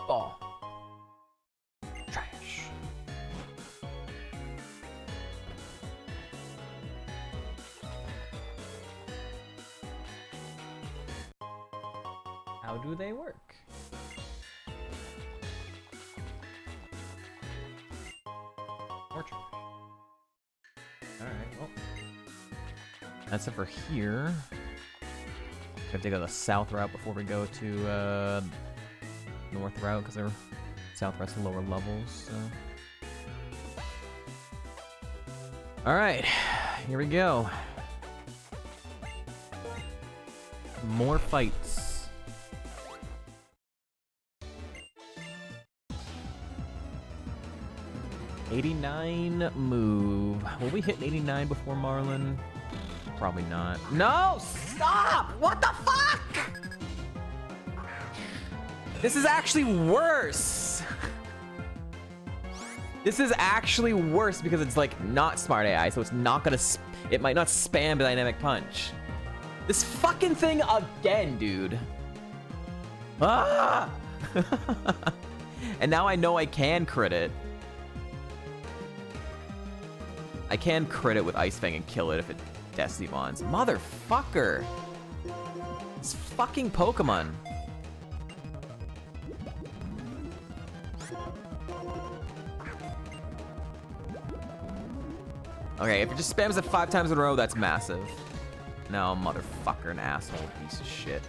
Ball. Trash. How do they work? More trash. Alright, well. That's it for here. We have to go the south route before we go to north route, because they're south route's lower levels, so. Alright, here we go. More fights. '89 move. Will we hit 89 before Marlin? Probably not. No! Stop! What the fuck? This is actually worse. This is actually worse because it's like not smart AI, so it's not gonna. It might not spam the dynamic punch. This fucking thing again, dude. Ah! And now I know I can crit it. I can crit it with Ice Fang and kill it if it Destiny Bonds. Motherfucker! This fucking Pokemon. Okay, if it just spams it 5 times in a row, that's massive. No, motherfucker, an asshole piece of shit.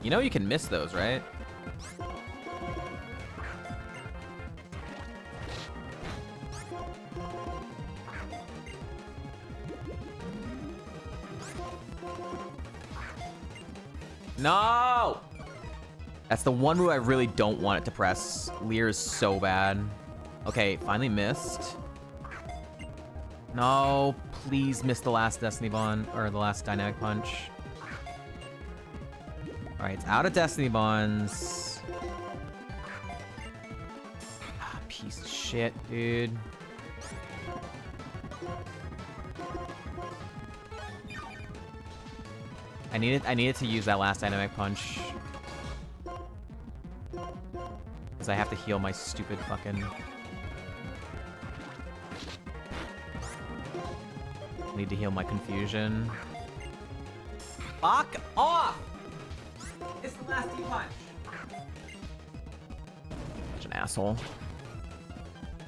You know you can miss those, right? No! That's the one move I really don't want it to press. Leer is so bad. Okay, finally missed. No, please miss the last Destiny Bond, or the last Dynamic Punch. Alright, it's out of Destiny Bonds. Ah, piece of shit, dude. I needed to use that last Dynamic Punch. Because I have to heal my stupid fucking... Need to heal my confusion. Fuck off! It's the last D-punch. Such an asshole.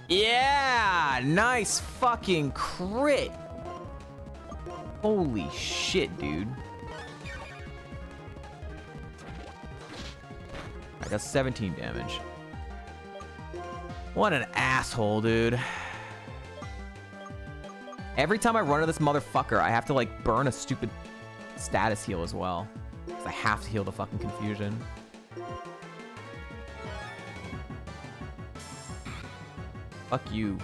Yeah! Nice fucking crit! Holy shit, dude. I got 17 damage. What an asshole, dude. Every time I run into this motherfucker, I have to, like, burn a stupid status heal as well. Because I have to heal the fucking confusion. Fuck you.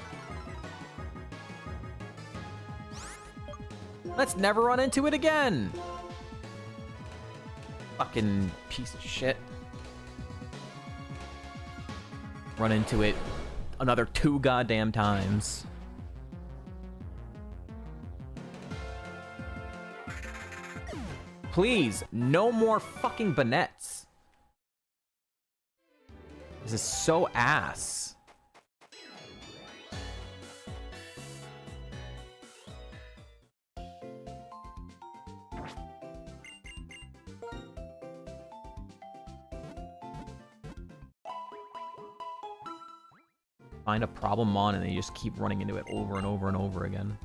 Let's never run into it again! Fucking piece of shit. Run into it another 2 goddamn times. Please, no more fucking bonnets. This is so ass. Find a problem on and then you just keep running into it over and over and over again.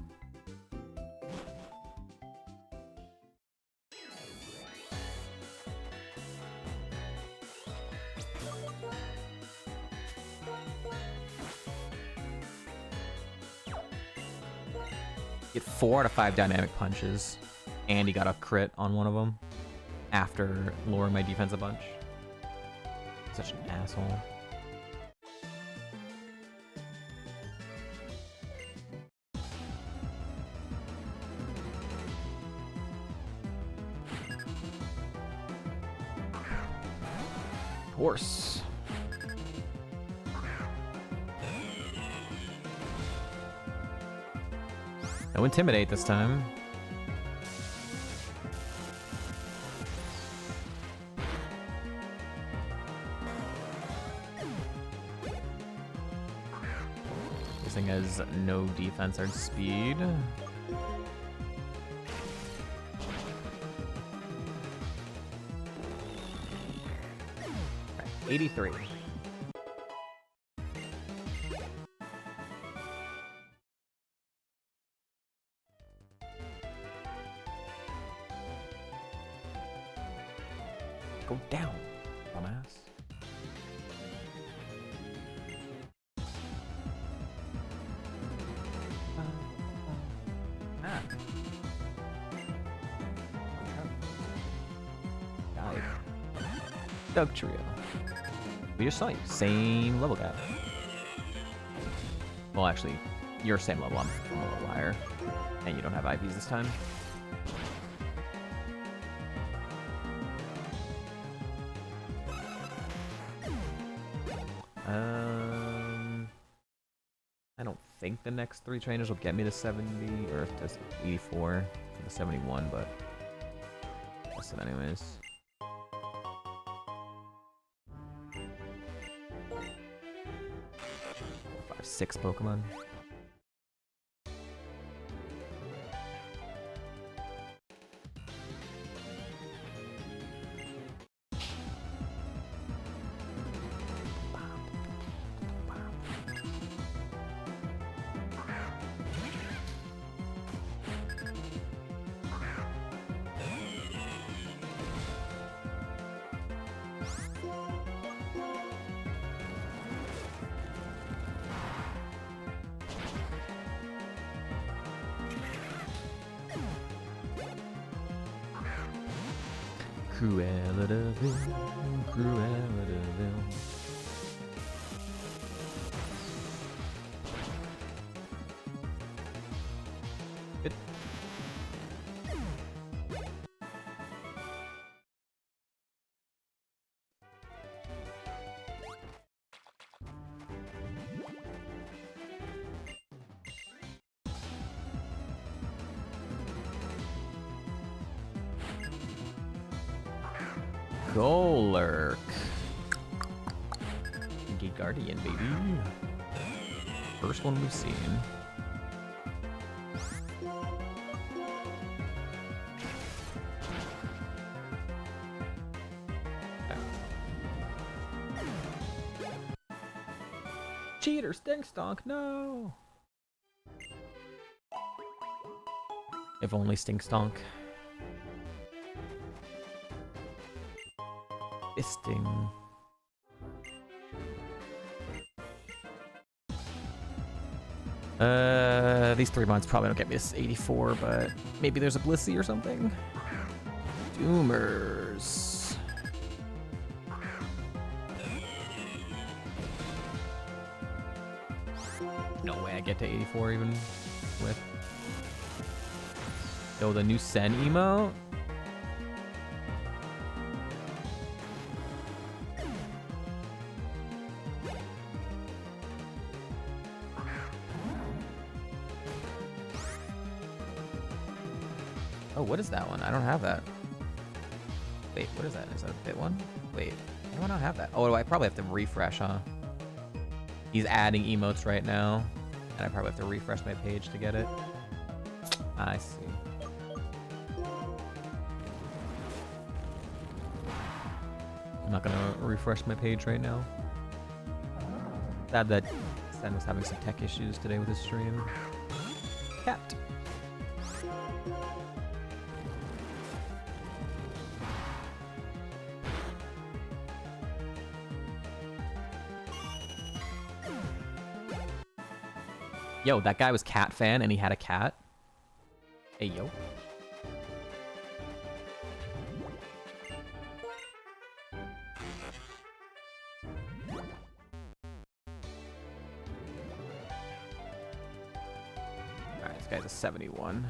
Get 4 out of 5 dynamic punches, and he got a crit on one of them after lowering my defense a bunch. Such an asshole. Horse. No intimidate this time. This thing has no defense or speed. 83. Go down, dumbass. Ah. Died. Doug Trio. We just saw you. Same level gap. Well, actually, you're same level. I'm a little higher. And you don't have IVs this time. I don't think the next 3 trainers will get me to 70 or to 84 for the 71, but that's it anyways. 6 Pokemon. Cruella de Vil, Cruella de Vil. Good. Golurk. Guardian, baby. First one we've seen. Cheater, stink stonk, no! If only stink stonk. Fisting. These 3 months probably don't get me this 84, but maybe there's a Blissey or something. Doomers. No way I get to 84 even with. Yo, the new Sen emote? Oh, what is that one? I don't have that. Wait, what is that? Is that a bit one? Wait, why do I not have that? Oh, I probably have to refresh, huh? He's adding emotes right now, and I probably have to refresh my page to get it. I see. I'm not gonna refresh my page right now. Sad that Sen was having some tech issues today with his stream. Cat. Yo, that guy was cat fan and he had a cat. Hey, yo. Alright, this guy's a 71.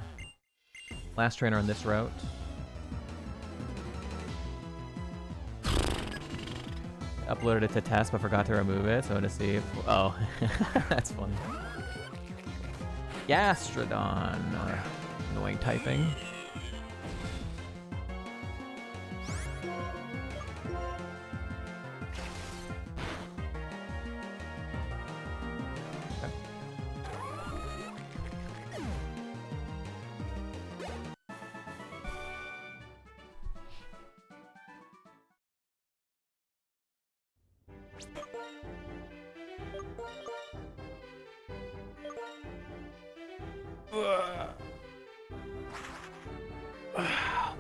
Last trainer on this route. Uploaded it to test but forgot to remove it, so to see if... Oh, that's funny. Gastrodon. Annoying typing.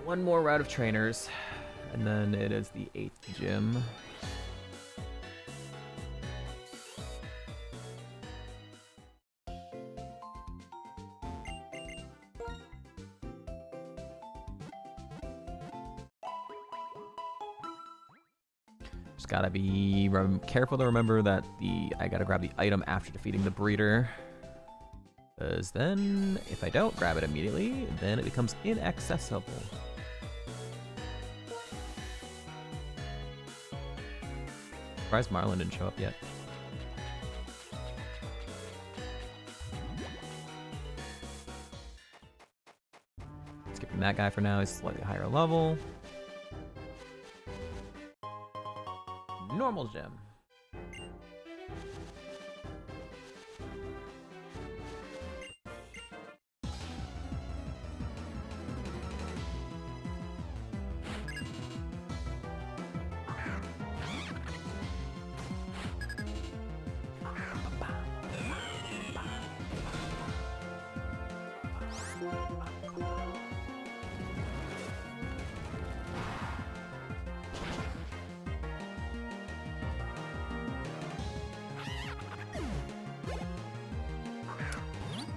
One more route of trainers, and then it is the 8th gym. Just gotta be careful to remember that I gotta grab the item after defeating the breeder. Because then, if I don't grab it immediately, then it becomes inaccessible. Surprised Marlin didn't show up yet. Skipping that guy for now, he's slightly higher level. Normal gem.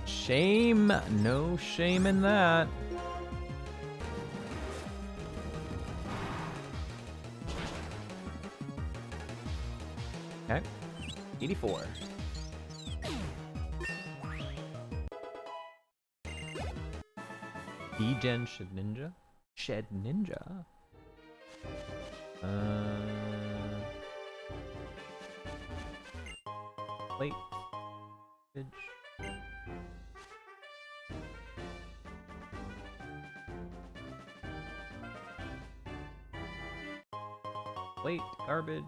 Shame, no shame in that. Okay, 84. D-Gen Shed Ninja? Shed Ninja? Wait. Plate, garbage.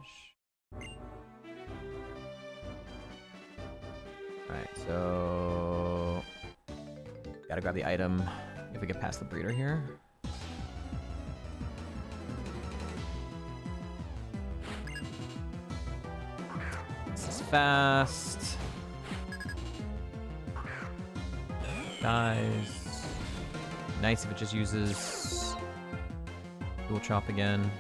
So gotta grab the item if we get past the breeder here. This is fast. Dies. Nice if it just uses dual chop again.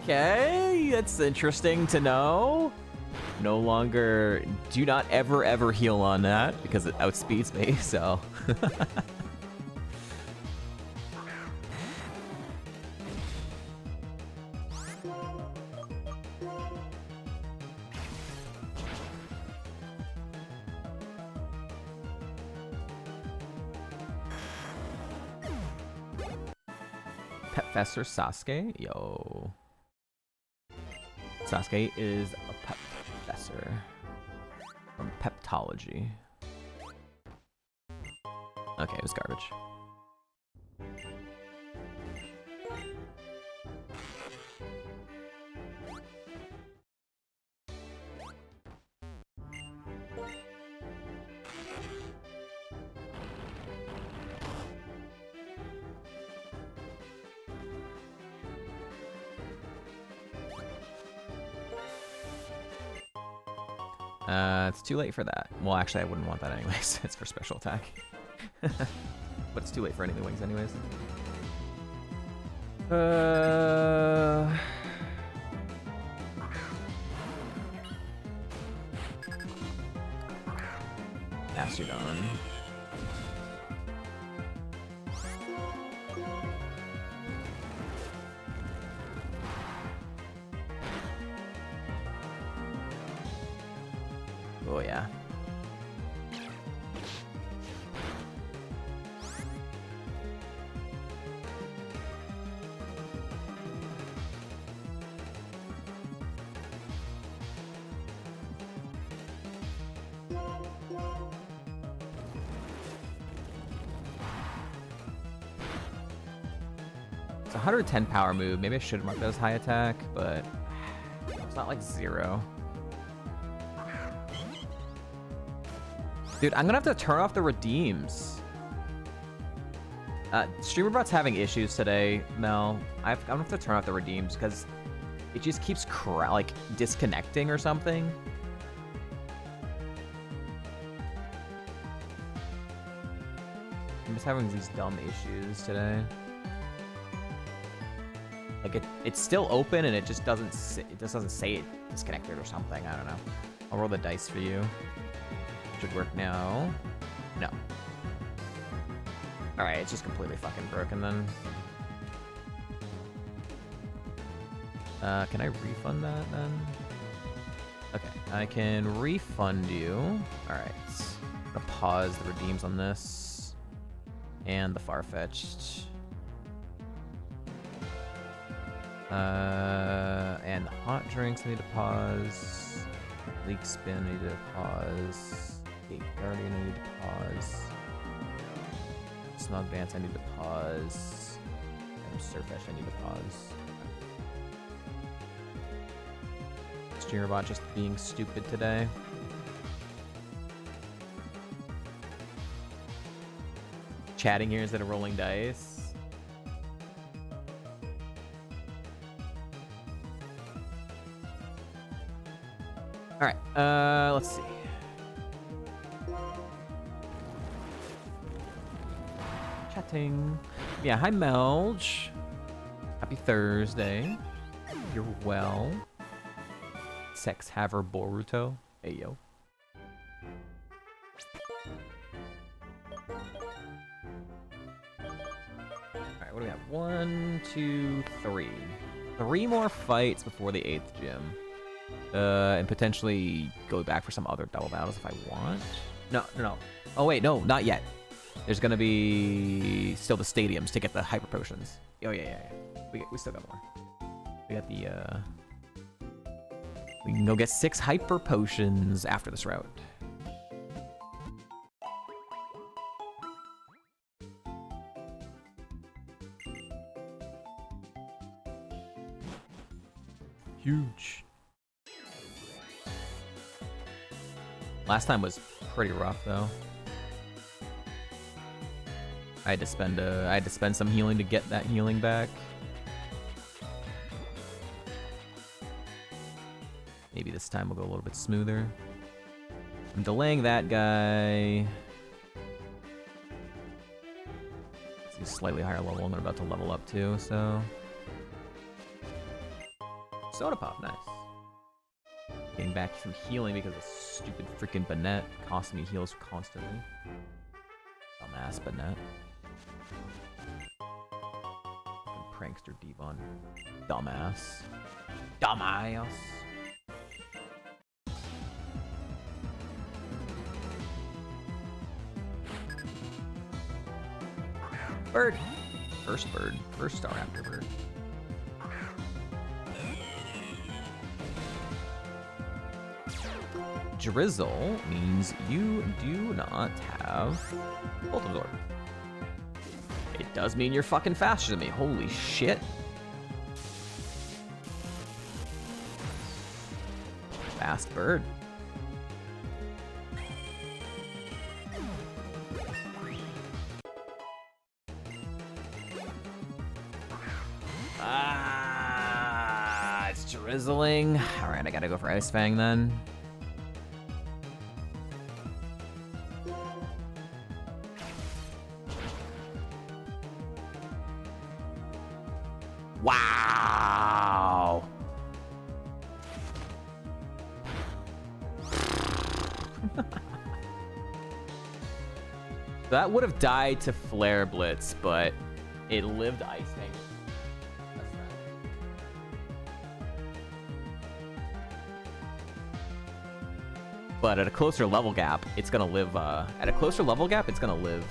Okay, that's interesting to know. No longer, do not ever heal on that because it outspeeds me, so. Professor Sasuke? Yo. Sasuke is a pep professor from peptology. Okay, it was garbage. It's too late for that. Well, actually, I wouldn't want that anyways. It's for special attack. But it's too late for any of the wings anyways. Mastodon. Oh yeah. It's a 110 power move. Maybe I should mark that as high attack, but it's not like 0. Dude, I'm gonna have to turn off the redeems. StreamerBot's having issues today, Mel. I'm gonna have to turn off the redeems because it just keeps like disconnecting or something. I'm just having these dumb issues today. Like it's still open and it just doesn't say it disconnected or something. I don't know. I'll roll the dice for you. Should work now. No. Alright, it's just completely fucking broken then. Can I refund that then? Okay, I can refund you. Alright. I'm gonna pause the redeems on this. And the Farfetched. And the hot drinks I need to pause. Leak spin I need to pause. Gate Guardian I need to pause. Snug Dance I need to pause. And Surfetch I need to pause. StreamerBot just being stupid today. Chatting here instead of rolling dice. Alright, let's see. Chatting. Yeah, hi Melge. Happy Thursday. You're well. Sex Haver Boruto. Hey yo. Alright, what do we have? 1, 2, 3. 3 more fights before the 8th gym. And potentially go back for some other double battles if I want. No. Oh wait, no, not yet. There's gonna be still the stadiums to get the hyper potions. Oh yeah. We still got more. We got the we can go get 6 hyper potions after this route. Huge. Last time was pretty rough though. I had to spend some healing to get that healing back. Maybe this time we'll go a little bit smoother. I'm delaying that guy. He's slightly higher level, and they're about to level up too, so. Soda Pop, nice. Getting back some healing because of stupid freaking Banette costing me heals constantly. Dumbass Banette. Fucking prankster Devon. Dumbass. Dumbass. Bird. First bird. First Star Raptor bird. Drizzle means you do not have Bolt Absorb. It does mean you're fucking faster than me. Holy shit. Fast bird. It's drizzling. Alright, I gotta go for Ice Fang then. Wow. That would have died to Flare Blitz, but it lived Ice Fang. But at a closer level gap, it's gonna live. At a closer level gap, it's gonna live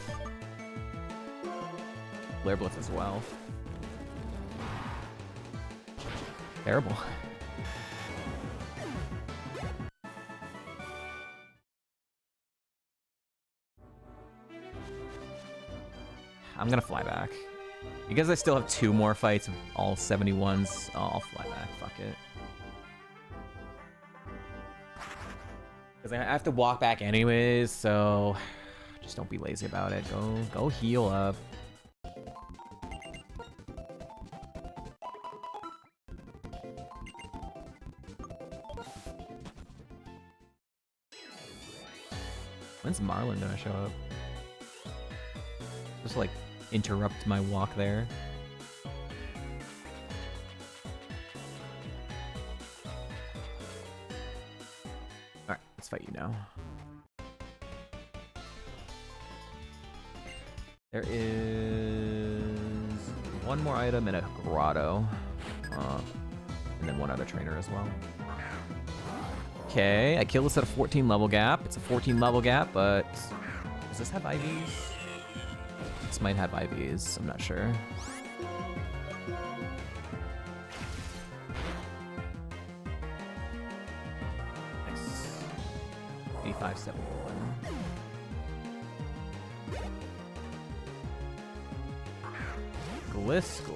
Flare Blitz as well. Terrible. I'm gonna fly back. Because I still have 2 more fights of all 71s, I'll fly back. Fuck it. Because I have to walk back anyways, so just don't be lazy about it. Go heal up. When's Marlin gonna show up? Just like interrupt my walk there. Alright, let's fight you now. There is 1 more item in a grotto. And then 1 other trainer as well. Okay, I kill this at a 14 level gap. It's a 14 level gap, but does this have IVs? This might have IVs, I'm not sure. Nice. 8571. Gliscor.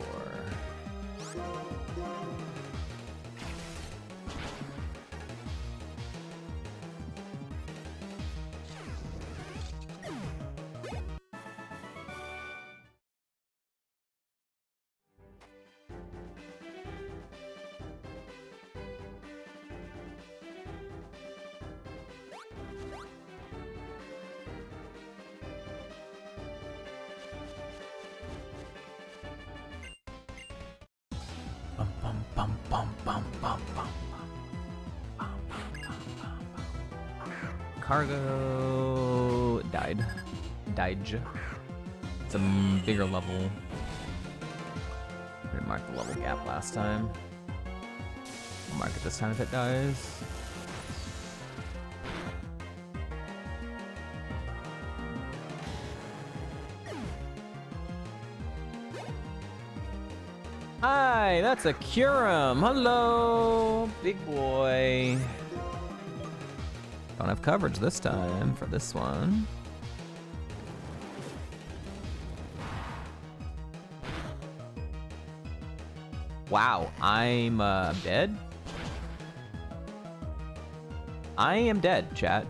Cargo died. It's a bigger level. I didn't mark the level gap last time. I'll mark it this time if it dies. Hi, that's a Curum. Hello, big boy. Don't have coverage this time for this one. Wow, I'm dead? I am dead, chat.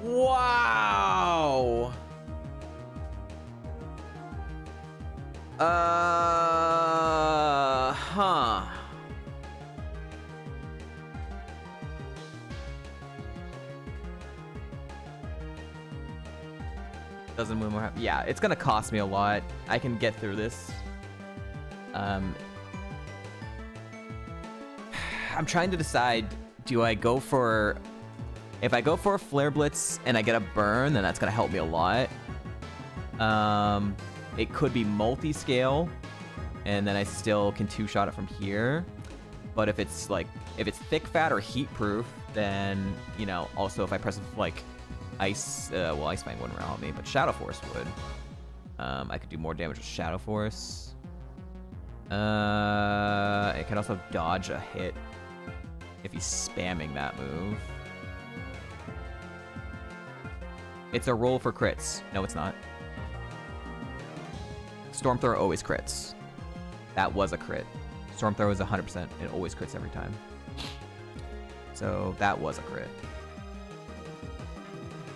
Wow. Huh. Doesn't move more. Yeah, it's gonna cost me a lot. I can get through this. I'm trying to decide, do I go for... If I go for a Flare Blitz and I get a burn, then that's gonna help me a lot. It could be multi-scale, and then I still can two-shot it from here. But if it's like, if it's thick fat or heat proof, then, you know, also if I press like Ice, well, Ice Fang wouldn't help me, but Shadow Force would. I could do more damage with Shadow Force. It can also dodge a hit if he's spamming that move. It's a roll for crits. No, it's not. Storm Throw always crits. That was a crit. Storm Throw is 100%. It always crits every time. So that was a crit.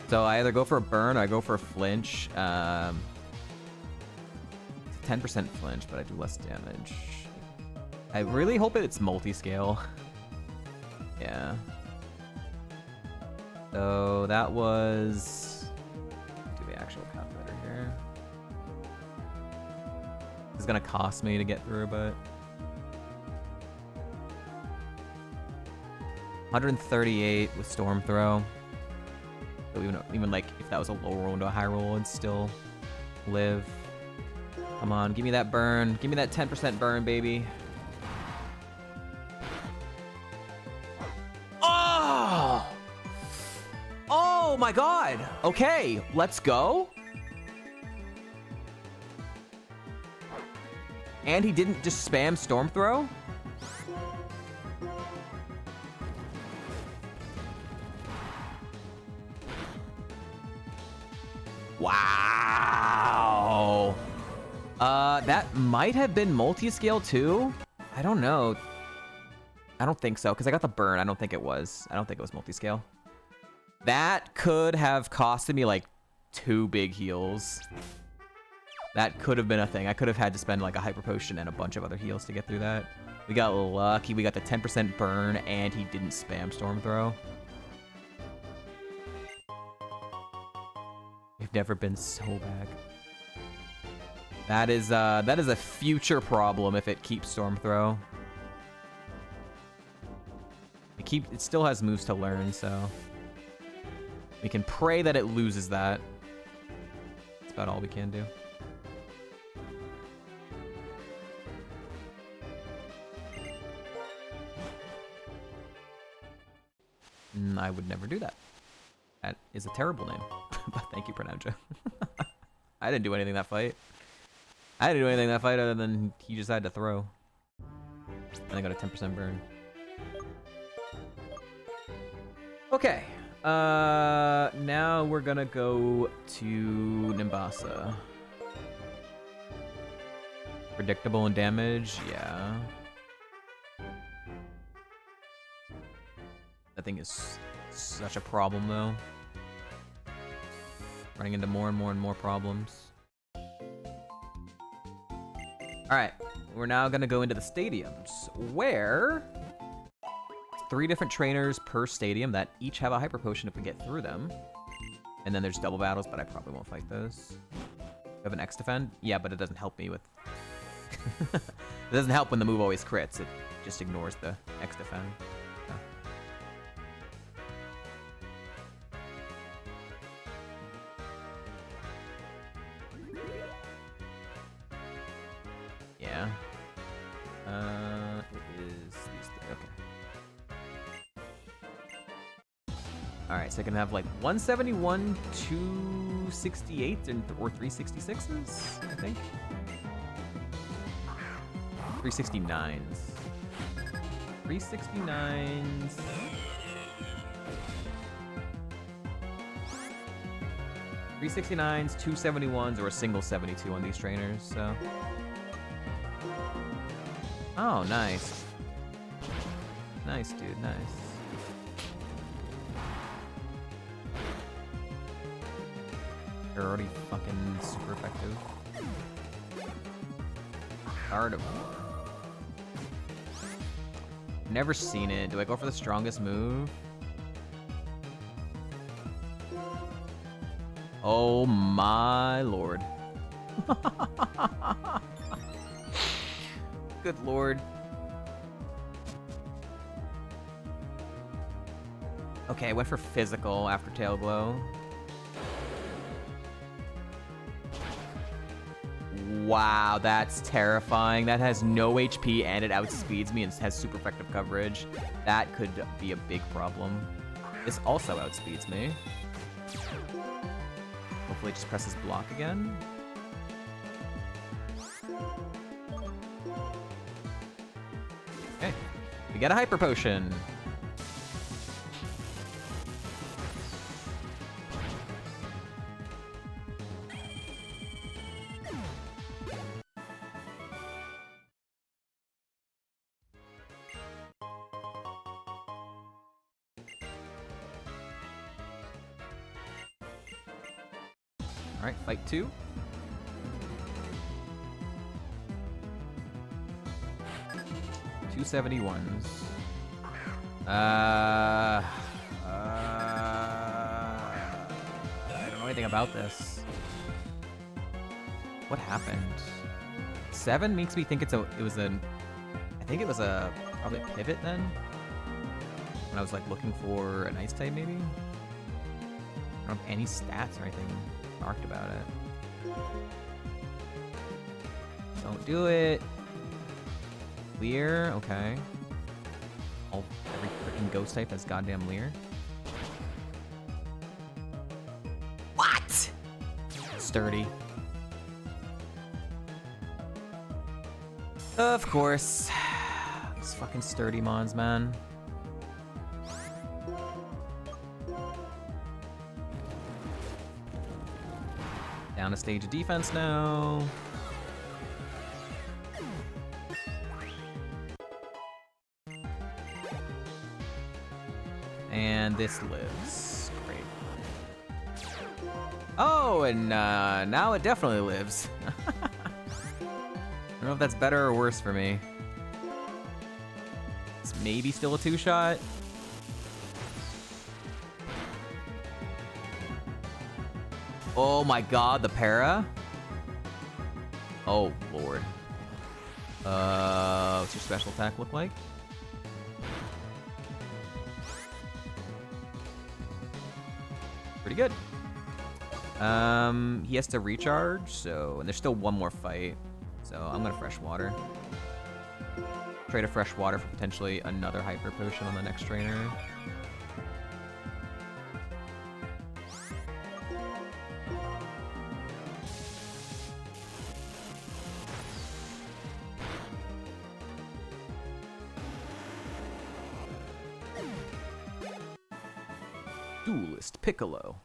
So I either go for a burn or I go for a flinch. 10% flinch, but I do less damage. I really hope it's multi-scale. Yeah. So that was... do the actual calculator here. This is gonna cost me to get through, but... 138 with Storm Throw. So even like if that was a low roll into a high roll, it'd still live. Come on, give me that burn. Give me that 10% burn, baby. Oh! Oh my god! Okay, let's go. And he didn't just spam Storm Throw? Wow. That might have been multi-scale too. I don't know. I don't think so, because I got the burn. I don't think it was. I don't think it was multi-scale. That could have costed me like 2 big heals. That could have been a thing. I could have had to spend like a hyper potion and a bunch of other heals to get through that. We got lucky. We got the 10% burn and he didn't spam Storm Throw. We've never been so back. That is a future problem if it keeps Storm Throw. It still has moves to learn, so we can pray that it loses that. That's about all we can do. I would never do that. That is a terrible name. But thank you, Pranavja. I didn't do anything that fight. I didn't do anything that fight other than he just had to throw. And I got a 10% burn. Okay. Now we're gonna go to Nimbasa. Predictable in damage, yeah. That thing is such a problem, though. Running into more and more and more problems. Alright, we're now gonna go into the stadiums, where 3 different trainers per stadium that each have a hyper potion if we get through them. And then there's double battles, but I probably won't fight those. I have an X defend? Yeah, but it doesn't help me with... it doesn't help when the move always crits, it just ignores the X defend. So. Yeah. It is these 3. Okay. Alright, so I can have like 171, 268, or 366s, I think. 369s. 369s. 369s, 271s, or a single 72 on these trainers, so. Oh, nice. Nice, dude, nice. They're already fucking super effective. Gardevoir. Never seen it. Do I go for the strongest move? Oh my lord. Good lord. Okay, I went for physical after Tail Glow. Wow, that's terrifying. That has no HP and it outspeeds me and has super effective coverage. That could be a big problem. This also outspeeds me. Hopefully it just presses block again. Okay, we got a Hyper Potion. Alright, fight 2. $271s. I don't know anything about this. What happened? 7 makes me think I think it was probably a pivot then? When I was like looking for an ice type maybe? I don't have any stats or anything marked about it. Don't do it. Leer, okay. Every freaking ghost type has goddamn Leer. What? Sturdy. Of course. These fucking sturdy mons, man. Down a stage of defense now. And this lives. Great. Oh, and now it definitely lives. I don't know if that's better or worse for me. It's maybe still a 2-shot. Oh my god, the para? Oh lord. What's your special attack look like? Pretty good. He has to recharge, so, and there's still one more fight. So I'm gonna fresh water. Trade a fresh water for potentially another hyper potion on the next trainer. Duelist Piccolo.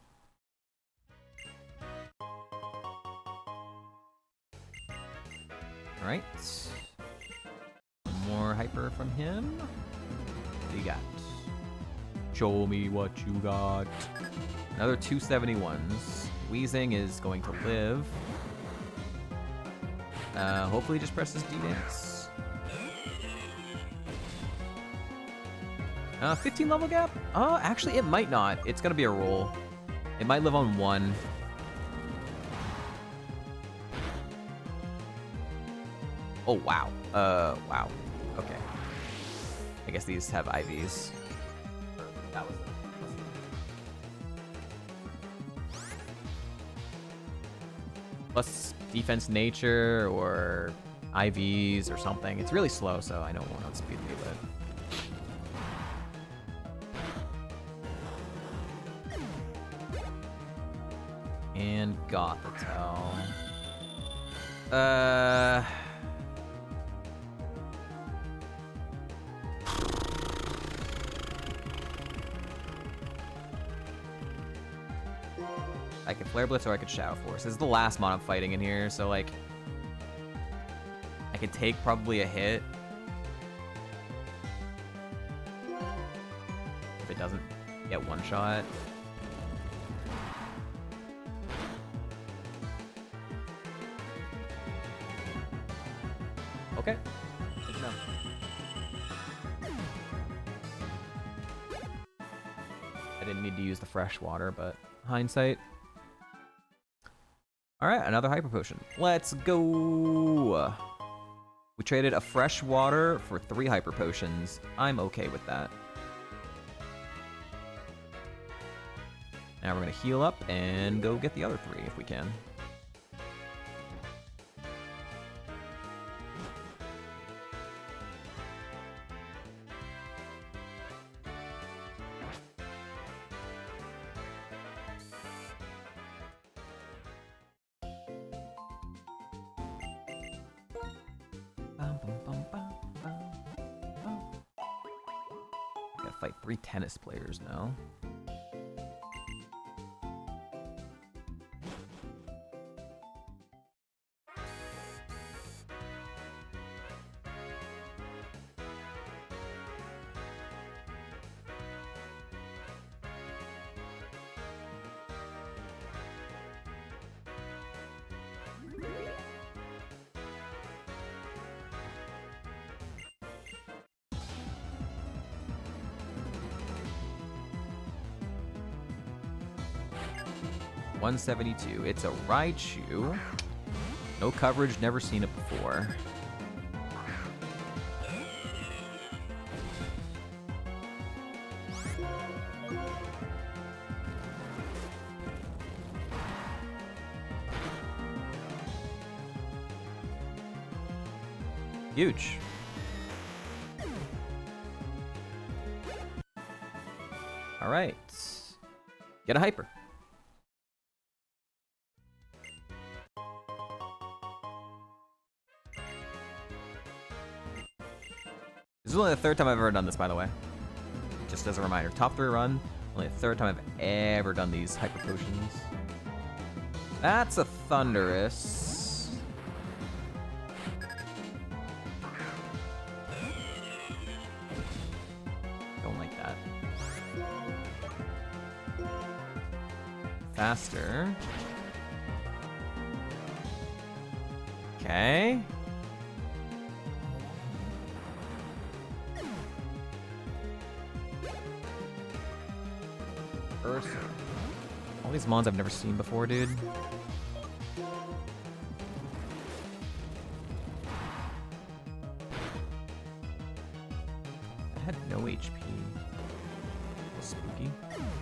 Alright. One more hyper from him. What do you got? Show me what you got. Another 271s. Wheezing is going to live. Hopefully just presses D-Dance. 15 level gap? Actually it might not. It's gonna be a roll. It might live on 1. Oh, wow. Wow. Okay. I guess these have IVs. That was plus defense nature or IVs or something. It's really slow, so I don't want to outspeed me, but... And Gothitelle. I could Flare Blitz or I could Shadow Force. This is the last mon I'm fighting in here, so like... I could take probably a hit. it doesn't get one shot. Okay. Good to know. I didn't need to use the fresh water, but hindsight. Alright, another hyper potion. Let's go! We traded a fresh water for 3 hyper potions. I'm okay with that. Now we're gonna heal up and go get the other 3 if we can. Gotta fight 3 tennis players now. $172. It's a Raichu. No coverage, never seen it before. Huge. All right. Get a hyper. This is only the 3rd time I've ever done this, by the way. Just as a reminder. Top 3 run, only the 3rd time I've ever done these hyper potions. That's a Thunderous. Don't like that. Faster. Okay. All these mons I've never seen before, dude. I had no HP. Spooky.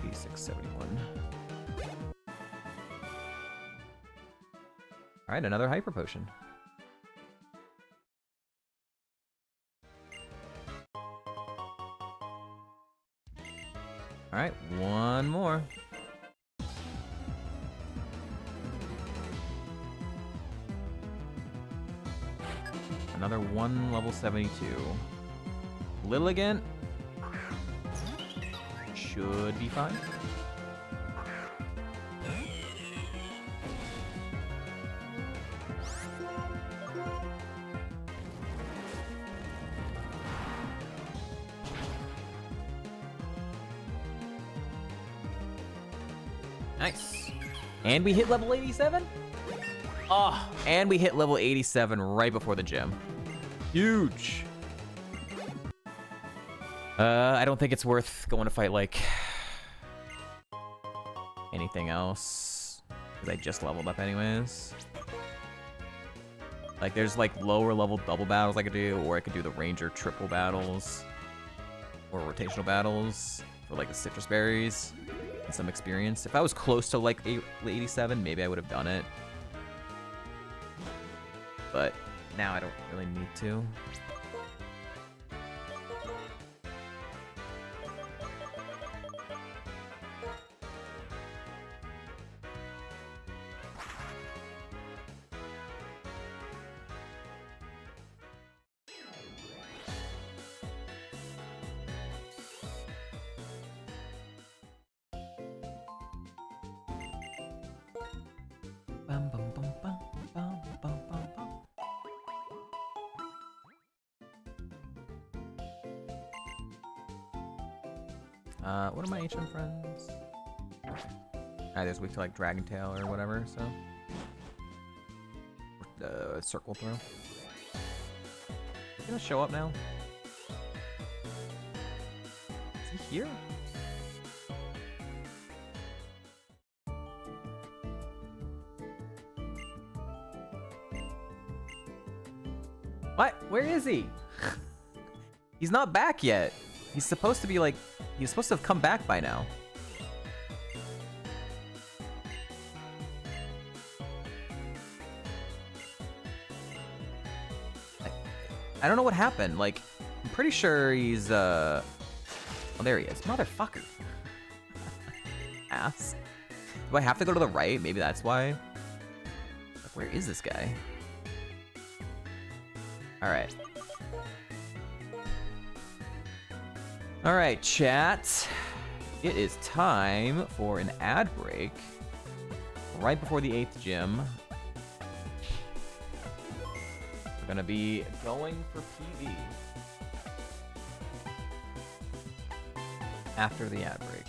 8671. Alright, another hyper potion. Alright, one more. Another one level 72. Lilligant should be fine. Nice. And we hit level 87? Oh, and we hit level 87 right before the gym. Huge. I don't think it's worth going to fight, like, anything else. Because I just leveled up anyways. Like, there's, like, lower level double battles I could do, or I could do the ranger triple battles. Or rotational battles for, like, the citrus berries. And some experience. If I was close to, like, 87, maybe I would have done it. But now I don't really need to. What are my ancient friends? Okay. There's weak to like Dragon Tail or whatever, so. Circle throw. Is he gonna show up now? Is he here? What? Where is he? He's not back yet. He's supposed to be like, he's supposed to have come back by now. I don't know what happened. Like, I'm pretty sure he's, oh, there he is. Motherfucker. Ass. Do I have to go to the right? Maybe that's why. Like, where is this guy? Alright. Alright, chat. It is time for an ad break. Right before the 8th gym. We're gonna be going for PV. After the ad break.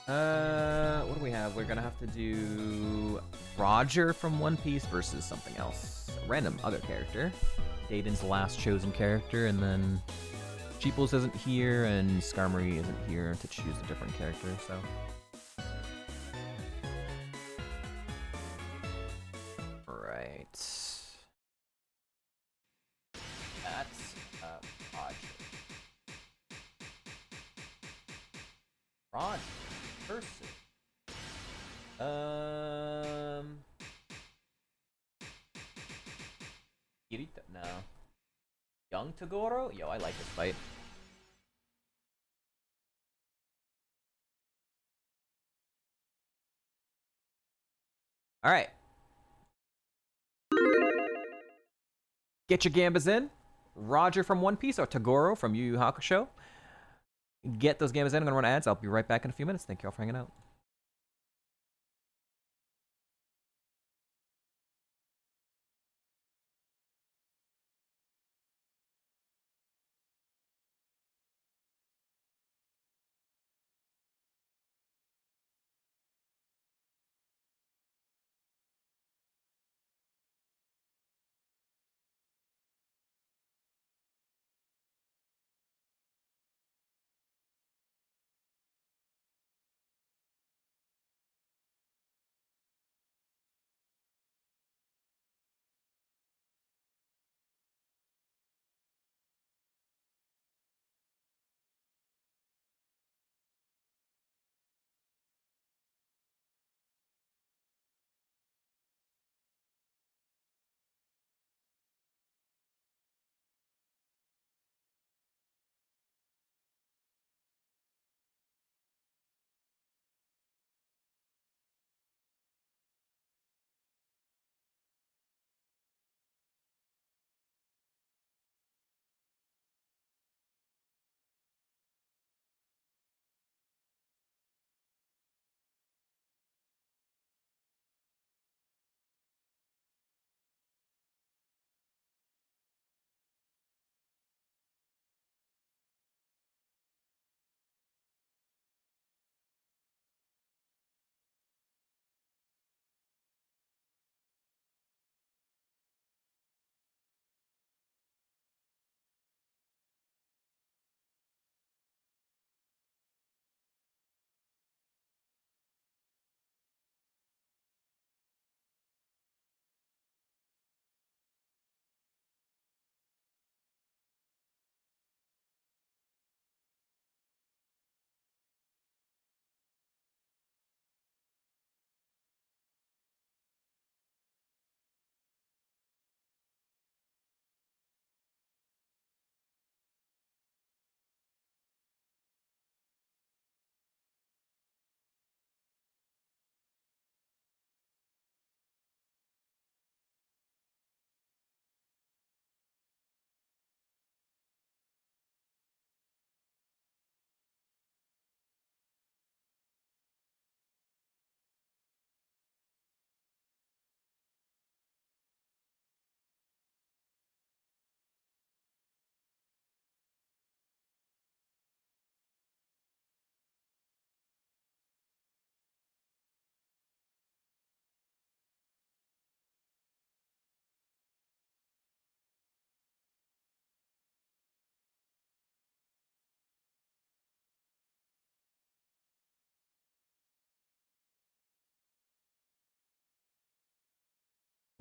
What do we have? We're gonna have to do Roger from One Piece versus something else. A random other character. Dayton's last chosen character, and then Cheeples isn't here, and Skarmory isn't here to choose a different character, so. Right. That's Roger. Roger. Person. Kirito? No. Young Togoro? Yo, I like this fight. Alright. Get your gambas in. Roger from One Piece or Togoro from Yu Yu Hakusho. Get those gambas in. I'm gonna run ads. I'll be right back in a few minutes. Thank you all for hanging out.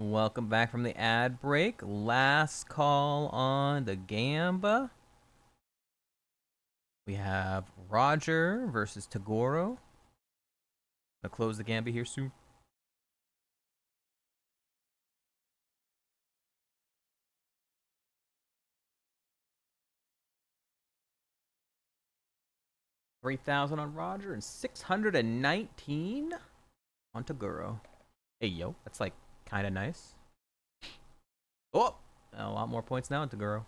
Welcome back from the ad break. Last call on the Gamba. We have Roger versus Tagoro. Gonna close the Gamba here soon. $3,000 on Roger and 619 on Tagoro. Hey yo, that's like kind of nice. Oh, a lot more points now on Tagoro.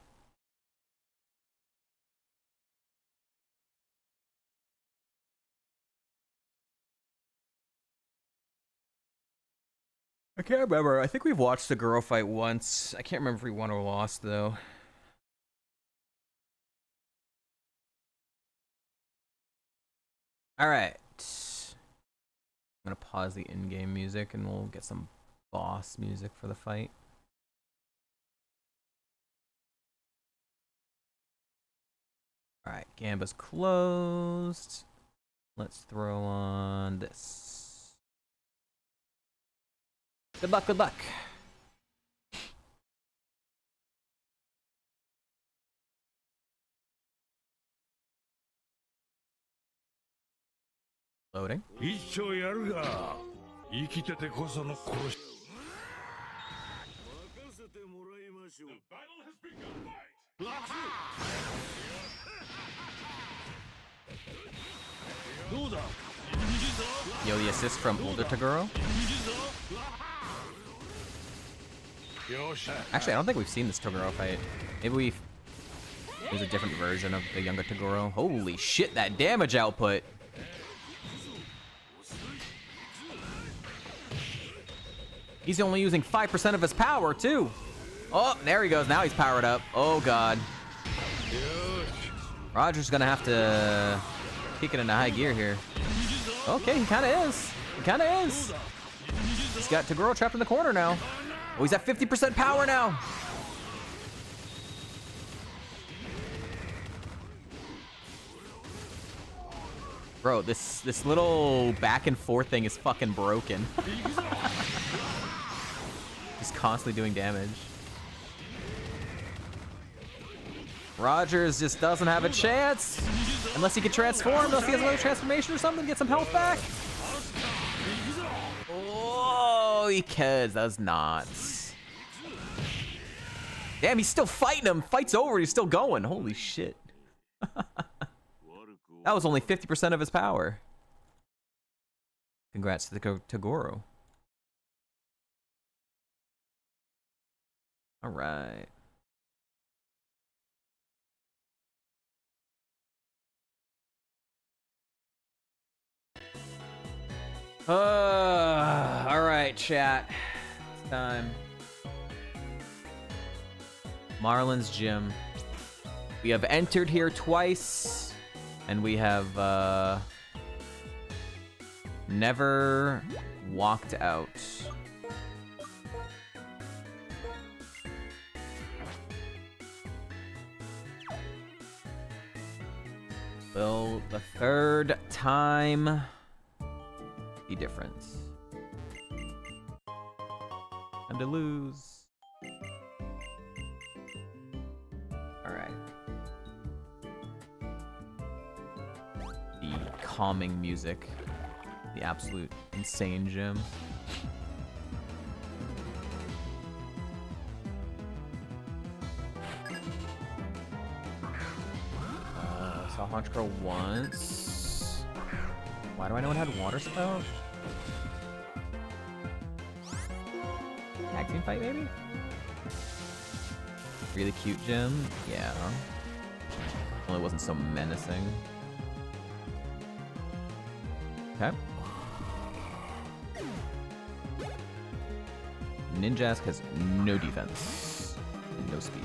I can't remember. I think we've watched the girl fight once. I can't remember if we won or lost, though. Alright. I'm gonna pause the in-game music and we'll get some boss music for the fight. Alright, Gamba's closed. Let's throw on this. Good luck, good luck. Loading. 一丁やるが生きててこその殺し任せてもらいましょう どうだ Yo, the assist from older Tagoro. Actually, I don't think we've seen this Tagoro fight. Maybe we've... There's a different version of the younger Tagoro. Holy shit, that damage output! He's only using 5% of his power, too! Oh, there he goes. Now he's powered up. Oh, God. Roger's gonna have to kick it into high gear here. Okay, he kind of is. He kind of is. He's got Tagoro trapped in the corner now. Oh, he's at 50% power now. Bro, this little back and forth thing is fucking broken. He's constantly doing damage. Rogers just doesn't have a chance. Unless he can transform, unless he has another transformation or something, get some health back. Oh, he could. That was nuts. Damn, he's still fighting him. Fight's over. He's still going. Holy shit. That was only 50% of his power. Congrats to the Tagoro. All right. All right, chat. It's time. Marlin's Gym. We have entered here twice, and we have never walked out. Will the third time be different? Time to lose. Alright. The calming music. The absolute insane gym. Saw Haunch Girl once. Why do I know it had water spout? Tag team fight, maybe? Really cute gym? Yeah. Well, it wasn't so menacing. Okay. Ninjask has no defense and no speed.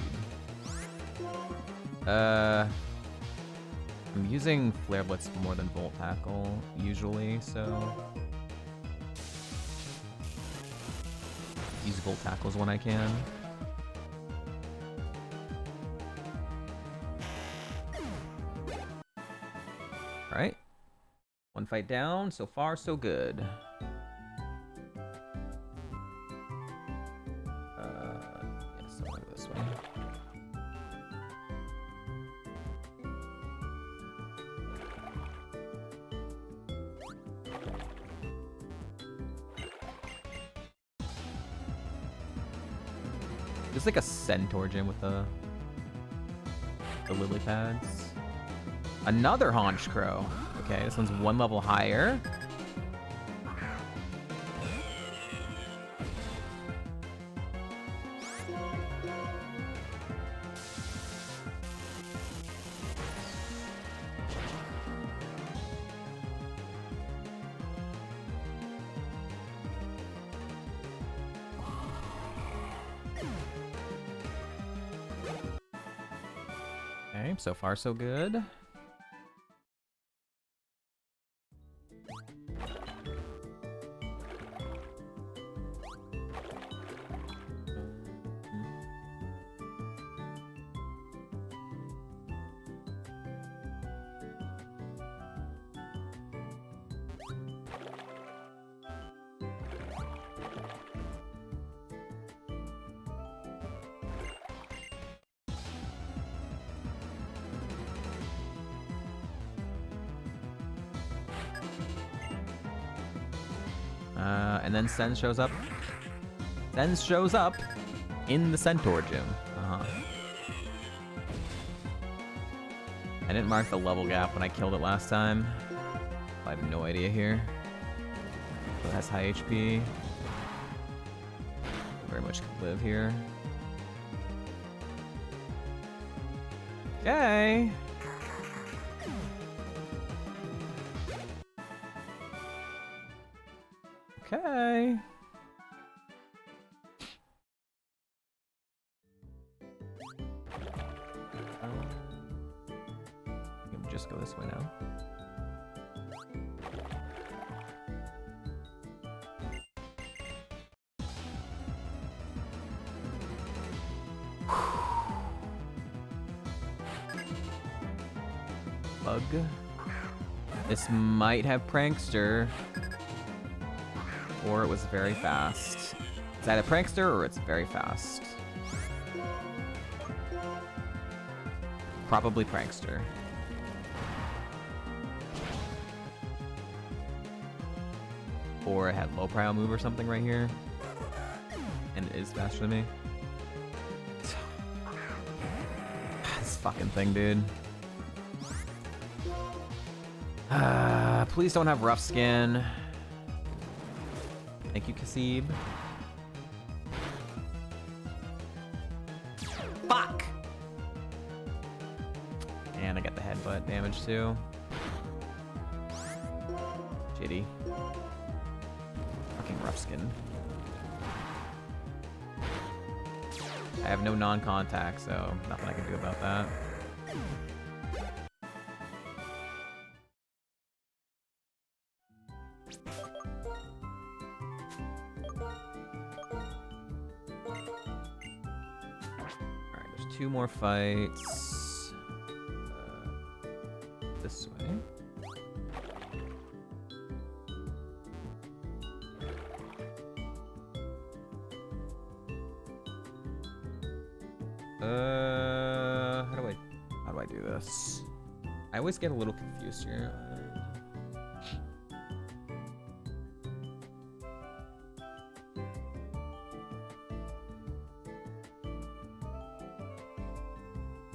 I'm using Flare Blitz more than Volt Tackle usually, so use Volt Tackles when I can. Alright. One fight down, so far so good. It's like a centaur gym with the lily pads. Another haunch crow. Okay, this one's 1 level higher. Okay, so far so good. And then Sen shows up. Sen shows up in the Centaur gym. I didn't mark the level gap when I killed it last time. I have no idea here. So it has high HP. Very much could live here. Okay. Okay. We'll just go this way now. Bug. This might have Prankster. Or it was very fast. It's either Prankster or it's very fast. Probably Prankster. Or it had low prio move or something right here. And it is faster than me. This fucking thing, dude. Please don't have rough skin. Thank you, Kasib. Fuck! And I got the headbutt damage too. Shitty. Fucking rough skin. I have no non-contact, so nothing I can do about that. Two more fights. This way. How do I do this? I always get a little confused here.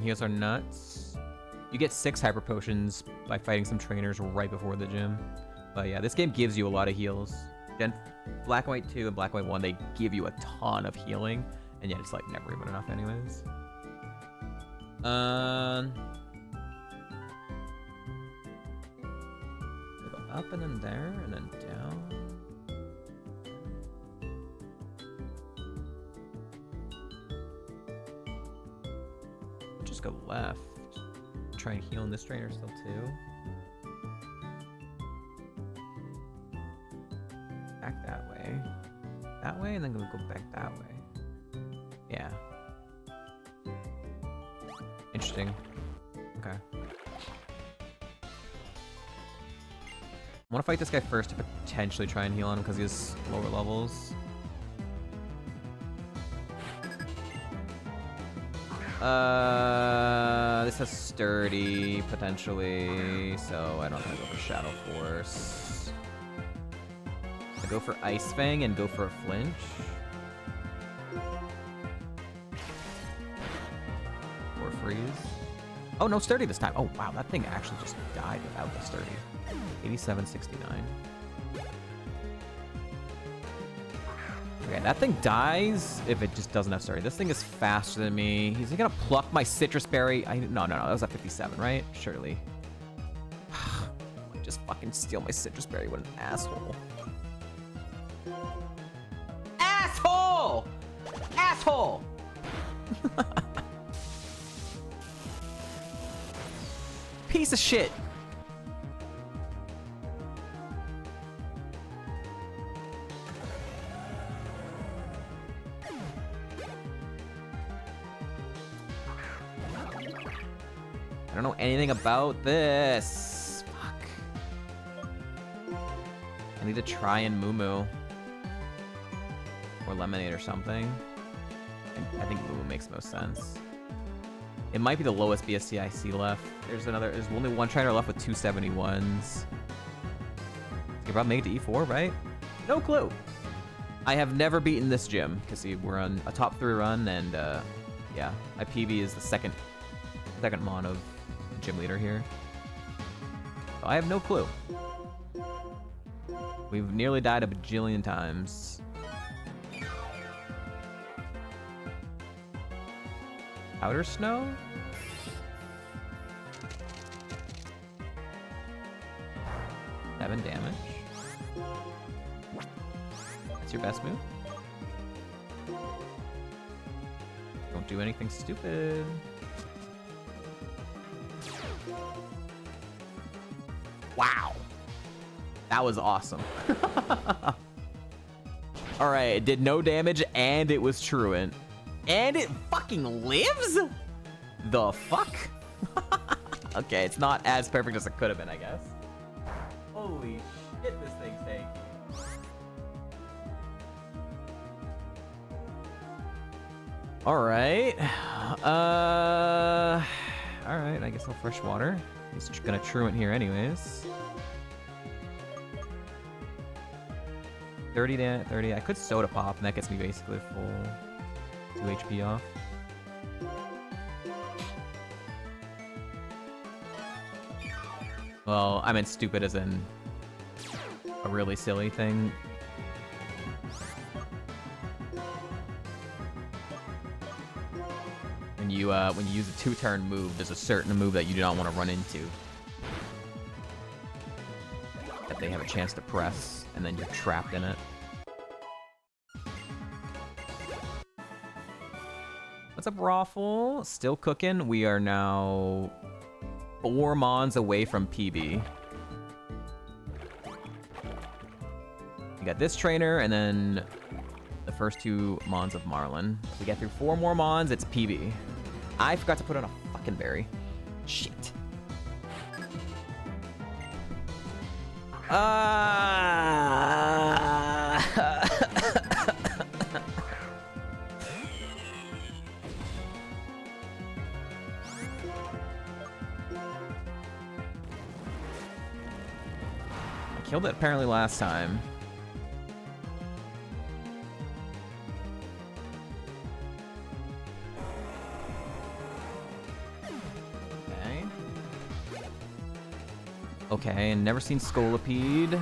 Heals are nuts. You get 6 hyper potions by fighting some trainers right before the gym. But yeah, this game gives you a lot of heals. Gen Black and White 2 and Black and White 1, they give you a ton of healing, and yet it's like never even enough anyways. Go up and then there and then down. Just go left. Try and heal in this trainer still too. Back that way. That way, and then we'll go back that way. Yeah. Interesting. Okay. I want to fight this guy first to potentially try and heal on him because he has lower levels. This has sturdy potentially, so I don't think I go for Shadow Force. I go for Ice Fang and go for a flinch. freeze. Oh, no sturdy this time. Oh, wow, that thing actually just died without the sturdy. 8769. Okay, that thing dies if it just doesn't have sturdy. This thing is faster than me. He's gonna pluck my citrus berry. No, that was at 57, right? Surely. Just fucking steal my citrus berry. What an asshole. Asshole! Asshole! Piece of shit. I don't know anything about this. Fuck. I need to try and Moo or Lemonade or something. I think Moo makes most sense. It might be the lowest BST I see left. There's only one trainer left with 271s. You probably make it to E4, right? No clue. I have never beaten this gym because we're on a top 3 run, and yeah, my PB is the second mon of gym leader here. So I have no clue. We've nearly died a bajillion times. Powder snow? Seven damage. That's your best move? Don't do anything stupid. Wow. That was awesome. Alright, it did no damage and it was truant. And it fucking lives? The fuck? Okay, it's not as perfect as it could have been, I guess. Holy shit, this thing's tanky. Alright. Alright, I guess I'll fresh water. He's gonna truant here anyways. 30. I could soda pop, and that gets me basically full 2 HP off. Well, I meant stupid as in a really silly thing. When you use a 2-turn move, there's a certain move that you do not want to run into. That they have a chance to press, and then you're trapped in it. What's up, Raffle? Still cooking. We are now 4 mons away from PB. We got this trainer, and then the first 2 mons of Marlin. If we get through 4 more mons, it's PB. I forgot to put on a fucking berry. Shit. I killed it apparently last time. Okay, and never seen Scolipede.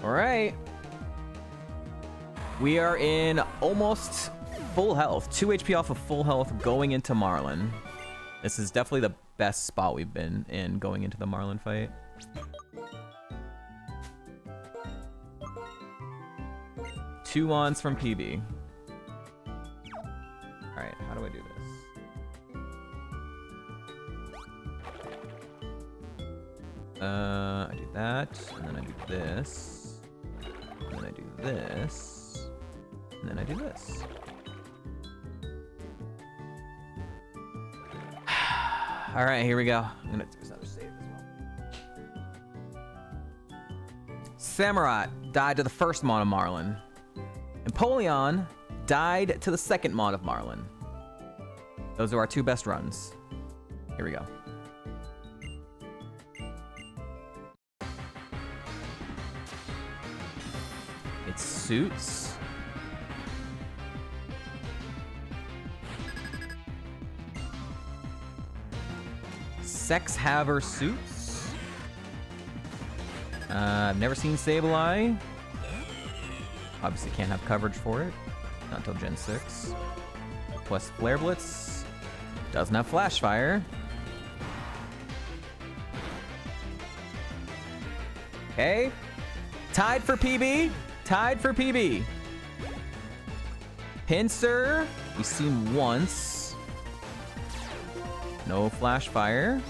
Alright. We are in almost full health. 2 HP off of full health going into Marlin. This is definitely the best spot we've been in going into the Marlin fight. Two mons from PB. Alright, how do I do this? I do that, and then I do this, and then I do this, and then I do this. Alright, here we go. I'm gonna do another save as well. Samurai died to the first mon of Marlin. Empoleon died to the second mod of Marlin. Those are our 2 best runs. Here we go. suits. Sex Haver suits. I've never seen Sableye. Obviously can't have coverage for it. Not until Gen 6. Plus Flare Blitz. Doesn't have Flash Fire. Okay. Tied for PB. Tied for PB. Pinsir. We've seen once. No Flash Fire.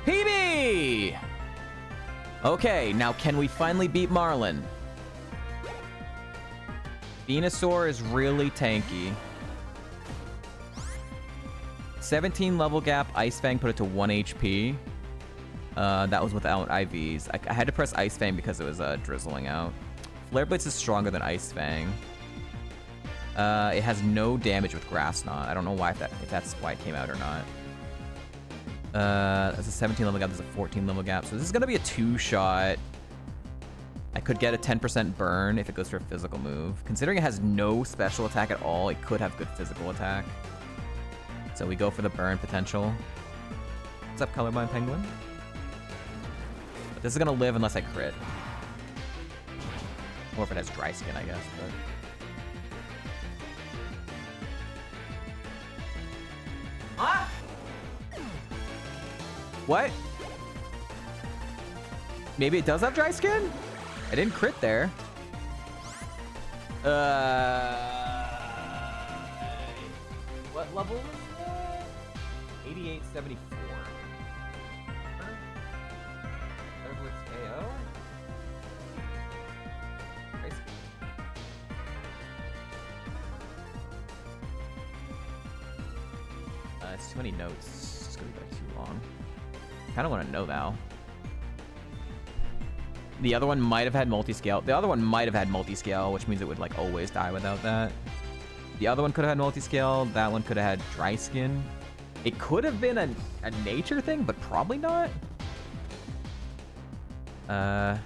PB! Okay, now can we finally beat Marlin? Venusaur is really tanky. 17 level gap, Ice Fang put it to 1 HP. That was without IVs. I had to press Ice Fang because it was drizzling out. Flare Blitz is stronger than Ice Fang. It has no damage with Grass Knot. I don't know why if that's why it came out or not. That's a 17 level gap, there's a 14 level gap. So this is gonna be a 2-shot. I could get a 10% burn if it goes for a physical move. Considering it has no special attack at all, it could have good physical attack. So we go for the burn potential. What's up, Colorblind Penguin? But this is gonna live unless I crit. Or if it has dry skin, I guess, but... Ah! What? Maybe it does have dry skin? I didn't crit there. What level is that? 8874. Blitz KO? Dry skin. It's too many notes. It's gonna be like too long. I kind of want to know now. The other one might have had multi-scale. The other one might have had multi-scale, which means it would like always die without that. The other one could have had multi-scale. That one could have had dry skin. It could have been a nature thing, but probably not. Come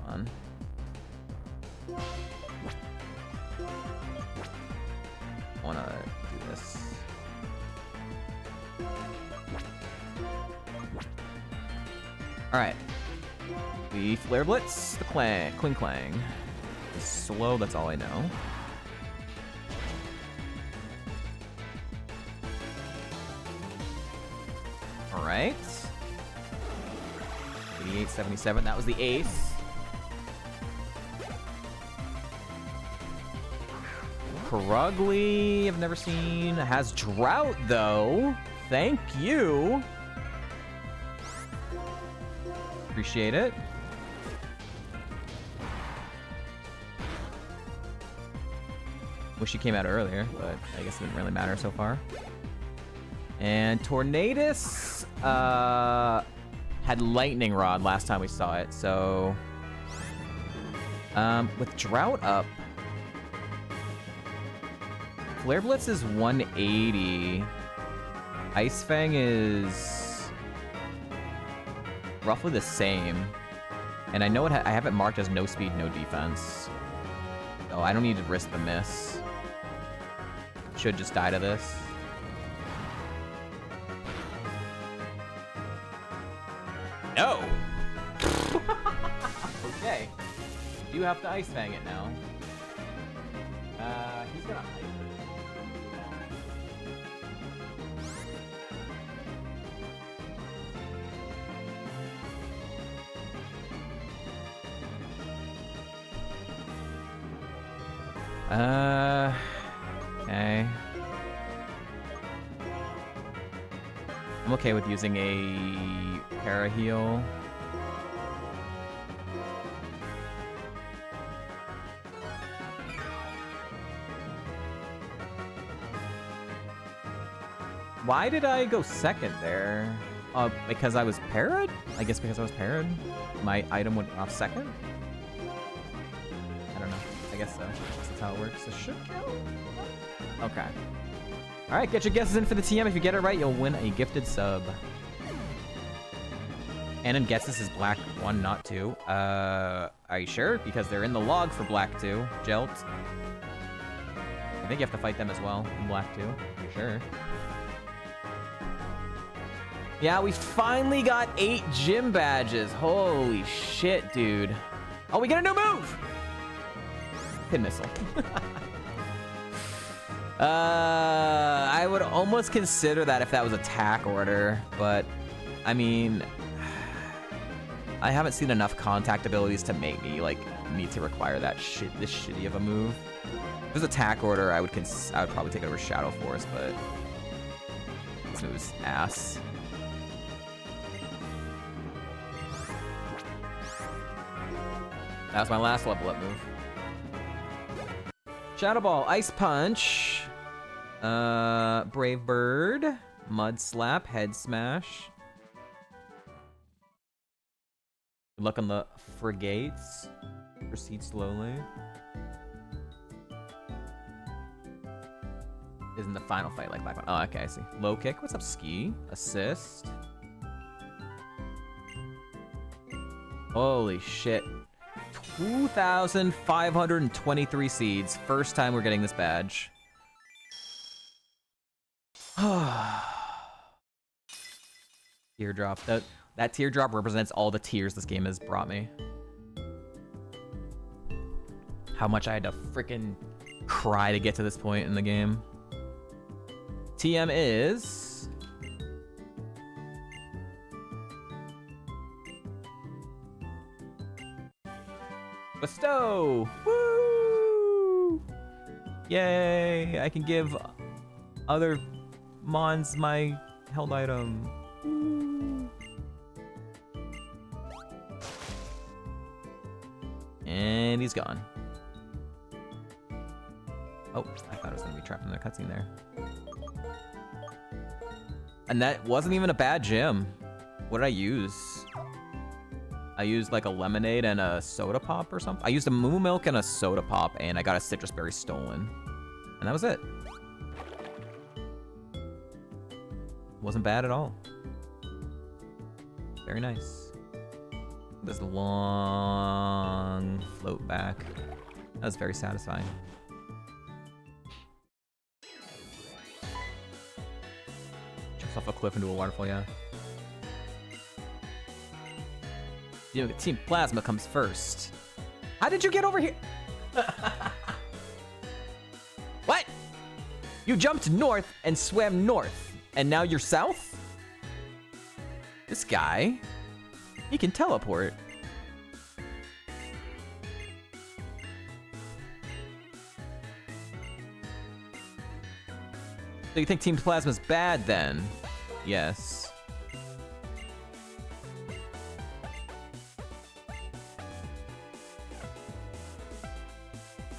on. I want to do this. All right. The Flare Blitz, the Kling Clang. It's slow, that's all I know. All right. 8877, that was the ace. Krugly, I've never seen. It has Drought, though. Thank you. Appreciate it. Wish she came out earlier, but I guess it didn't really matter so far. And Tornadus had Lightning Rod last time we saw it, so with Drought up, Flare Blitz is 180. Ice Fang is roughly the same, and I know I have it marked as no speed, no defense, so I don't need to risk the miss. Should just die to this. No! Okay. You have to Ice Fang it now. He's gonna hype it. Okay. I'm okay with using a Paraheal. Why did I go second there? Because I was parried? I guess because I was parried, my item went off second? I don't know. I guess so. That's how it works. So should kill. Okay. All right, get your guesses in for the TM. If you get it right, you'll win a gifted sub. Anon guesses is black 1, not 2. Are you sure? Because they're in the log for black 2. Jelt. I think you have to fight them as well in black 2. Are you sure? Yeah, we finally got 8 gym badges. Holy shit, dude. Oh, we get a new move! Pin missile. I would almost consider that if that was attack order, but I mean, I haven't seen enough contact abilities to make me like need to require that this shitty of a move. If it was attack order, I would probably take it over Shadow Force, but this move is ass. That was my last level up move. Shadow Ball, Ice Punch, Brave Bird, Mud Slap, Head Smash. Good luck on the frigates. Proceed slowly. Isn't the final fight like Black One? Oh, okay, I see. Low kick. What's up, Ski? Assist. Holy shit. 2,523 seeds. First time we're getting this badge. Teardrop. That teardrop represents all the tears this game has brought me. How much I had to freaking cry to get to this point in the game. TM is... Bestow! Woo! Yay! I can give other Mons my held item. Woo. And he's gone. Oh, I thought it was gonna be trapped in the cutscene there. And that wasn't even a bad gym. What did I use? I used like a lemonade and a soda pop or something. I used a moo milk and a soda pop, and I got a citrus berry stolen. And that was it. Wasn't bad at all. Very nice. This long float back. That was very satisfying. Jumps off a cliff into a waterfall, yeah. Team Plasma comes first. How did you get over here? What? You jumped north and swam north, and now you're south? This guy, he can teleport. So you think Team Plasma's bad then? Yes.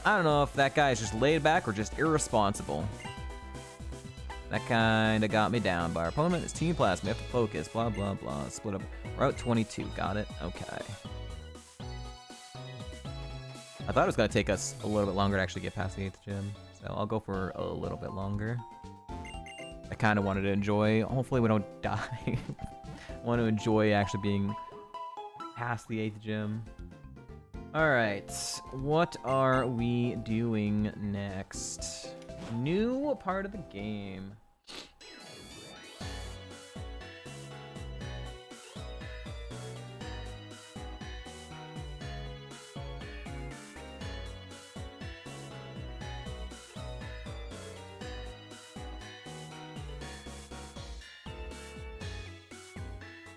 I don't know if that guy is just laid back or just irresponsible. That kinda got me down. But our opponent is Team Plasma. We have to focus. Blah, blah, blah. Split up. Route 22. Got it? Okay. I thought it was gonna take us a little bit longer to actually get past the 8th gym. So I'll go for a little bit longer. I kinda wanted to enjoy. Hopefully we don't die. I want to enjoy actually being past the 8th gym. Alright, what are we doing next? New part of the game.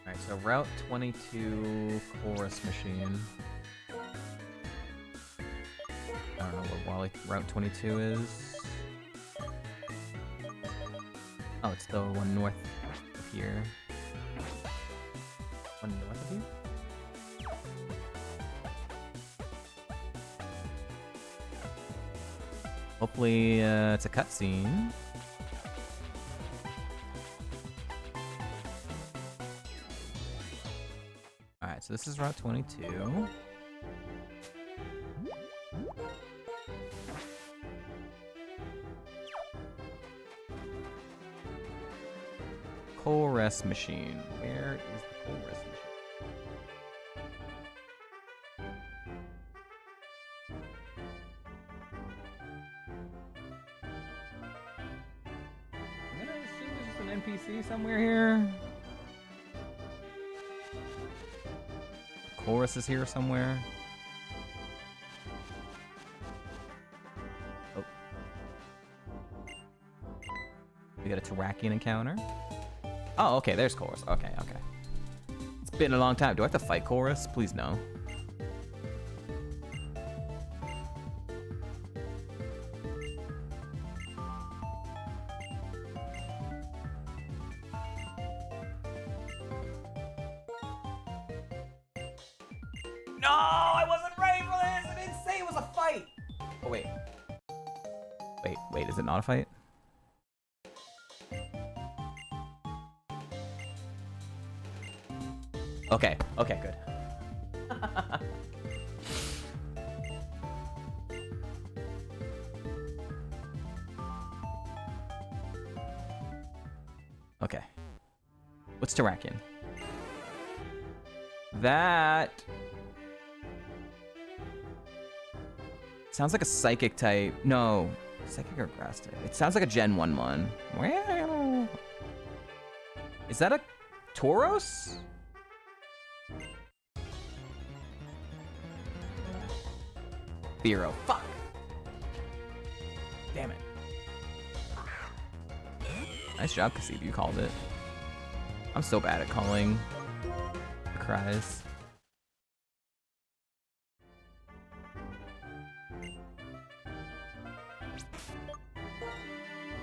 Alright, so Route 22 Chorus Machine. I don't know where Wally Route 22 is. Oh, it's the one north of here. One north of here? Hopefully, it's a cutscene. Alright, so this is Route 22. rest machine. Where is the coal rest machine? I'm gonna assume there's just an NPC somewhere here. Chorus is here somewhere. Oh. We got a Terrakian encounter. Oh, okay, there's Chorus. Okay, okay. It's been a long time. Do I have to fight Chorus? Please no. No, I wasn't ready for this. I didn't say it was a fight. Oh wait. Wait, is it not a fight? Okay, okay, good. Okay. What's Terrakian? That sounds like a psychic type. No, psychic or grass type. It sounds like a Gen 1 mon. Is that a Tauros? Thero. Fuck. Damn it. Nice job, Kasib. You called it. I'm so bad at calling the cries.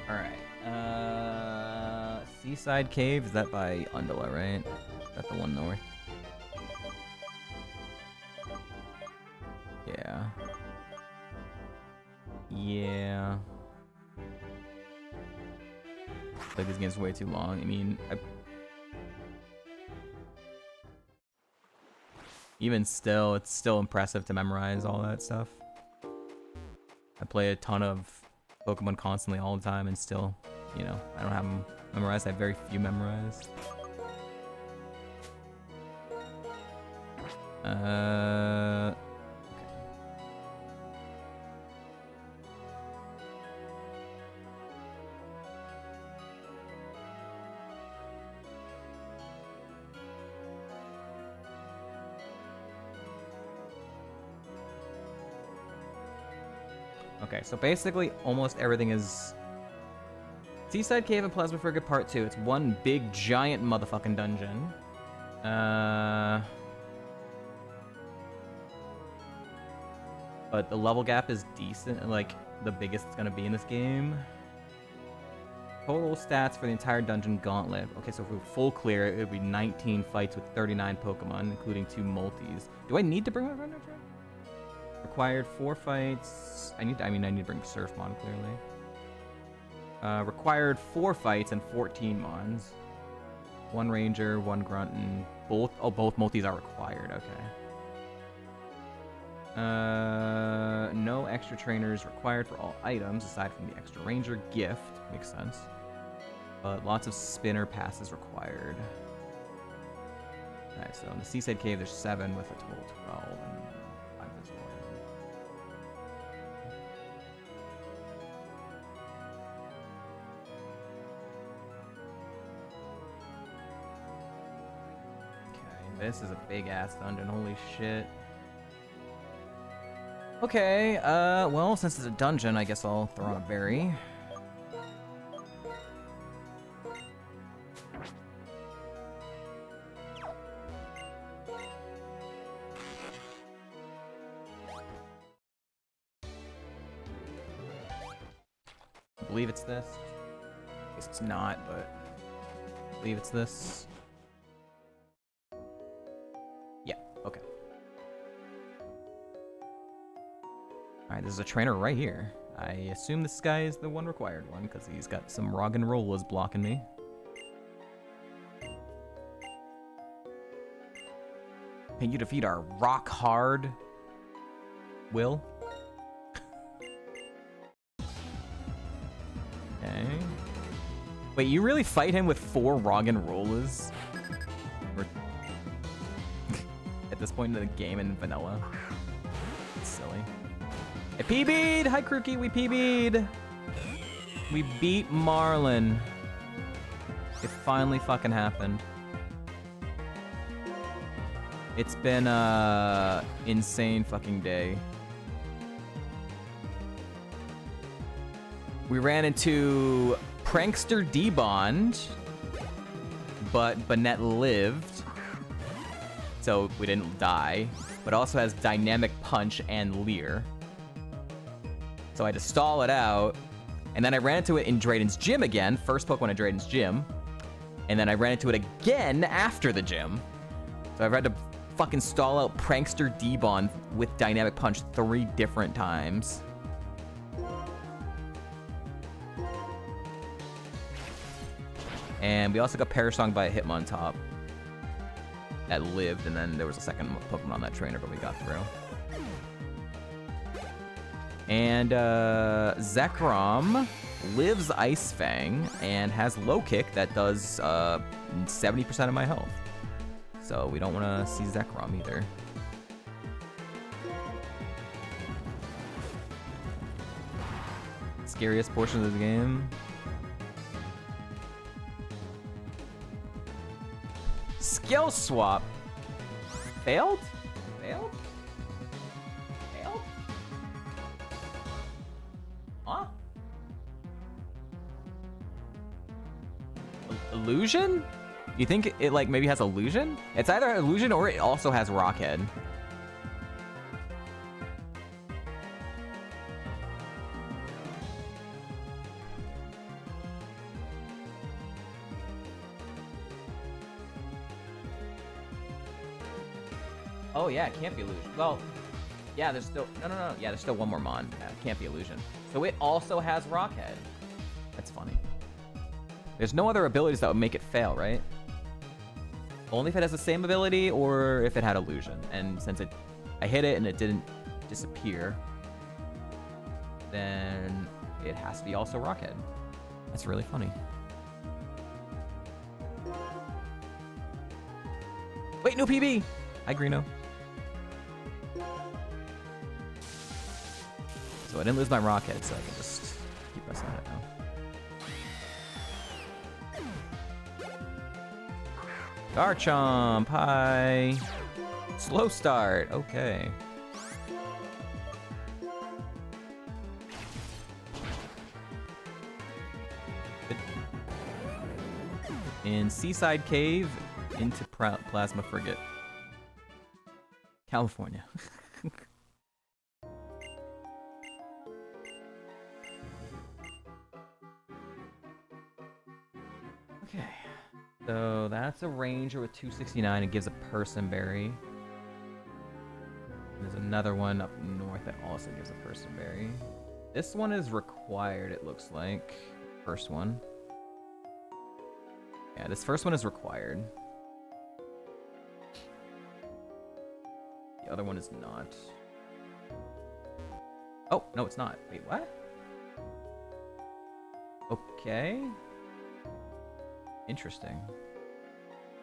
Alright. Seaside Cave. Is that by Undula, right? Is that the one north? Yeah. Yeah. Like this game's way too long. I mean, even still, it's still impressive to memorize all that stuff. I play a ton of Pokemon constantly all the time, and still, you know, I don't have them memorized. I have very few memorized. Okay, so basically almost everything is Seaside Cave and Plasma Frigate Part 2. It's one big giant motherfucking dungeon. But the level gap is decent, like the biggest it's gonna be in this game. Total stats for the entire dungeon gauntlet. Okay, so if we full clear, it would be 19 fights with 39 Pokemon, including 2 multis. Do I need to bring my friend? Required 4 fights. I need to bring Surfmon clearly. Required 4 fights and 14 mons. 1 ranger, 1 grunt, and both multis are required. Okay. No extra trainers required for all items aside from the extra ranger gift. Makes sense. But lots of spinner passes required. Alright, so in the Seaside Cave there's 7 with a total 12 and 5 this one. This is a big ass dungeon, holy shit. Okay, well, since it's a dungeon, I guess I'll throw on a berry. I believe it's this. I guess it's not, but I believe it's this. Okay. Alright, there's a trainer right here. I assume this guy is the one required one, because he's got some Roggenrollas blocking me. Can you defeat our rock hard Will? Okay. Wait, you really fight him with 4 Roggenrolas? Or at this point in the game in vanilla? It's silly. I PB'd! Hi, Crookie, we PB'd! We beat Marlin. It finally fucking happened. It's been a insane fucking day. We ran into Prankster D-Bond, but Banette lived, so we didn't die, but also has Dynamic Punch and Leer. So I had to stall it out, and then I ran into it in Drayden's gym again, first Pokemon in Drayden's gym, and then I ran into it again after the gym. So I've had to fucking stall out Prankster D-Bond with Dynamic Punch 3 different times. And we also got Parasong by a Hitmontop that lived, and then there was a second Pokemon on that trainer, but we got through. And Zekrom lives Ice Fang and has Low Kick that does 70% of my health. So we don't want to see Zekrom either. Scariest portion of the game. Skill swap. Failed? Failed? Failed? Huh? Illusion? You think it like maybe has illusion? It's either illusion or it also has Rockhead. Oh yeah, it can't be illusion. Well, yeah, there's still no. Yeah, there's still one more Mon. Yeah, it can't be illusion. So it also has Rockhead. That's funny. There's no other abilities that would make it fail, right? Only if it has the same ability or if it had illusion. And since I hit it and it didn't disappear, then it has to be also Rockhead. That's really funny. Wait, no PB! Hi, Greeno. So I didn't lose my Rockhead, so I can just keep pressing it now. Garchomp, hi. Slow start, okay. Good. In Seaside Cave, into Plasma Frigate. California. Okay. So that's a Ranger with 269. It gives a Person Berry. There's another one up north that also gives a Person Berry. This one is required, it looks like. First one. Yeah, this first one is required. The other one is not. Oh, no, it's not. Wait, what? Okay. Interesting.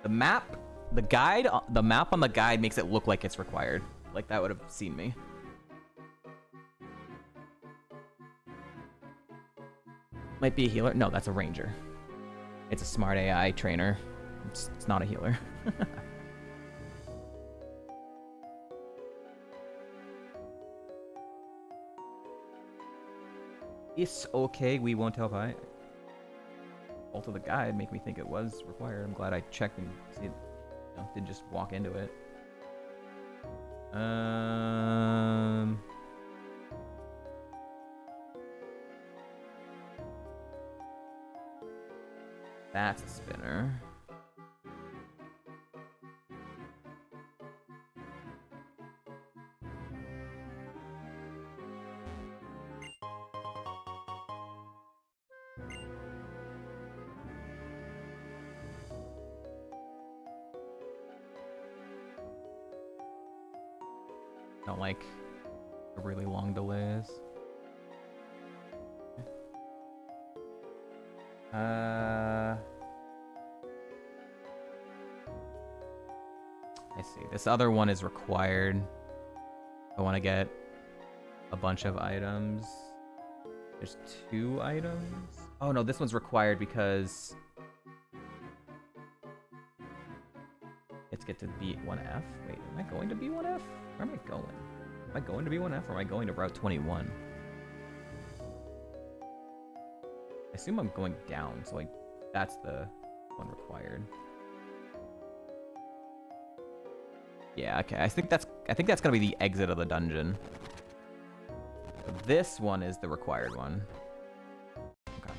The map on the guide makes it look like it's required. Like that would have seen me. Might be a healer. No, that's a Ranger. It's a smart AI trainer. It's not a healer. It's okay, we won't help. Alter the guide make me think it was required. I'm glad I checked and see it, didn't just walk into it. That's a spinner. Don't like the really long delays. I see. This other one is required. I want to get a bunch of items. There's 2 items. Oh no, this one's required because it's get to B1F. Wait, am I going to B1F? Where am I going? Am I going to B1F or am I going to Route 21? I assume I'm going down, so like that's the one required. Yeah, okay. I think that's gonna be the exit of the dungeon. So this one is the required one. Okay.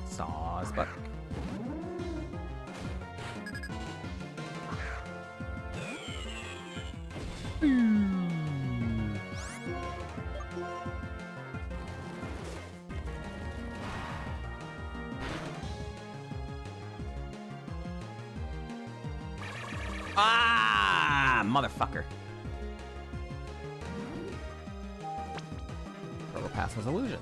Sawsbuck. Ah, motherfucker. Turbo Pass was illusion.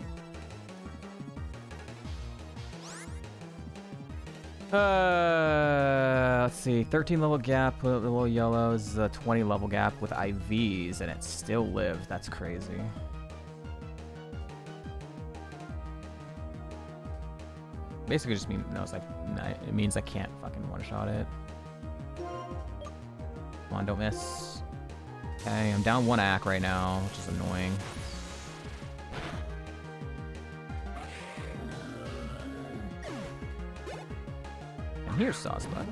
Let's see. 13 level gap with the little yellows, a 20 level gap with IVs, and it still lived. That's crazy. Basically, just means it means I can't fucking one-shot it. Come on, don't miss. Okay, I'm down 1 ack right now, which is annoying. And here's Sawsbuck.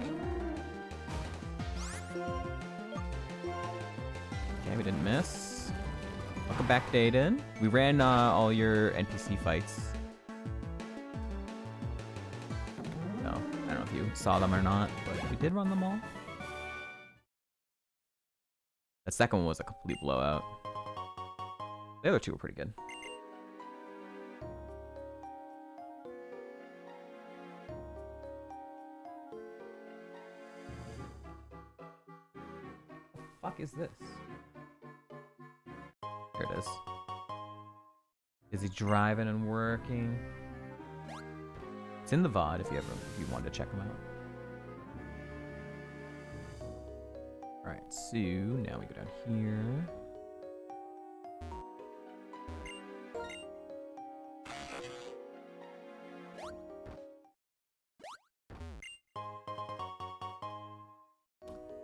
Okay, we didn't miss. Welcome back, Dayton. We ran all your NPC fights. So, I don't know if you saw them or not, but we did run them all. The second one was a complete blowout. The other 2 were pretty good. What the fuck is this? There it is. Is he driving and working? It's in the VOD if you wanted to check him out. Alright, so now we go down here.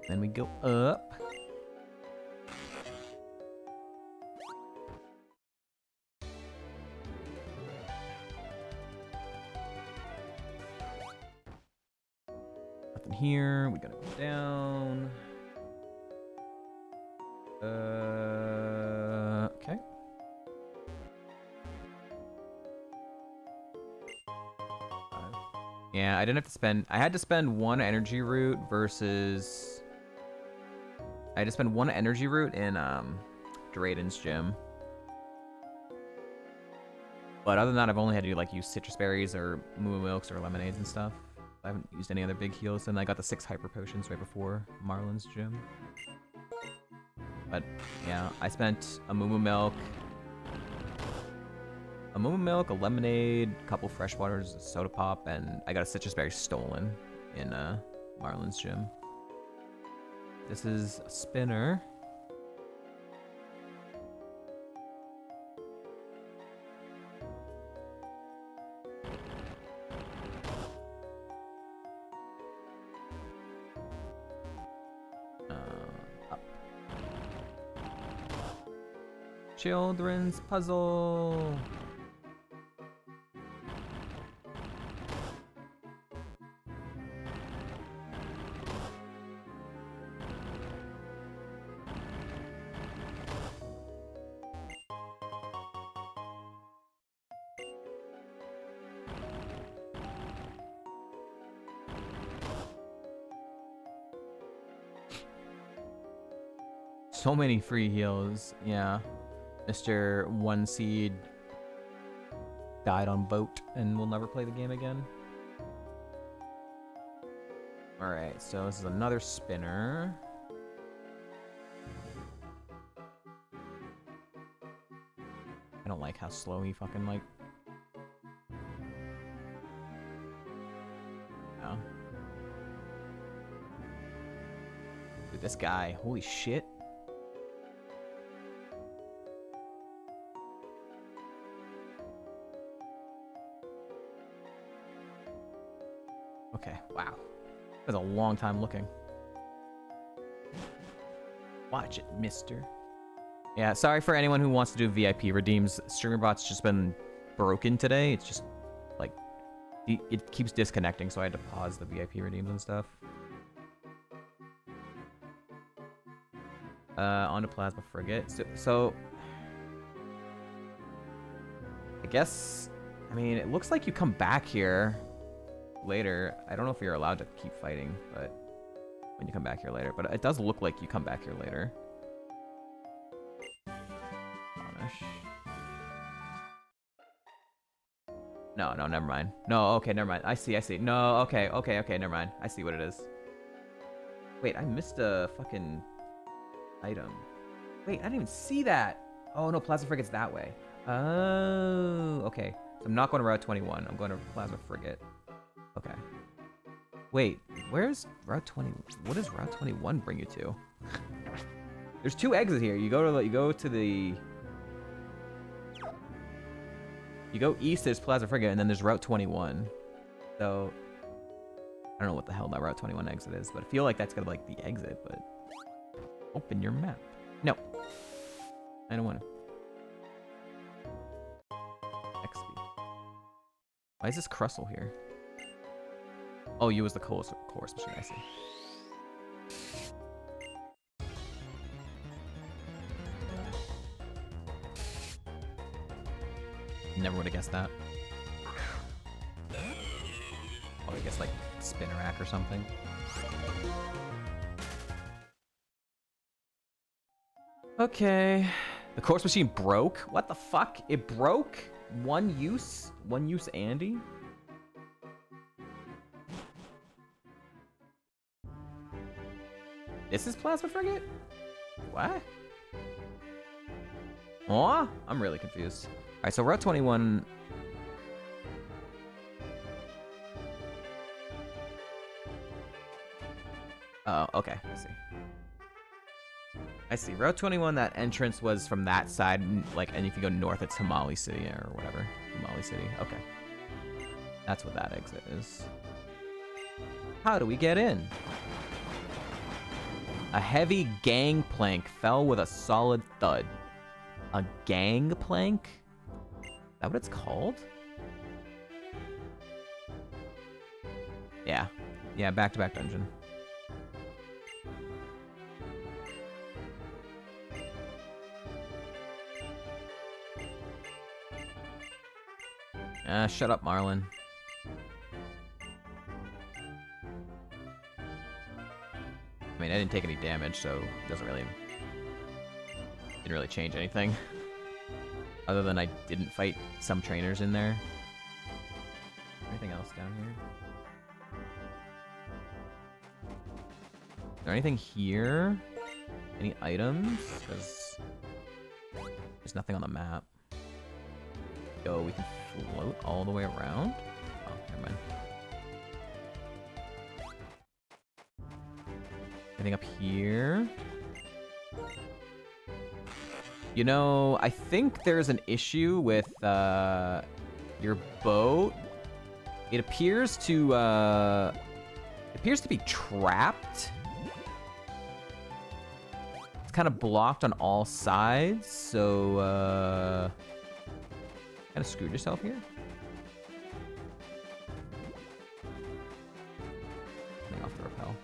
Then we go up. Nothing here. We gotta go down. Okay. Yeah, I didn't have to spend. I had to spend 1 energy root versus. I had to spend 1 energy root in Drayden's gym. But other than that, I've only had to like use citrus berries or moo milks or lemonades and stuff. I haven't used any other big heals, and I got the 6 hyper potions right before Marlin's gym. But yeah, I spent a moo milk, a lemonade, a couple fresh waters, a soda pop, and I got a citrus berry stolen in Marlin's gym. This is a spinner. Children's puzzle. So many free heals, yeah. Mr. One Seed died on boat and will never play the game again. Alright, so this is another spinner. I don't like how slow he fucking, like... No. Dude, this guy, holy shit. Okay, wow. That's a long time looking. Watch it, mister. Yeah, sorry for anyone who wants to do VIP redeems. StreamerBot's just been broken today. It's just, like, it keeps disconnecting, so I had to pause the VIP redeems and stuff. On to Plasma Frigate. So I guess, I mean, it looks like you come back here later. I don't know if you're allowed to keep fighting, but when you come back here later, but it does look like you come back here later. No, never mind. No, okay, never mind. I see. No, okay, never mind. I see what it is. Wait, I missed a fucking item. Wait, I didn't even see that. Oh, no, Plasma Frigate's that way. Oh, okay. So I'm not going to Route 21. I'm going to Plasma Frigate. Okay. Wait, where's Route 20? What does Route 21 bring you to? There's two exits here. You go east, there's Plaza Frigate, and then there's Route 21. So, I don't know what the hell that Route 21 exit is, but I feel like that's gonna be like the exit, but... Open your map. No. I don't want to. XP. Why is this Crustle here? Oh, you was the course machine, I see. Never would have guessed that. Oh, I guess like Spinnerack or something. Okay. The course machine broke? What the fuck? It broke? One use Andy? This is Plasma Frigate? What? Aw? I'm really confused. Alright, so Route 21... Oh, okay, I see. Route 21, that entrance was from that side, like, and if you go north, it's Hamali City, or whatever. Hamali City, okay. That's what that exit is. How do we get in? A heavy gangplank fell with a solid thud. A gangplank? Is that what it's called? Yeah. Yeah, back-to-back dungeon. Shut up, Marlin. I mean, I didn't take any damage, so it didn't really change anything. Other than I didn't fight some trainers in there. Anything else down here? Is there anything here? Any items? Because there's nothing on the map. Go, we can float all the way around? Oh, never mind. Anything up here? You know, I think there's an issue with your boat. It appears to be trapped. It's kind of blocked on all sides, so kind of screwed yourself here. Coming off the rappel.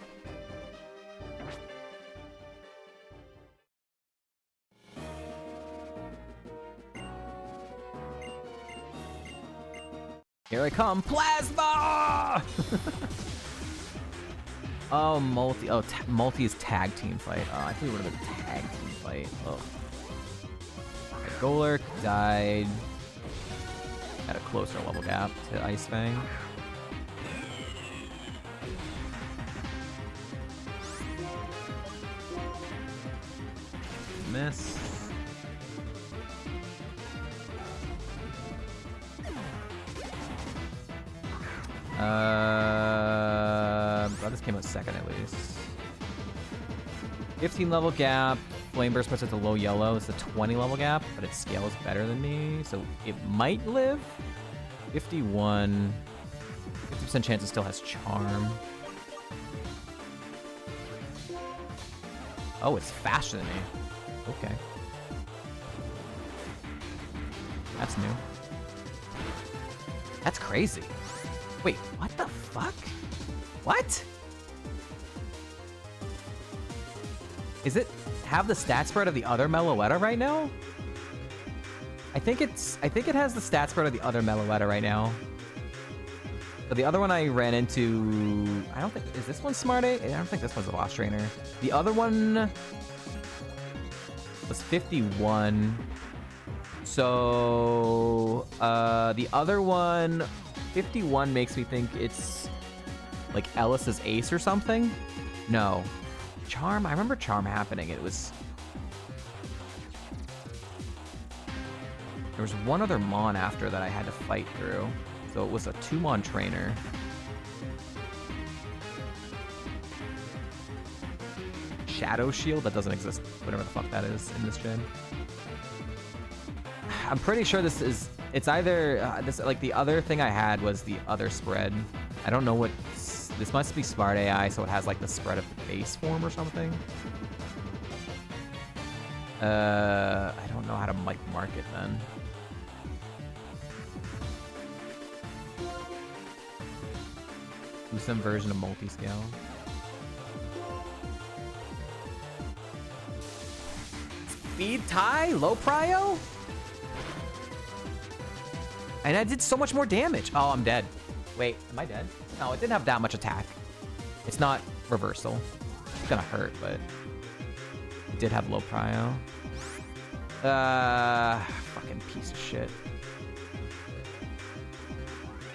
Here I come, Plasma! Oh, multi. Oh, multi is tag team fight. Oh, I think it would have been tag team fight. Oh. Golurk died at a closer level gap to Ice Fang. miss. Glad this came out second at least. 15 level gap. Flame Burst puts it to low yellow. It's a 20 level gap, but its scale is better than me, so it might live. 51. 50% chance it still has Charm. Oh, it's faster than me. Okay. That's new. That's crazy. Wait, what the fuck? What? Is it have the stat spread of the other Meloetta right now? I think it has the stat spread of the other Meloetta right now. So the other one I ran into, I don't think, is this one Smart A? I don't think this one's a Lost Trainer. The other one was 51. So the other one, 51 makes me think it's like Ellis's Ace or something. No. Charm? I remember Charm happening. It was... There was one other Mon after that I had to fight through. So it was a 2-Mon trainer. Shadow Shield? That doesn't exist. Whatever the fuck that is in this gen. I'm pretty sure this is... It's either... this like the other thing I had was the other spread. I don't know what... This must be Smart AI, so it has like the spread of base form or something. I don't know how to mark it then. Do some version of multi-scale. Speed tie? Low prio? And I did so much more damage. Oh, I'm dead. Wait, am I dead? No, it didn't have that much attack. It's not reversal. It's gonna hurt, but it did have low prio. Fucking piece of shit.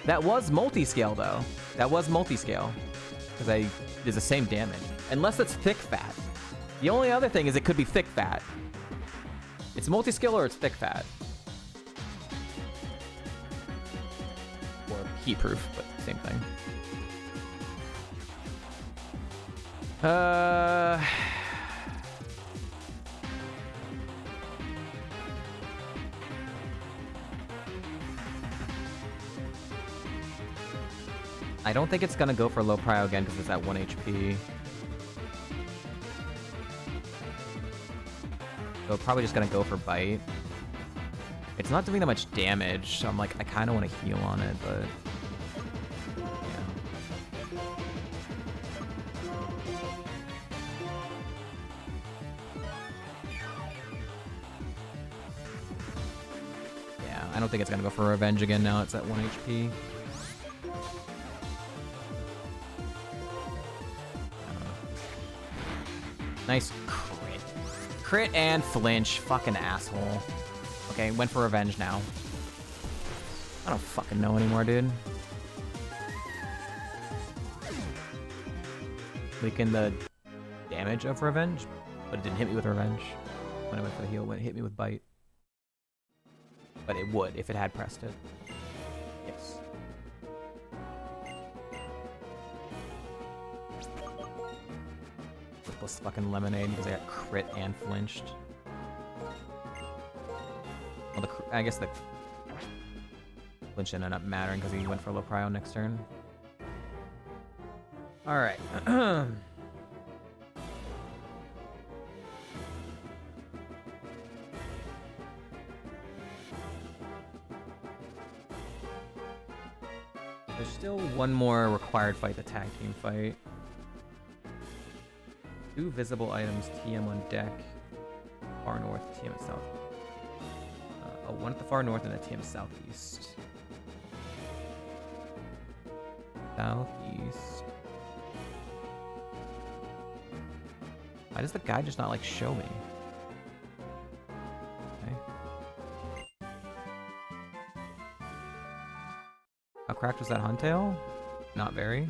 That was multi-scale though. That was multi-scale. Because I did the same damage. Unless it's thick fat. The only other thing is it could be thick fat. It's multi-scale or it's thick fat. Or heat proof, but same thing. I don't think it's gonna go for low prio again because it's at 1 HP. So probably just gonna go for bite. It's not doing that much damage, so I'm like, I kind of want to heal on it, but I don't think it's gonna go for revenge again now. It's at 1 HP. Nice crit. Crit and flinch. Fucking asshole. Okay, went for revenge now. I don't fucking know anymore, dude. Making the damage of revenge, but it didn't hit me with revenge. When I went for the heal, it hit me with bite. But it would if it had pressed it. Yes. Plus fucking lemonade because I got crit and flinched. Well, I guess the flinch ended up mattering because he went for low prio next turn. All right. There's still one more required fight, the tag team fight. 2 visible items, TM on deck. Far north, TM at south. One at the far north and a TM southeast. Southeast. Why does the guy just not like show me? How cracked was that Huntail? Not very.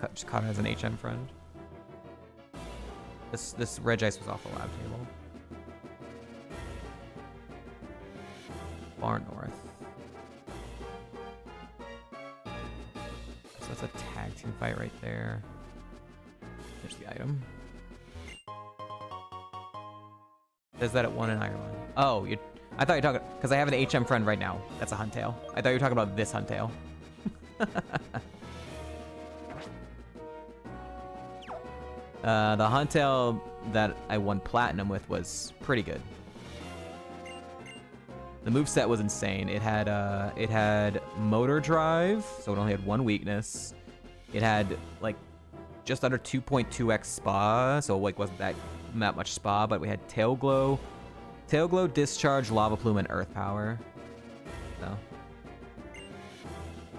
I just caught it as an HM friend. This Regice was off the lab table. Far north. So that's a tag team fight right there. There's the item. Says that at 1 in Ironmon. Oh, I thought you were talking, because I have an HM friend right now. That's a Huntail. I thought you were talking about this Huntail. The Huntail that I won Platinum with was pretty good. The moveset was insane. It had motor drive, so it only had one weakness. It had like just under 2.2x spa, so like wasn't that much spa, but we had tail glow, discharge, lava plume, and earth power. So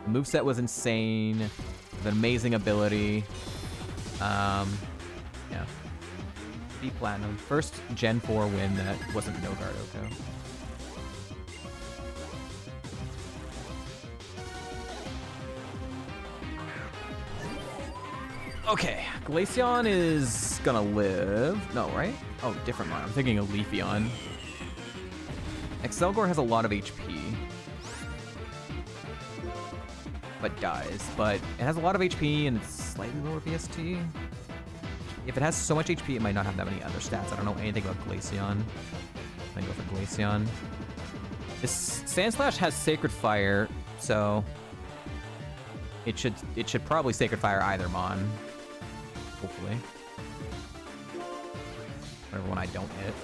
the moveset was insane. An amazing ability. Yeah. Beat Platinum. First Gen 4 win that wasn't no guard Oko. Okay, Glaceon is gonna live. No, right? Oh, different one. I'm thinking of Leafeon. Excelgor has a lot of HP. But dies. But it has a lot of HP and it's slightly lower BST. If it has so much HP, it might not have that many other stats. I don't know anything about Glaceon. I'm gonna go for Glaceon. This Sandslash has Sacred Fire, so it should probably Sacred Fire either Mon. Hopefully. Whatever one I don't hit.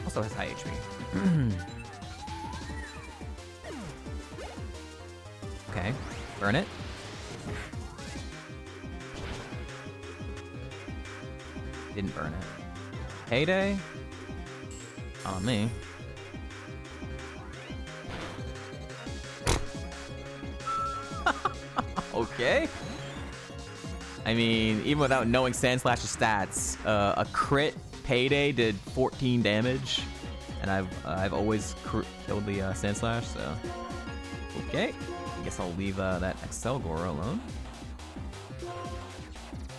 Also has high HP. Okay, burn it. Didn't burn it. Payday? On me. Okay. I mean, even without knowing Sandslash's stats, a crit Payday did 14 damage, and I've always killed the Sandslash, so okay. I guess I'll leave that Excelgor alone.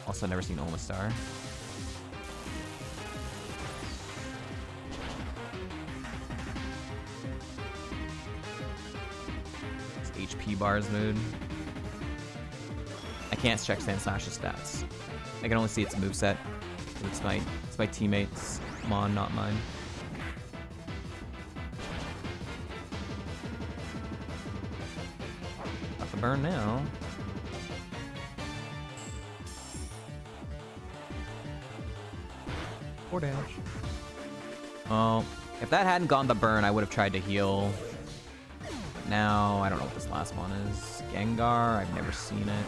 Also, never seen Omastar. It's HP bars mood. I can't check Sandslash's stats. I can only see its moveset. It's my teammates' Mon, not mine. Got the burn now. Poor damage. Oh, if that hadn't gone the burn, I would have tried to heal. But now, I don't know what this last one is. Gengar, I've never seen it.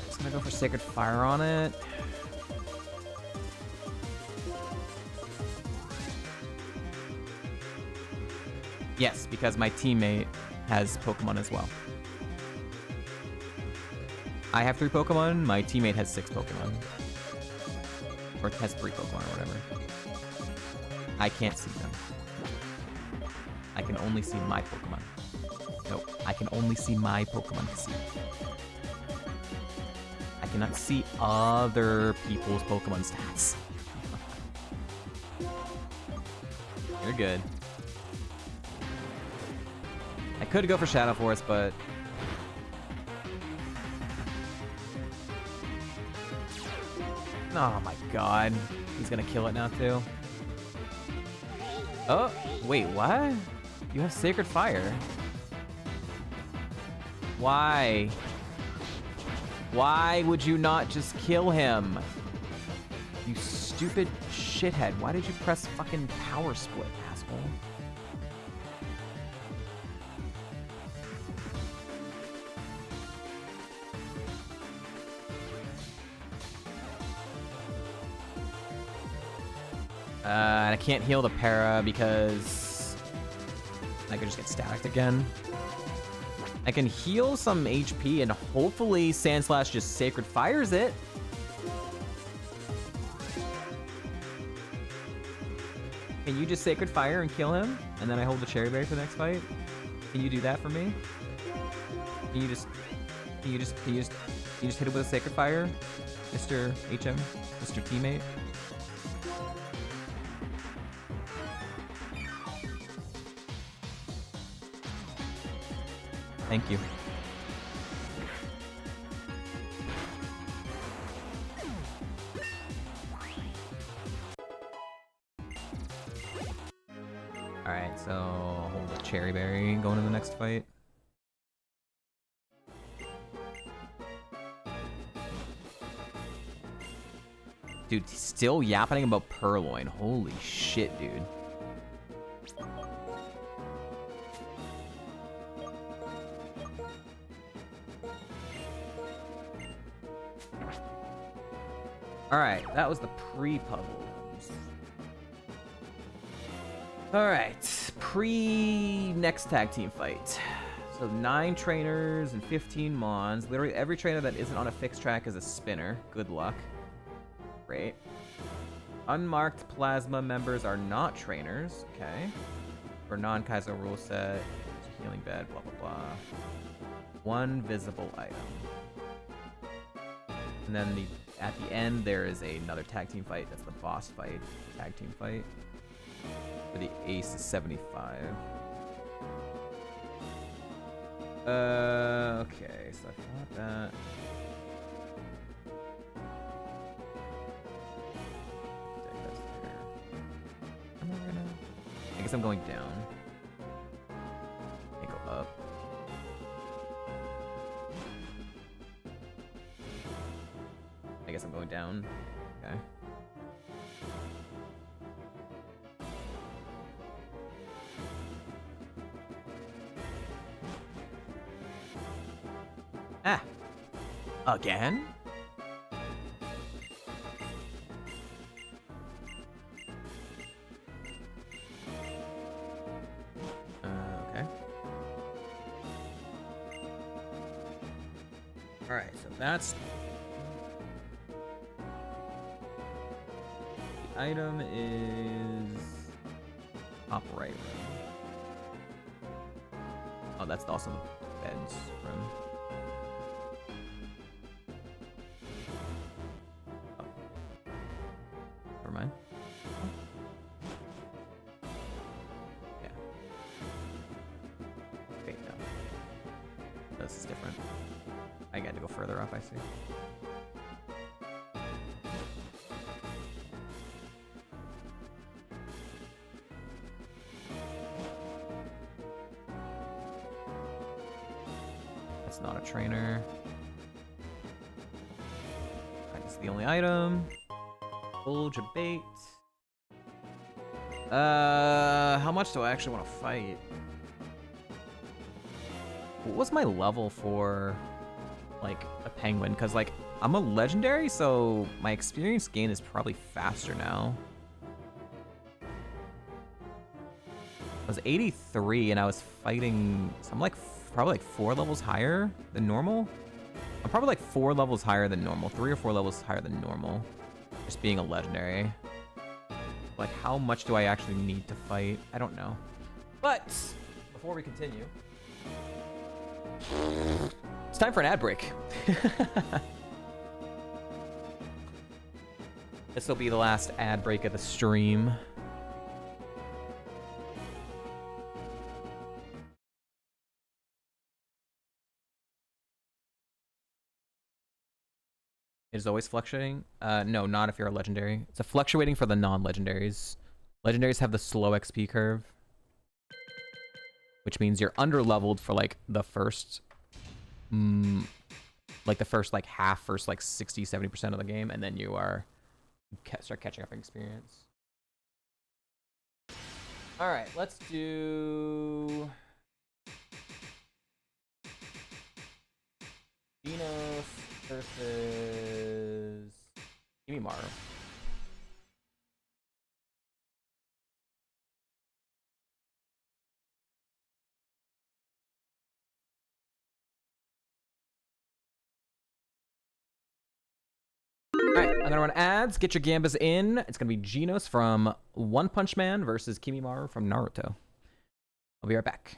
It's gonna go for Sacred Fire on it. Yes, because my teammate has Pokemon as well. I have 3 Pokemon, my teammate has 6 Pokemon. Or has 3 Pokemon or whatever. I can't see them. I can only see my Pokemon. No, I can only see my Pokemon to see. I cannot see other people's Pokemon stats. You're good. I could go for Shadow Force, but oh my god. He's gonna kill it now too. Oh, wait, what? You have Sacred Fire. Why? Why would you not just kill him? You stupid shithead. Why did you press fucking Power Split, asshole? And I can't heal the para because I could just get stacked again. I can heal some HP and hopefully Sandslash just Sacred Fires it. Can you just Sacred Fire and kill him? And then I hold the Cherry Berry for the next fight? Can you do that for me? Can you just hit it with a Sacred Fire? Mr. HM? Mr. Teammate? Thank you. Alright, so I'll hold the Cherry Berry going to the next fight. Dude, still yapping about Purloin. Holy shit, dude. Alright, that was the pre-puzzles. Alright, pre-next tag team fight. So 9 trainers and 15 mons. Literally every trainer that isn't on a fixed track is a spinner. Good luck. Great. Unmarked plasma members are not trainers. Okay. For non-Kaizo rule set, healing bed, blah blah blah. 1 visible item. And then at the end there is another tag team fight. That's the boss fight, tag team fight. For the ace is 75. Okay, so I fought that. I guess I'm going down. I go up. I guess I'm going down. Okay. Ah! Again? Okay. Alright, so that's... The item is... Top right room. Oh, that's also the bed's room. Never mind. Yeah. Wait, no. This is different. I got to go further up, I see. That's not a trainer. That's the only item. Bulge a bait. How much do I actually want to fight? What was my level for, like, a penguin? Because, like, I'm a legendary, so my experience gain is probably faster now. I was 83, and I was fighting... So I'm, like, probably, like, 4 levels higher than normal? I'm probably, like, 4 levels higher than normal. 3 or 4 levels higher than normal. Just being a legendary. Like, how much do I actually need to fight? I don't know. But, before we continue... It's time for an ad break. This will be the last ad break of the stream. It is always fluctuating? No, not if you're a legendary. It's a fluctuating for the non-legendaries. Legendaries have the slow XP curve, which means you're under-leveled for, like, the first... like, the first, like, half, first, like, 60, 70% of the game, and then you are... start catching up in experience. Alright, let's do... Genos versus... Kimimaro. Alright. I'm gonna run ads. Get your gambas in. It's gonna be Genos from One Punch Man versus Kimimaru from Naruto. I'll be right back.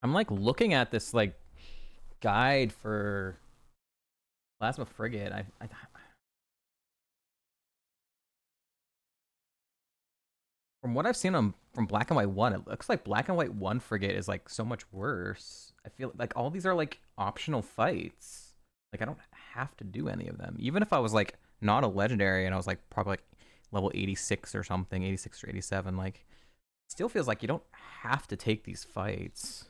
I'm like looking at this like guide for Plasma Frigate. From what I've seen from Black and White 1, it looks like Black and White 1 Frigate is like so much worse. I feel like all these are like optional fights. Like I don't have to do any of them. Even if I was like not a legendary and I was like probably like level 86 or something, 86 or 87, like it still feels like you don't have to take these fights.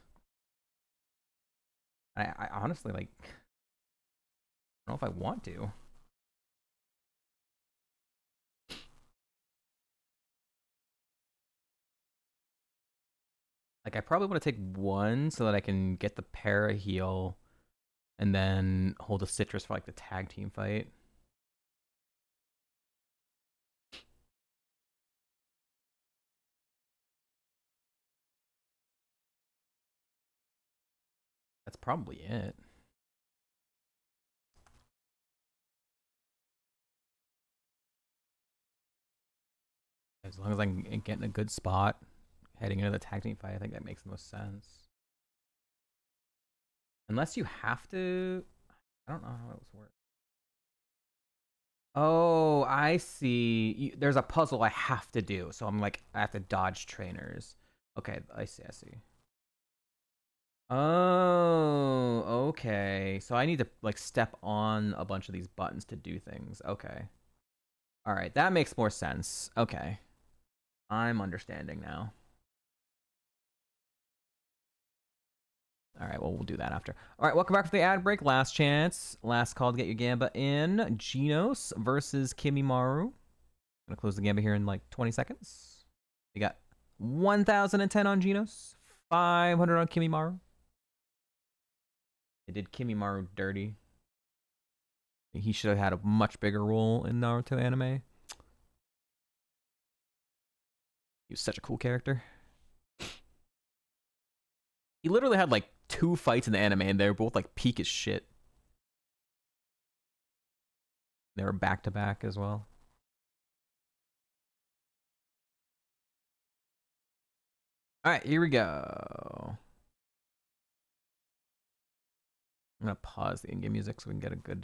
I honestly like I don't know if I want to. Like I probably want to take one so that I can get the para heal and then hold a citrus for like the tag team fight. That's probably it. As long as I can get in a good spot heading into the tag team fight, I think that makes the most sense. Unless you have to, I don't know how it works. Oh, I see. There's a puzzle I have to do, so I'm like I have to dodge trainers. Okay, I see. I see. Oh, okay. So I need to like step on a bunch of these buttons to do things. Okay. All right, that makes more sense. Okay. I'm understanding now. All right, well, we'll do that after. All right, welcome back from the ad break. Last chance. Last call to get your Gamba in. Genos versus Kimimaru. Gonna close the Gamba here in like 20 seconds. We got 1,010 on Genos, 500 on Kimimaru. They did Kimimaru dirty. He should have had a much bigger role in Naruto anime. He was such a cool character. He literally had like 2 fights in the anime and they were both like peak as shit. They were back to back as well. All right, here we go. I'm gonna pause the in-game music so we can get a good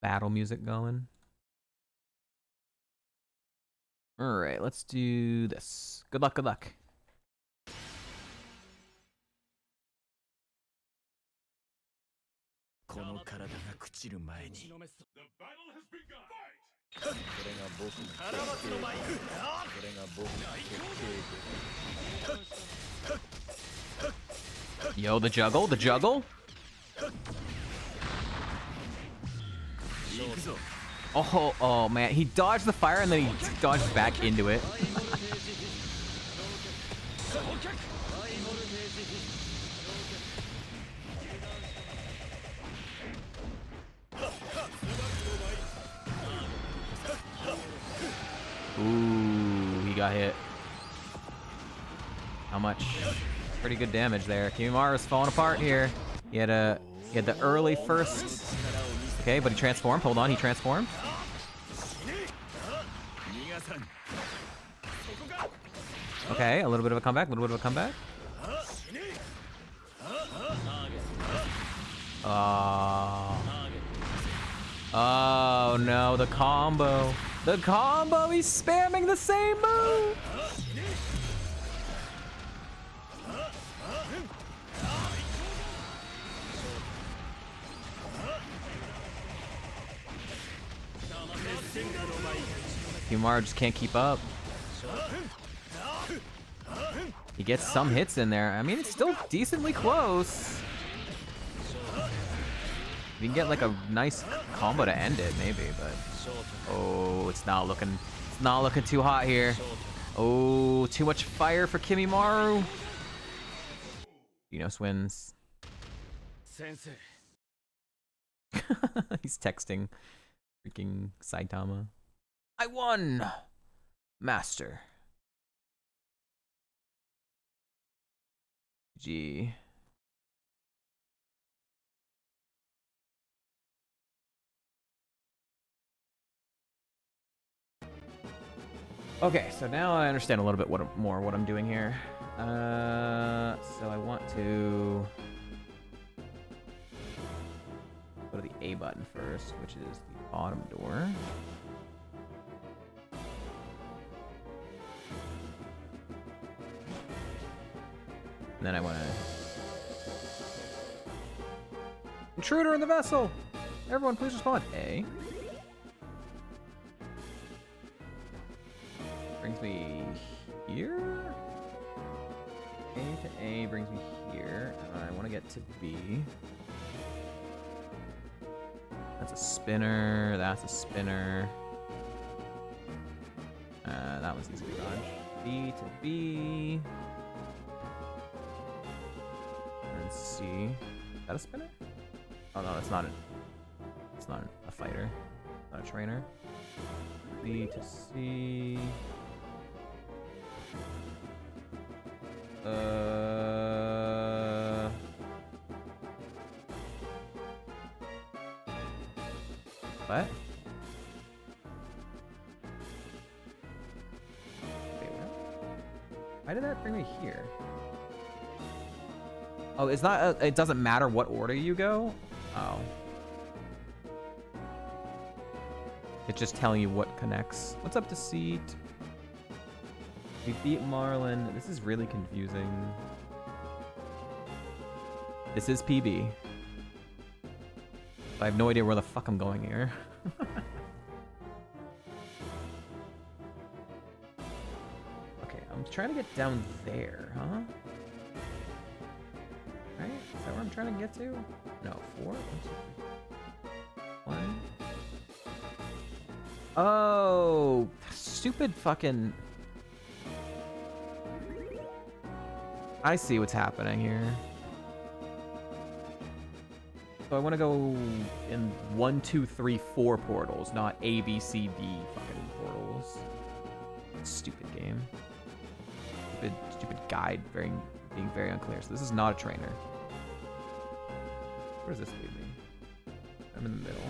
battle music going. All right, let's do this. Good luck, good luck. The battle has begun. Fight! Yo, the juggle, the juggle. Oh man, he dodged the fire and then he dodged back into it. Ooh, he got hit. How much? Pretty good damage there. Kimimara's falling apart here. He had the early first. Okay, but he transformed. Hold on, he transformed. Okay, a little bit of a comeback. Oh no, the combo. He's spamming the same move. Kimimara just can't keep up. He gets some hits in there. I mean, it's still decently close. If you can get like a nice combo to end it, maybe, but oh, it's not looking too hot here. Oh, too much fire for Kimimaro. Genos wins. He's texting freaking Saitama. I won, Master. G. Okay, so now I understand a little bit more what I'm doing here. So I want to go to the A button first, which is the bottom door. And then I want to... Intruder in the vessel! Everyone, please respond. A. Brings me here. A to A brings me here. And I want to get to B. That's a spinner. That's a spinner. That was easy to dodge. B to B. And C. Is that a spinner? Oh no, it's not a fighter. Not a trainer. B to C. What? Wait, what? Why did that bring me here? Oh, it's not. It doesn't matter what order you go. Oh. It's just telling you what connects. What's up, Deceit? We beat Marlin. This is really confusing. This is PB. I have no idea where the fuck I'm going here. Okay, I'm trying to get down there, huh? Right? Is that where I'm trying to get to? No, 4? 1, 2, 3. 1. Oh, stupid fucking... I see what's happening here. So I want to go in 1, 2, 3, 4 portals, not A, B, C, D fucking portals. Stupid game. Stupid guide being very unclear. So this is not a trainer. Where does this lead me? I'm in the middle.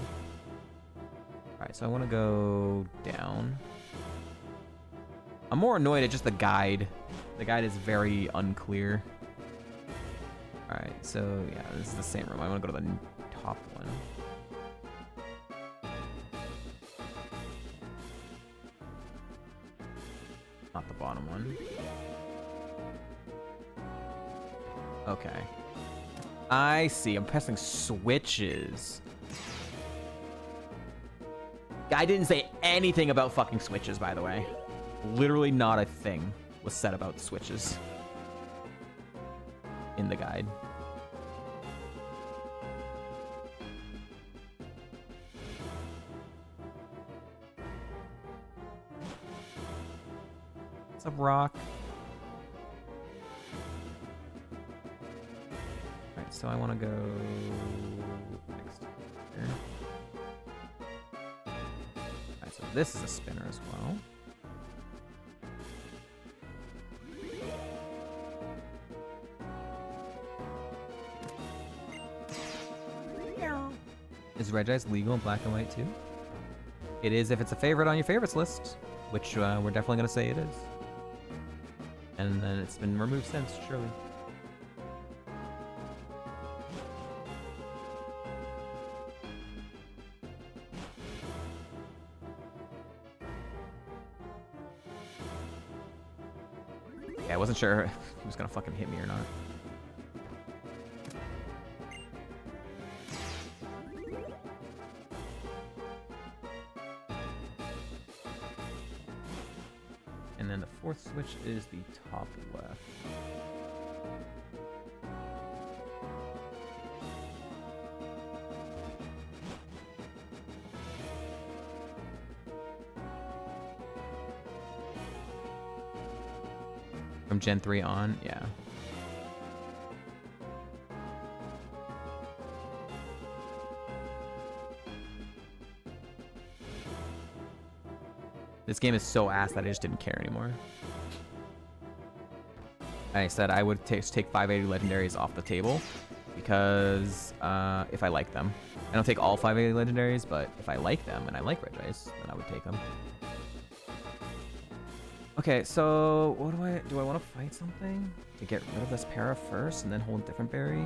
Alright, so I want to go down. I'm more annoyed at just the guide. The guide is very unclear. Alright, so yeah, this is the same room. I want to go to the top one. Not the bottom one. Okay. I see. I'm pressing switches. I didn't say anything about fucking switches, by the way. Literally not a thing was said about switches in the guide. up, Rock? Alright, so I want to go next here. Alright, so this is a spinner as well. Is Regice legal in black and white too? It is if it's a favorite on your favorites list, which we're definitely going to say it is. And then it's been removed since, surely. Yeah, I wasn't sure if he was going to fucking hit me or not. And then the fourth switch is the top left. From Gen 3 on, yeah. This game is so ass that I just didn't care anymore. I said I would take 580 legendaries off the table because if I like them. I don't take all 580 legendaries, but if I like them and I like Regice, then I would take them. Okay, so what do I want to fight something to get rid of this para first and then hold a different berry?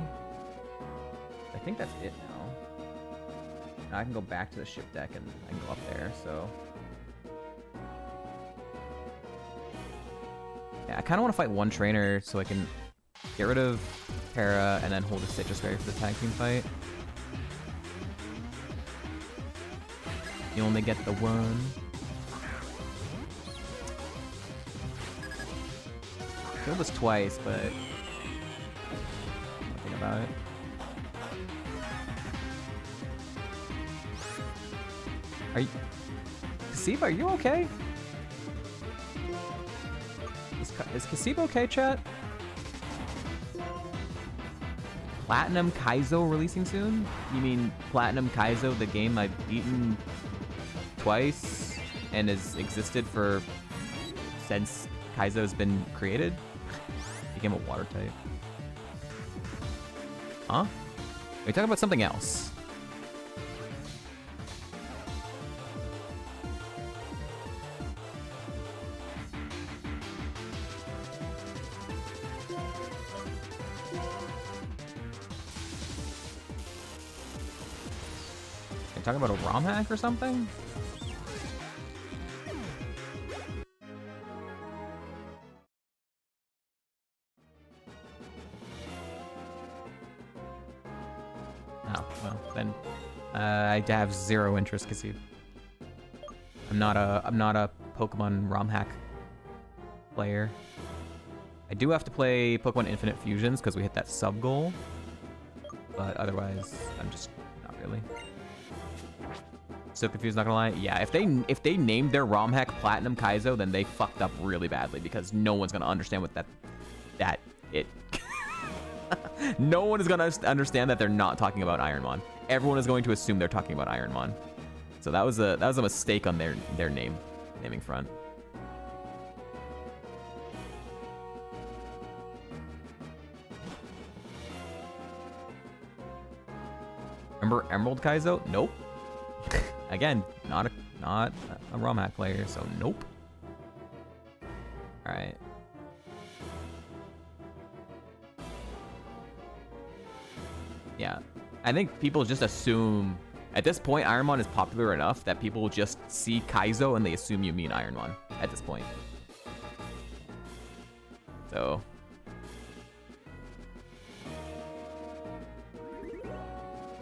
I think that's it now. Now I can go back to the ship deck and I can go up there, so. Yeah, I kind of want to fight one trainer so I can get rid of para and then hold a citrus berry for the tag team fight. You only get the one. Killed this twice, but nothing about it. Are you... Kasib, are you okay? Is Kasib okay, chat? Platinum Kaizo releasing soon? You mean Platinum Kaizo, the game I've beaten twice and has existed for since Kaizo's been created? Became a water type. Huh? Are you talking about something else? Are you talking about a ROM hack or something? I have zero interest, Kasib. I'm not a Pokemon ROM hack player. I do have to play Pokemon Infinite Fusions because we hit that sub goal, but otherwise, I'm just not really. So confused, not gonna lie. Yeah, if they named their ROM hack Platinum Kaizo, then they fucked up really badly because no one's gonna understand what no one is gonna understand that they're not talking about Ironmon. Everyone is going to assume they're talking about Ironmon. So that was a mistake on their naming front. Remember Emerald Kaizo? Nope. Again, not a ROM hack player, so nope. All right. Yeah, I think people just assume, at this point, Ironmon is popular enough that people will just see Kaizo and they assume you mean Ironmon at this point. So.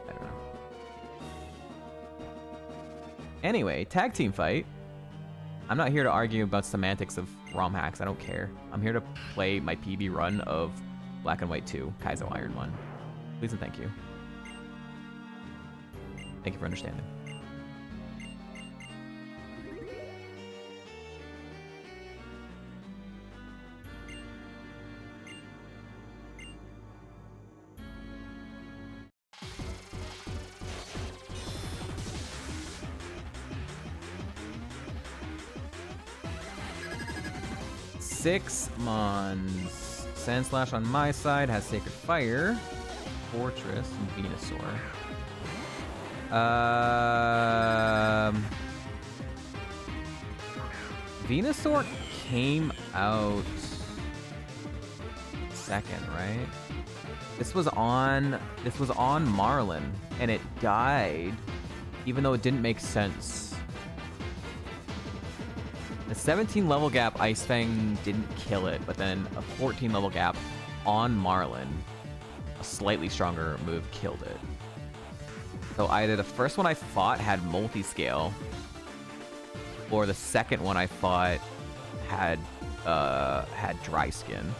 I don't know. Anyway, tag team fight. I'm not here to argue about semantics of ROM hacks, I don't care. I'm here to play my PB run of Black and White 2, Kaizo Ironmon. Please and thank you. Thank you for understanding. 6 Mons. Sandslash on my side has Sacred Fire, Fortress, and Venusaur. Venusaur came out second, right? This was on Marlin, and it died, even though it didn't make sense. The 17 level gap Ice Fang didn't kill it, but then a 14 level gap on Marlin, a slightly stronger move, killed it. So either the first one I fought had multi-scale, or the second one I fought had dry skin.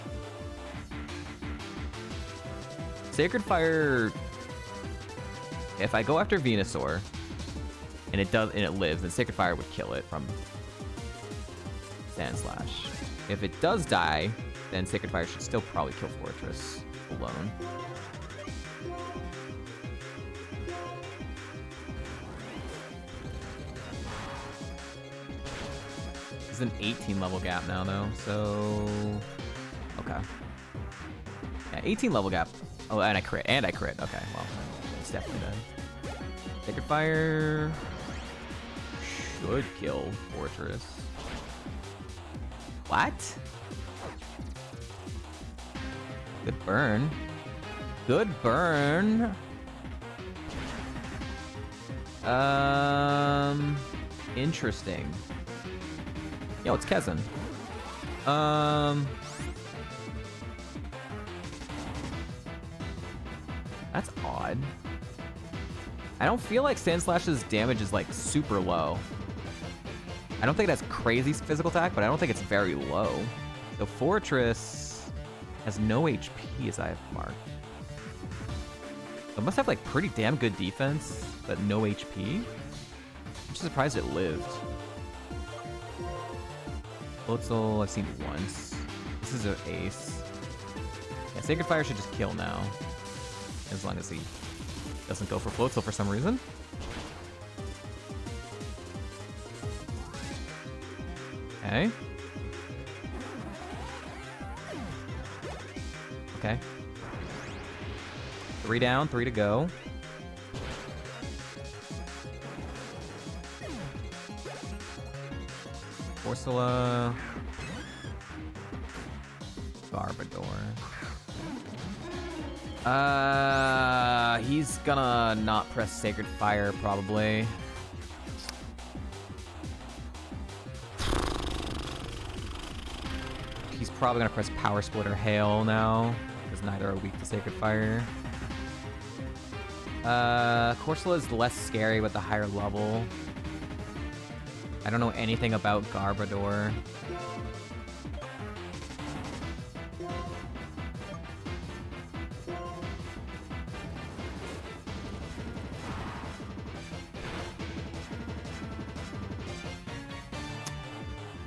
Sacred Fire, if I go after Venusaur and it lives, then Sacred Fire would kill it from Sandslash. If it does die, then Sacred Fire should still probably kill Fortress alone. This is an 18 level gap now though, so okay. Yeah, 18 level gap. Oh, and I crit. Okay, well, it's definitely dead. Sacred Fire should kill Fortress. What? Good burn. Good burn. Interesting. Yo, it's Kezin. That's odd. I don't feel like Sandslash's damage is like super low. I don't think it has crazy physical attack, but I don't think it's very low. So Fortress has no HP as I have marked. So it must have like pretty damn good defense, but no HP. I'm just surprised it lived. Floatzel I've seen once. This is an ace. Yeah, Sacred Fire should just kill now. As long as he doesn't go for Floatzel for some reason. Okay. Okay. 3 down, 3 to go. Corsola. Garbodor. He's gonna not press Sacred Fire, probably. He's probably gonna press Power Split or Hail now, because neither are weak to Sacred Fire. Corsola is less scary with the higher level. I don't know anything about Garbodor.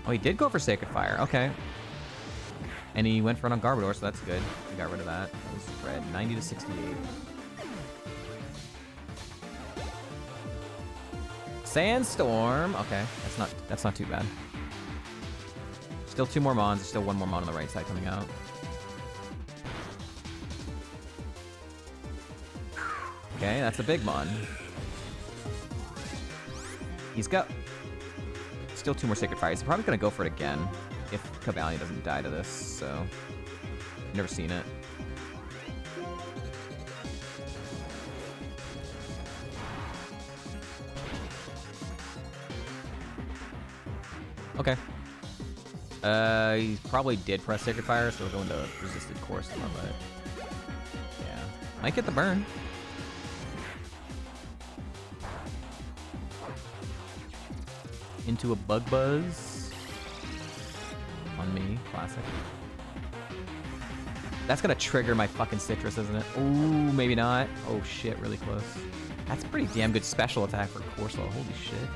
Oh, he did go for Sacred Fire. Okay. And he went for it on Garbodor, so that's good. He got rid of that. That was red. 90 to 68. Sandstorm. Okay, that's not too bad. Still 2 more Mons. There's still 1 more Mon on the right side coming out. Okay, that's a big Mon. He's got still 2 more Sacred Fires. He's probably gonna go for it again if Cavalion doesn't die to this, so never seen it. Okay. He probably did press Sacred Fire, so we'll go into Resisted Course a little bit. Yeah. Might get the burn. Into a Bug Buzz. On me. Classic. That's gonna trigger my fucking Citrus, isn't it? Ooh, maybe not. Oh shit, really close. That's a pretty damn good special attack for Corsola. Holy shit.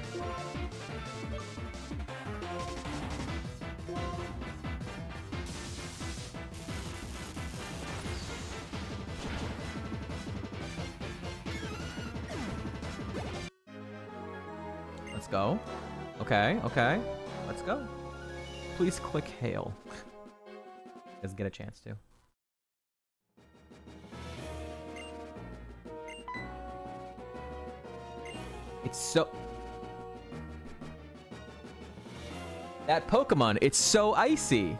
Let's go. Okay, okay. Let's go. Please click Hail. Doesn't get a chance to. It's so... That Pokemon, it's so icy.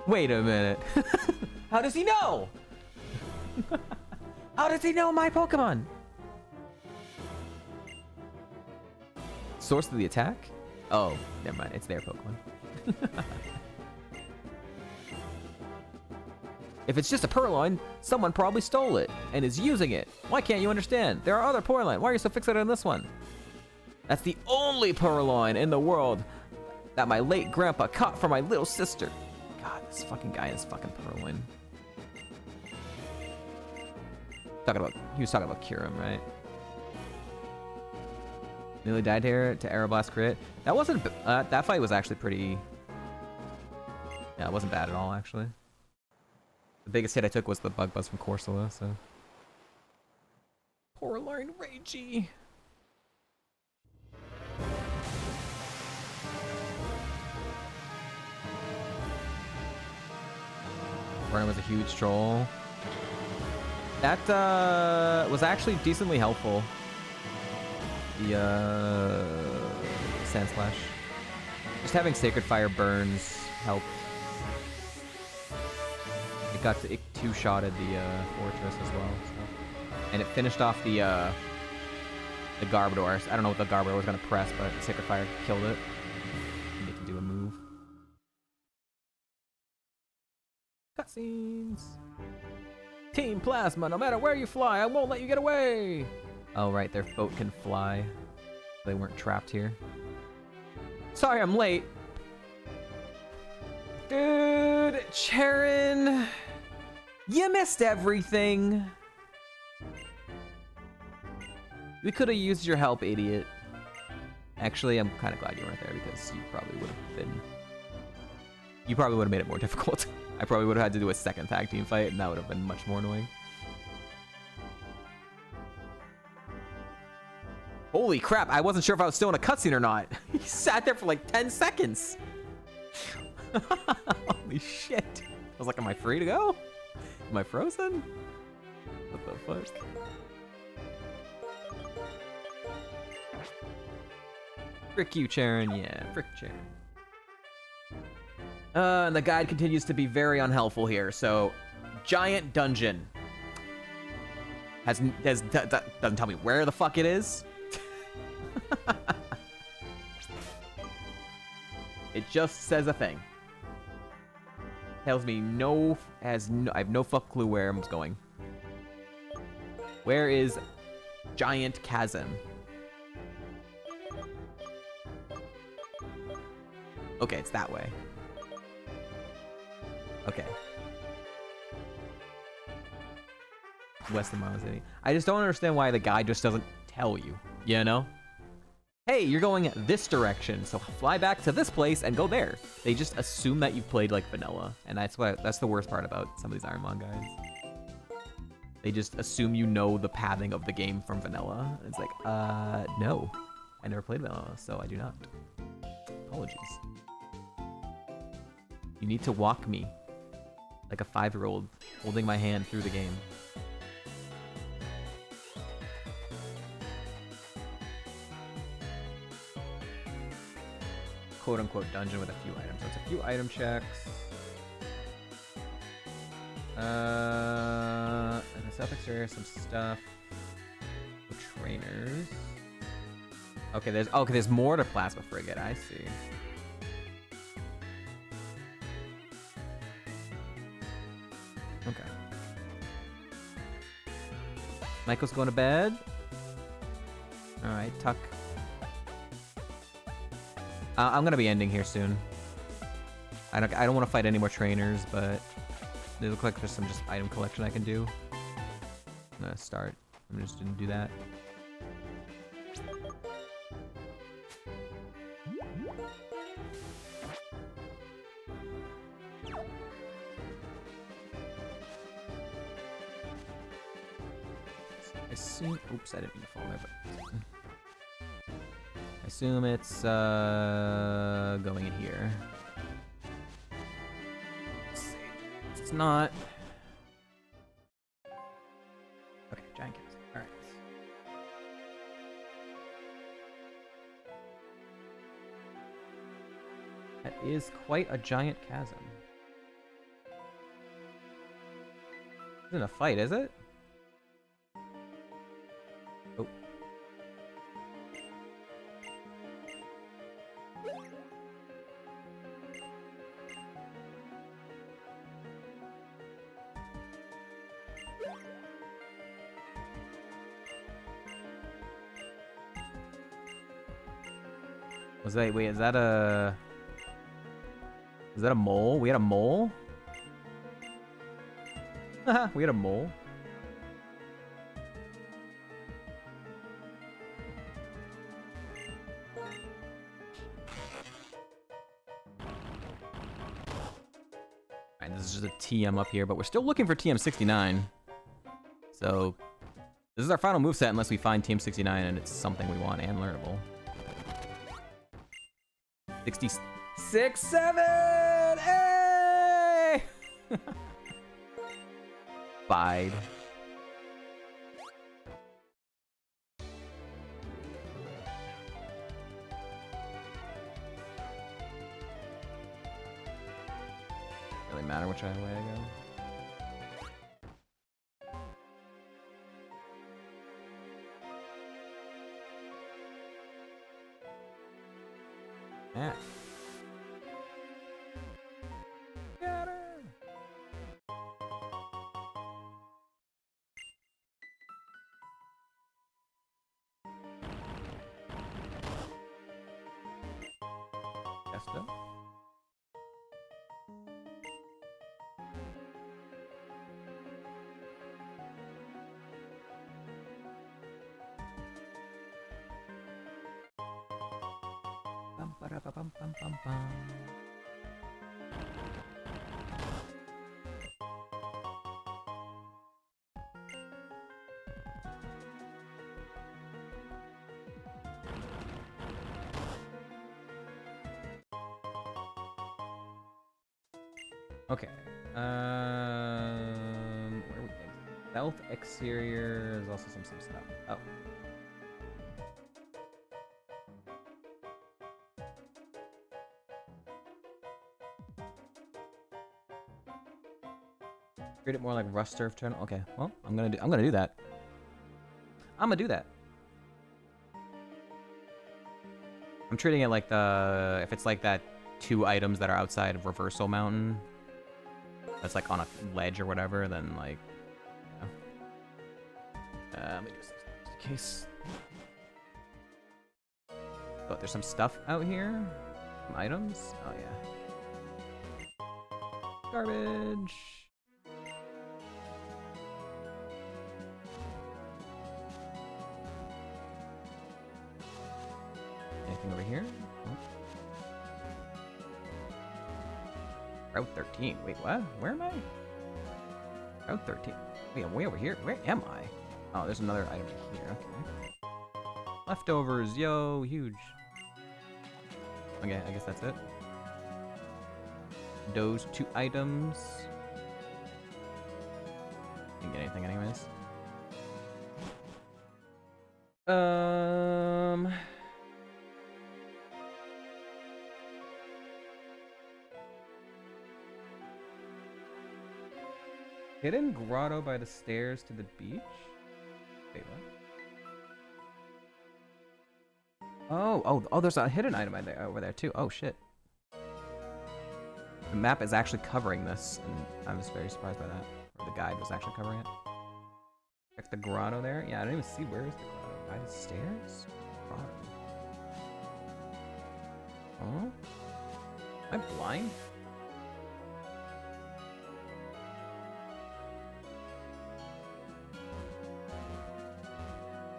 Wait a minute. How does he know? How does he know my Pokemon? Source of the attack? Oh, never mind. It's their Pokemon. If it's just a Purloin, someone probably stole it and is using it. Why can't you understand? There are other Purloin. Why are you so fixated on this one? That's the only Purloin in the world that my late grandpa caught for my little sister. God, this fucking guy is fucking Purloin. He was talking about Kyurem, right? Nearly died here to Aeroblast crit. That wasn't, that fight was actually pretty, yeah, it wasn't bad at all, actually. The biggest hit I took was the Bug Buzz from Corsola, so. Poor Lord Regice. Brian was a huge troll. That was actually decently helpful. The Sand Slash. Just having Sacred Fire burns helped. It two-shotted the fortress as well, so. And it finished off the Garbodor. I don't know what the Garbodor was gonna press, but Sacred Fire killed it. And it can do a move. Cutscenes. Team Plasma, no matter where you fly, I won't let you get away. Oh right, their boat can fly. They weren't trapped here. Sorry, I'm late. Dude, Charon, you missed everything. We could have used your help, idiot. Actually, I'm kind of glad you weren't there because you probably would have been... You probably would have made it more difficult. I probably would have had to do a second tag team fight, and that would have been much more annoying. Holy crap, I wasn't sure if I was still in a cutscene or not. He sat there for like 10 seconds. Holy shit. I was like, am I free to go? Am I frozen? What the fuck? Frick you, Charon. Yeah, frick Charon. And the guide continues to be very unhelpful here. So, giant dungeon. Doesn't tell me where the fuck it is. It just says a thing. Tells me I have no fuck clue where I'm going. Where is Giant Chasm? Okay, it's that way. Okay. West of Mile City. I just don't understand why the guide just doesn't tell you, you know? Hey, you're going this direction, so fly back to this place and go there. They just assume that you've played like vanilla, and that's the worst part about some of these Ironmon guides. They just assume you know the pathing of the game from vanilla. It's like, no. I never played vanilla, so I do not. Apologies. You need to walk me like a 5-year-old holding my hand through the game. Quote-unquote dungeon with a few items. So it's a few item checks. In the south exterior, some stuff. Trainers. Okay, there's more to Plasma Frigate. I see. Okay. Michael's going to bed. All right, Tuck. I'm gonna be ending here soon. I don't want to fight any more trainers, but they look like there's some just item collection I can do. I'm gonna start. I'm just gonna do that. I assume. Oops, I didn't mean to fall there, but. I assume it's going in here. not. Okay, giant chasm. Alright. That is quite a giant chasm. This isn't a fight, is it? Oh. Was that, wait, is that a... Is that a mole? We had a mole? Haha, we had a mole. Alright, this is just a TM up here, but we're still looking for TM69. So, this is our final moveset unless we find TM69 and it's something we want and learnable. 66, 7! Hey! Bide. Really matter which way I go. Yeah. Got her. Gusto. Bum, ba, da, ba, bum, bum, bum, bum. Okay. Where are we? Belt exterior. There's also some stuff. Oh. Treat it more like Rust Surf Channel. Okay, well, I'm gonna do that. I'm gonna do that. I'm treating it like the, if it's like that 2 items that are outside of Reversal Mountain, that's like on a ledge or whatever, then like, you know. Let me do this just in case. Oh, there's some stuff out here. Some items. Oh yeah. Garbage. Anything over here? Nope. Route 13. Wait, what? Where am I? Route 13. Wait, I'm way over here. Where am I? Oh, there's another item here. Okay. Leftovers, yo, huge. Okay, I guess that's it. Those 2 items. Didn't get anything anyways. Hidden grotto by the stairs to the beach? Wait, what? Oh, there's a hidden item over there too. Oh shit. The map is actually covering this, and I was very surprised by that. Or the guide was actually covering it. Check the grotto there. Yeah, I don't even see where is the grotto. By the stairs? Grotto. Oh? Am I blind?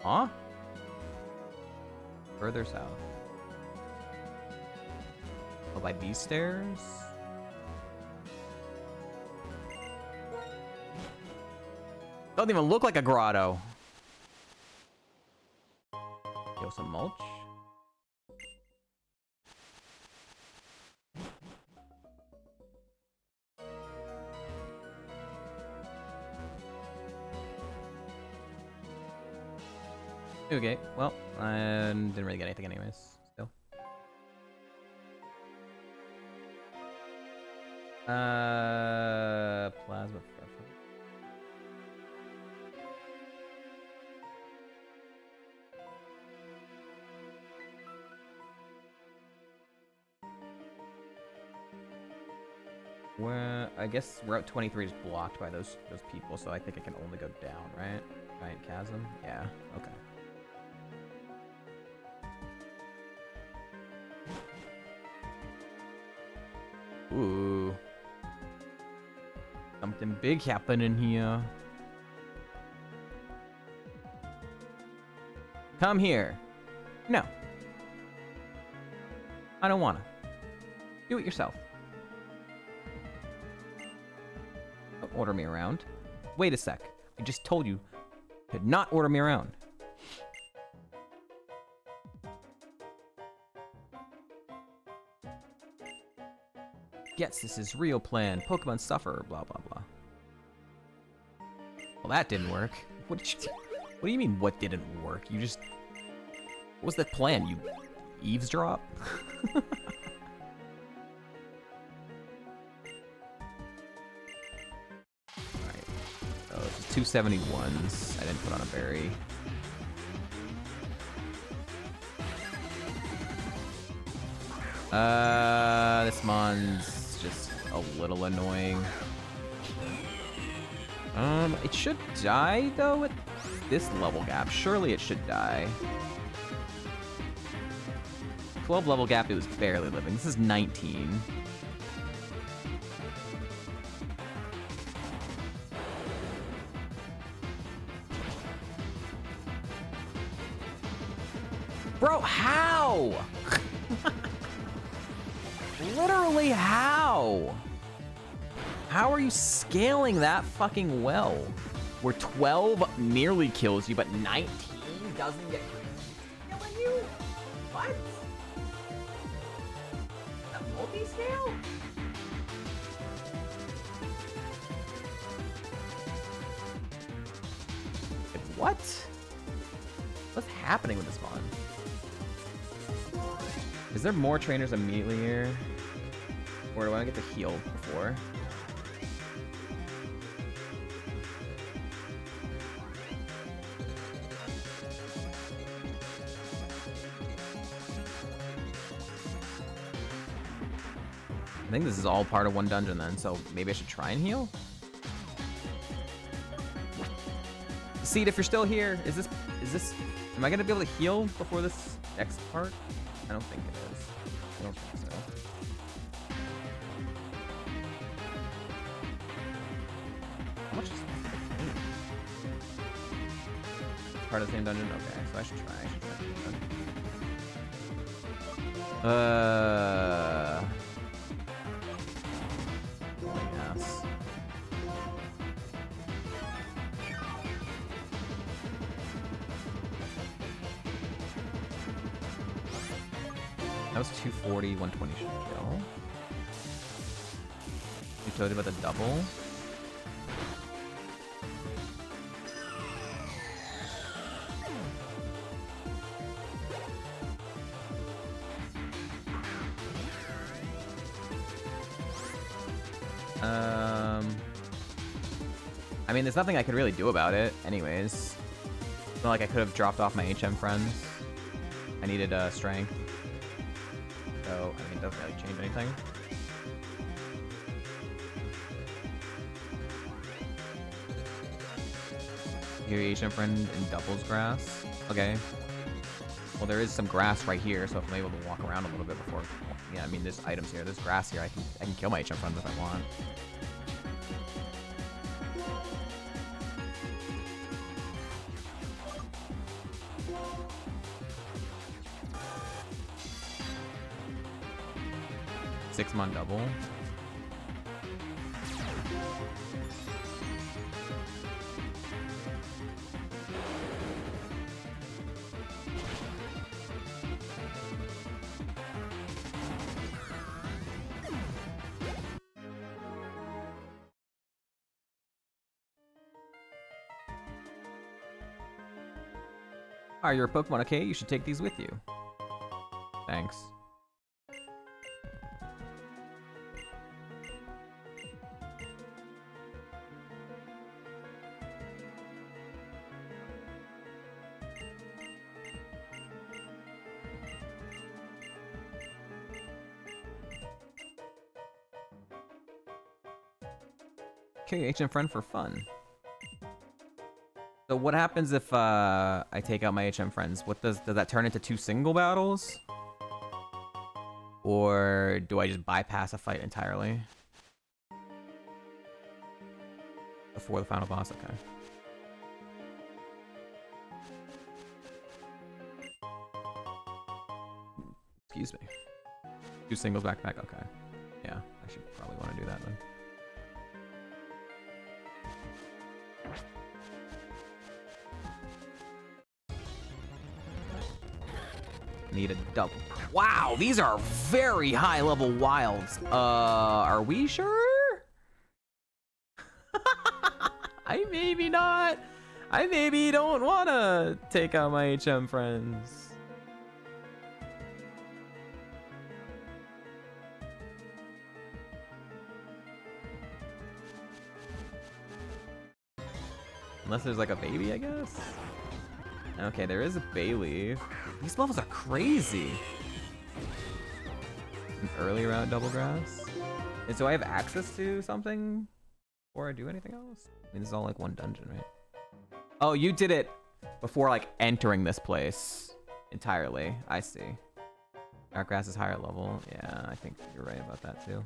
Huh? Further south. Oh, by these stairs? Doesn't even look like a grotto. Yo, some mulch. Okay, well, I didn't really get anything anyways, still. Plasma preference. Well, I guess Route 23 is blocked by those people, so I think it can only go down, right? Giant chasm? Yeah, okay. Ooh. Something big happening here. Come here. No. I don't wanna. Do it yourself. Don't order me around. Wait a sec. I just told you to not order me around. Yes, this is real plan. Pokemon suffer, blah, blah, blah. Well, that didn't work. What do you mean, what didn't work? You just... What was the plan? You eavesdrop? Alright. So, it's 271s. I didn't put on a berry. This mon's just a little annoying. It should die, though, at this level gap. Surely it should die. 12 level gap, it was barely living. This is 19. Bro, how? Literally, how? How are you scaling that fucking well? Where 12 nearly kills you, but 19 doesn't get killing you? What? A multi-scale? What? What's happening with this mod? Is there more trainers immediately here? Or do I want to get the heal before? I think this is all part of one dungeon then, so maybe I should try and heal? Seed, if you're still here, is this, am I gonna be able to heal before this next part? I don't think it is. I don't think so. How much is that? Part of the same dungeon? Okay, so I should try. Yes. That was 240, 120 should kill. You told you about the double. I mean, there's nothing I could really do about it, anyways. It's not like I could have dropped off my HM friends. I needed strength. So, I mean, it doesn't really change anything. Your HM friend in doubles grass. Okay. Well, there is some grass right here, so if I'm able to walk around a little bit before... Yeah, I mean, there's items here. There's grass here. I can kill my HM friends if I want. Six-month double. Ah, you're a Pokemon, okay? You should take these with you. Thanks. Okay, HM friend for fun. So what happens if I take out my HM friends? What does that turn into 2 single battles? Or do I just bypass a fight entirely? Before the final boss, okay. Excuse me. 2 singles back to back, okay. Yeah, I should probably want to do that then. Need a double. Wow, these are very high level wilds. Are we sure? I maybe not. I maybe don't wanna take out my HM friends. Unless there's like a baby, I guess. Okay, there is a Bayleaf. These levels are crazy. An early round double grass. And so I have access to something before I do anything else? I mean, this is all like one dungeon, right? Oh, you did it before like entering this place entirely. I see. Dark grass is higher level. Yeah, I think you're right about that too.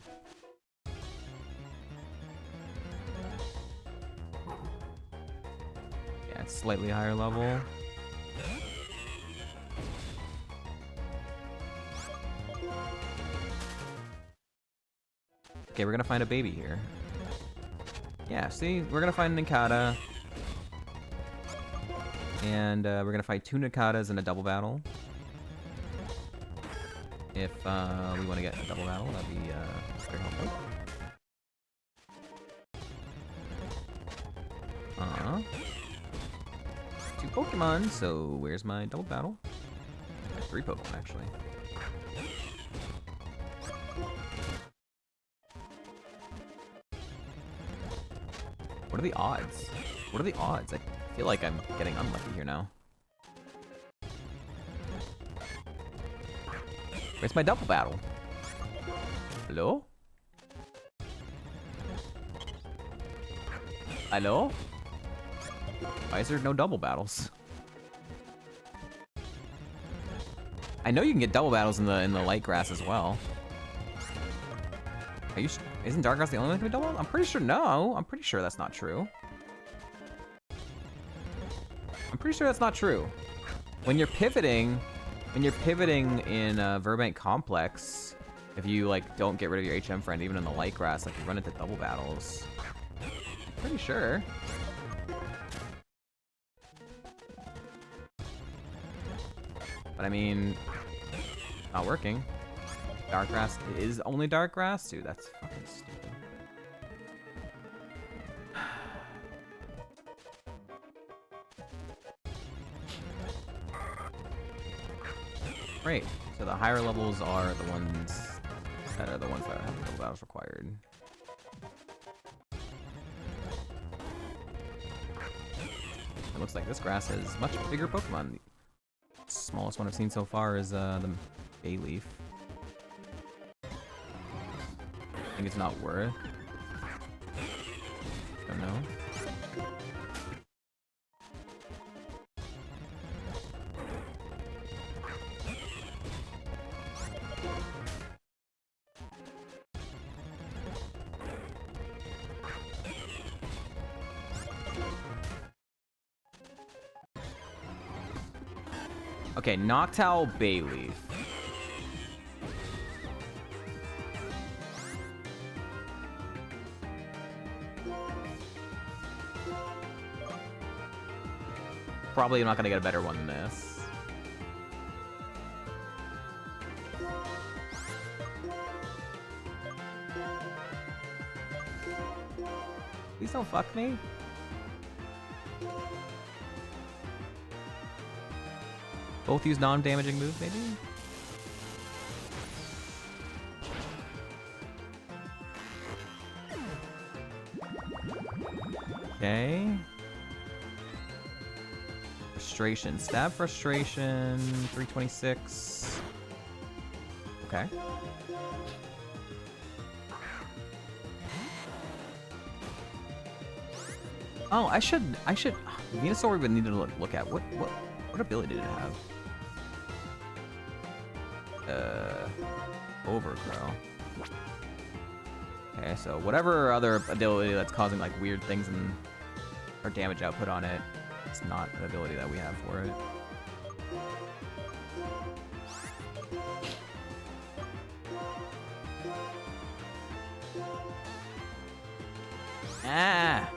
Yeah, it's slightly higher level. Okay, we're gonna find a baby here. Yeah, see? We're gonna find Nincada. And we're gonna fight 2 Nincadas in a double battle. If we want to get a double battle, that'd be very helpful. Uh-huh. 2 Pokemon, so where's my double battle? I have 3 Pokemon, actually. What are the odds? What are the odds? I feel like I'm getting unlucky here now. Where's my double battle? Hello? Hello? Why is there no double battles? I know you can get double battles in the light grass as well. Are you? Isn't dark grass the only one that can be double? I'm pretty sure no. I'm pretty sure that's not true. I'm pretty sure that's not true. When you're pivoting in Verbank Complex, if you like don't get rid of your HM friend even in the light grass, like you run into double battles. I'm pretty sure. But I mean, not working. Dark grass is only dark grass? Dude, that's fucking stupid. Great. So the higher levels are the ones that have double battles required. It looks like this grass has much bigger Pokemon. The smallest one I've seen so far is the Bayleaf. I think it's not worth. Don't know. Okay, Noctowl Bayleaf. Probably not gonna get a better one than this. Please don't fuck me. Both use non-damaging moves, maybe? Okay. Frustration. Stab frustration. 326. Okay. Oh, I should. Venusaur we would need to look at. What ability did it have? Overgrow. Okay, so whatever other ability that's causing like weird things in our damage output on it, it's not an ability that we have for it. Ah!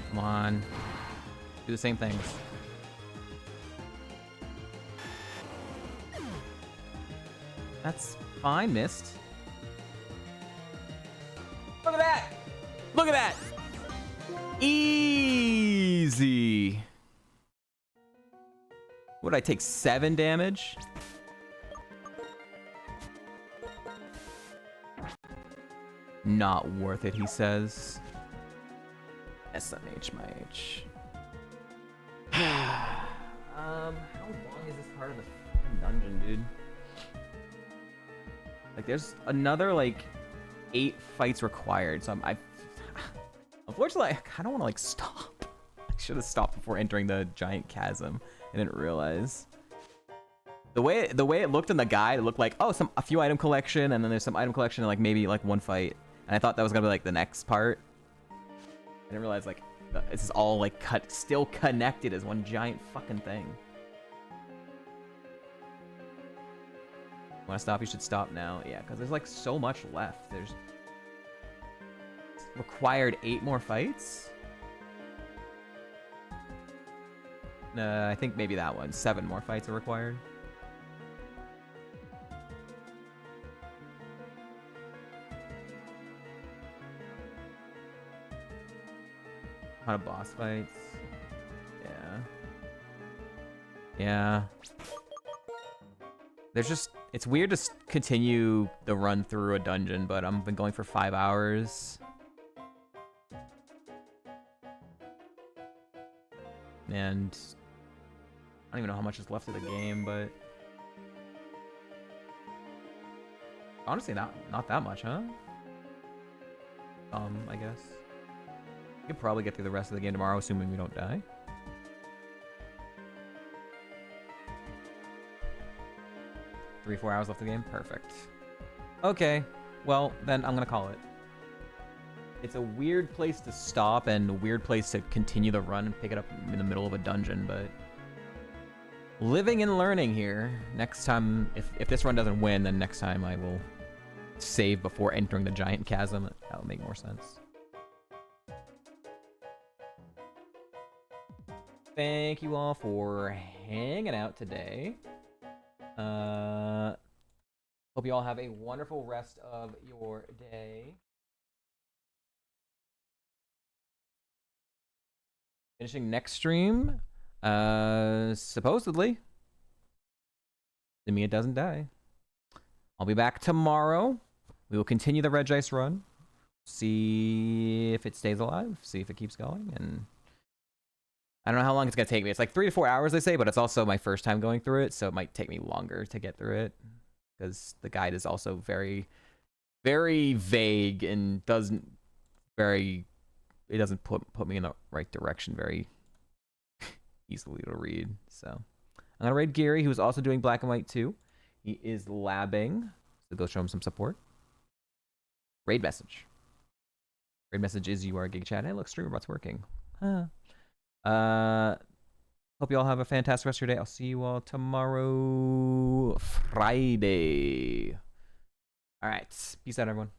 Come on. Do the same things. That's fine, missed. Look at that! Look at that! Easy. Would I take 7 damage? Not worth it, he says. SMH, my H. How long is this part of the fucking dungeon, dude? Like, there's another, like, 8 fights required, so unfortunately, I kind of want to, like, stop. I should have stopped before entering the giant chasm. I didn't realize. The way it looked in the guide, it looked like, oh, a few item collection, and then there's some item collection, and, like, maybe, like, 1 fight. And I thought that was gonna be, like, the next part. I didn't realize, like, this is all, like, still connected as one giant fucking thing. Want to stop? You should stop now. Yeah, because there's like so much left. There's required 8 more fights. I think maybe that one. 7 more fights are required. A lot of boss fights. Yeah. Yeah. There's just, it's weird to continue the run through a dungeon, but I've been going for 5 hours. And I don't even know how much is left of the game, but honestly, not that much, huh? I guess. We could probably get through the rest of the game tomorrow, assuming we don't die. 3-4 hours left of the game? Perfect. Okay, well, then I'm gonna call it. It's a weird place to stop and a weird place to continue the run and pick it up in the middle of a dungeon, but living and learning here. Next time, if this run doesn't win, then next time I will save before entering the giant chasm. That'll make more sense. Thank you all for hanging out today. Hope you all have a wonderful rest of your day. Finishing next stream, supposedly. Assuming it doesn't die. I'll be back tomorrow. We will continue the Regice run. See if it stays alive. See if it keeps going. And I don't know how long it's going to take me. It's like 3 to 4 hours, they say, but it's also my first time going through it, so it might take me longer to get through it. Because the guide is also very, very vague and doesn't put me in the right direction very easily to read. So I'm going to raid Gary, who's also doing Black and White too. He is labbing, so go show him some support. Raid message. Raid message is you are Gig Chat. Hey, look, Streamerbot's working. Huh. Hope you all have a fantastic rest of your day. I'll see you all tomorrow, Friday. All right. Peace out, everyone.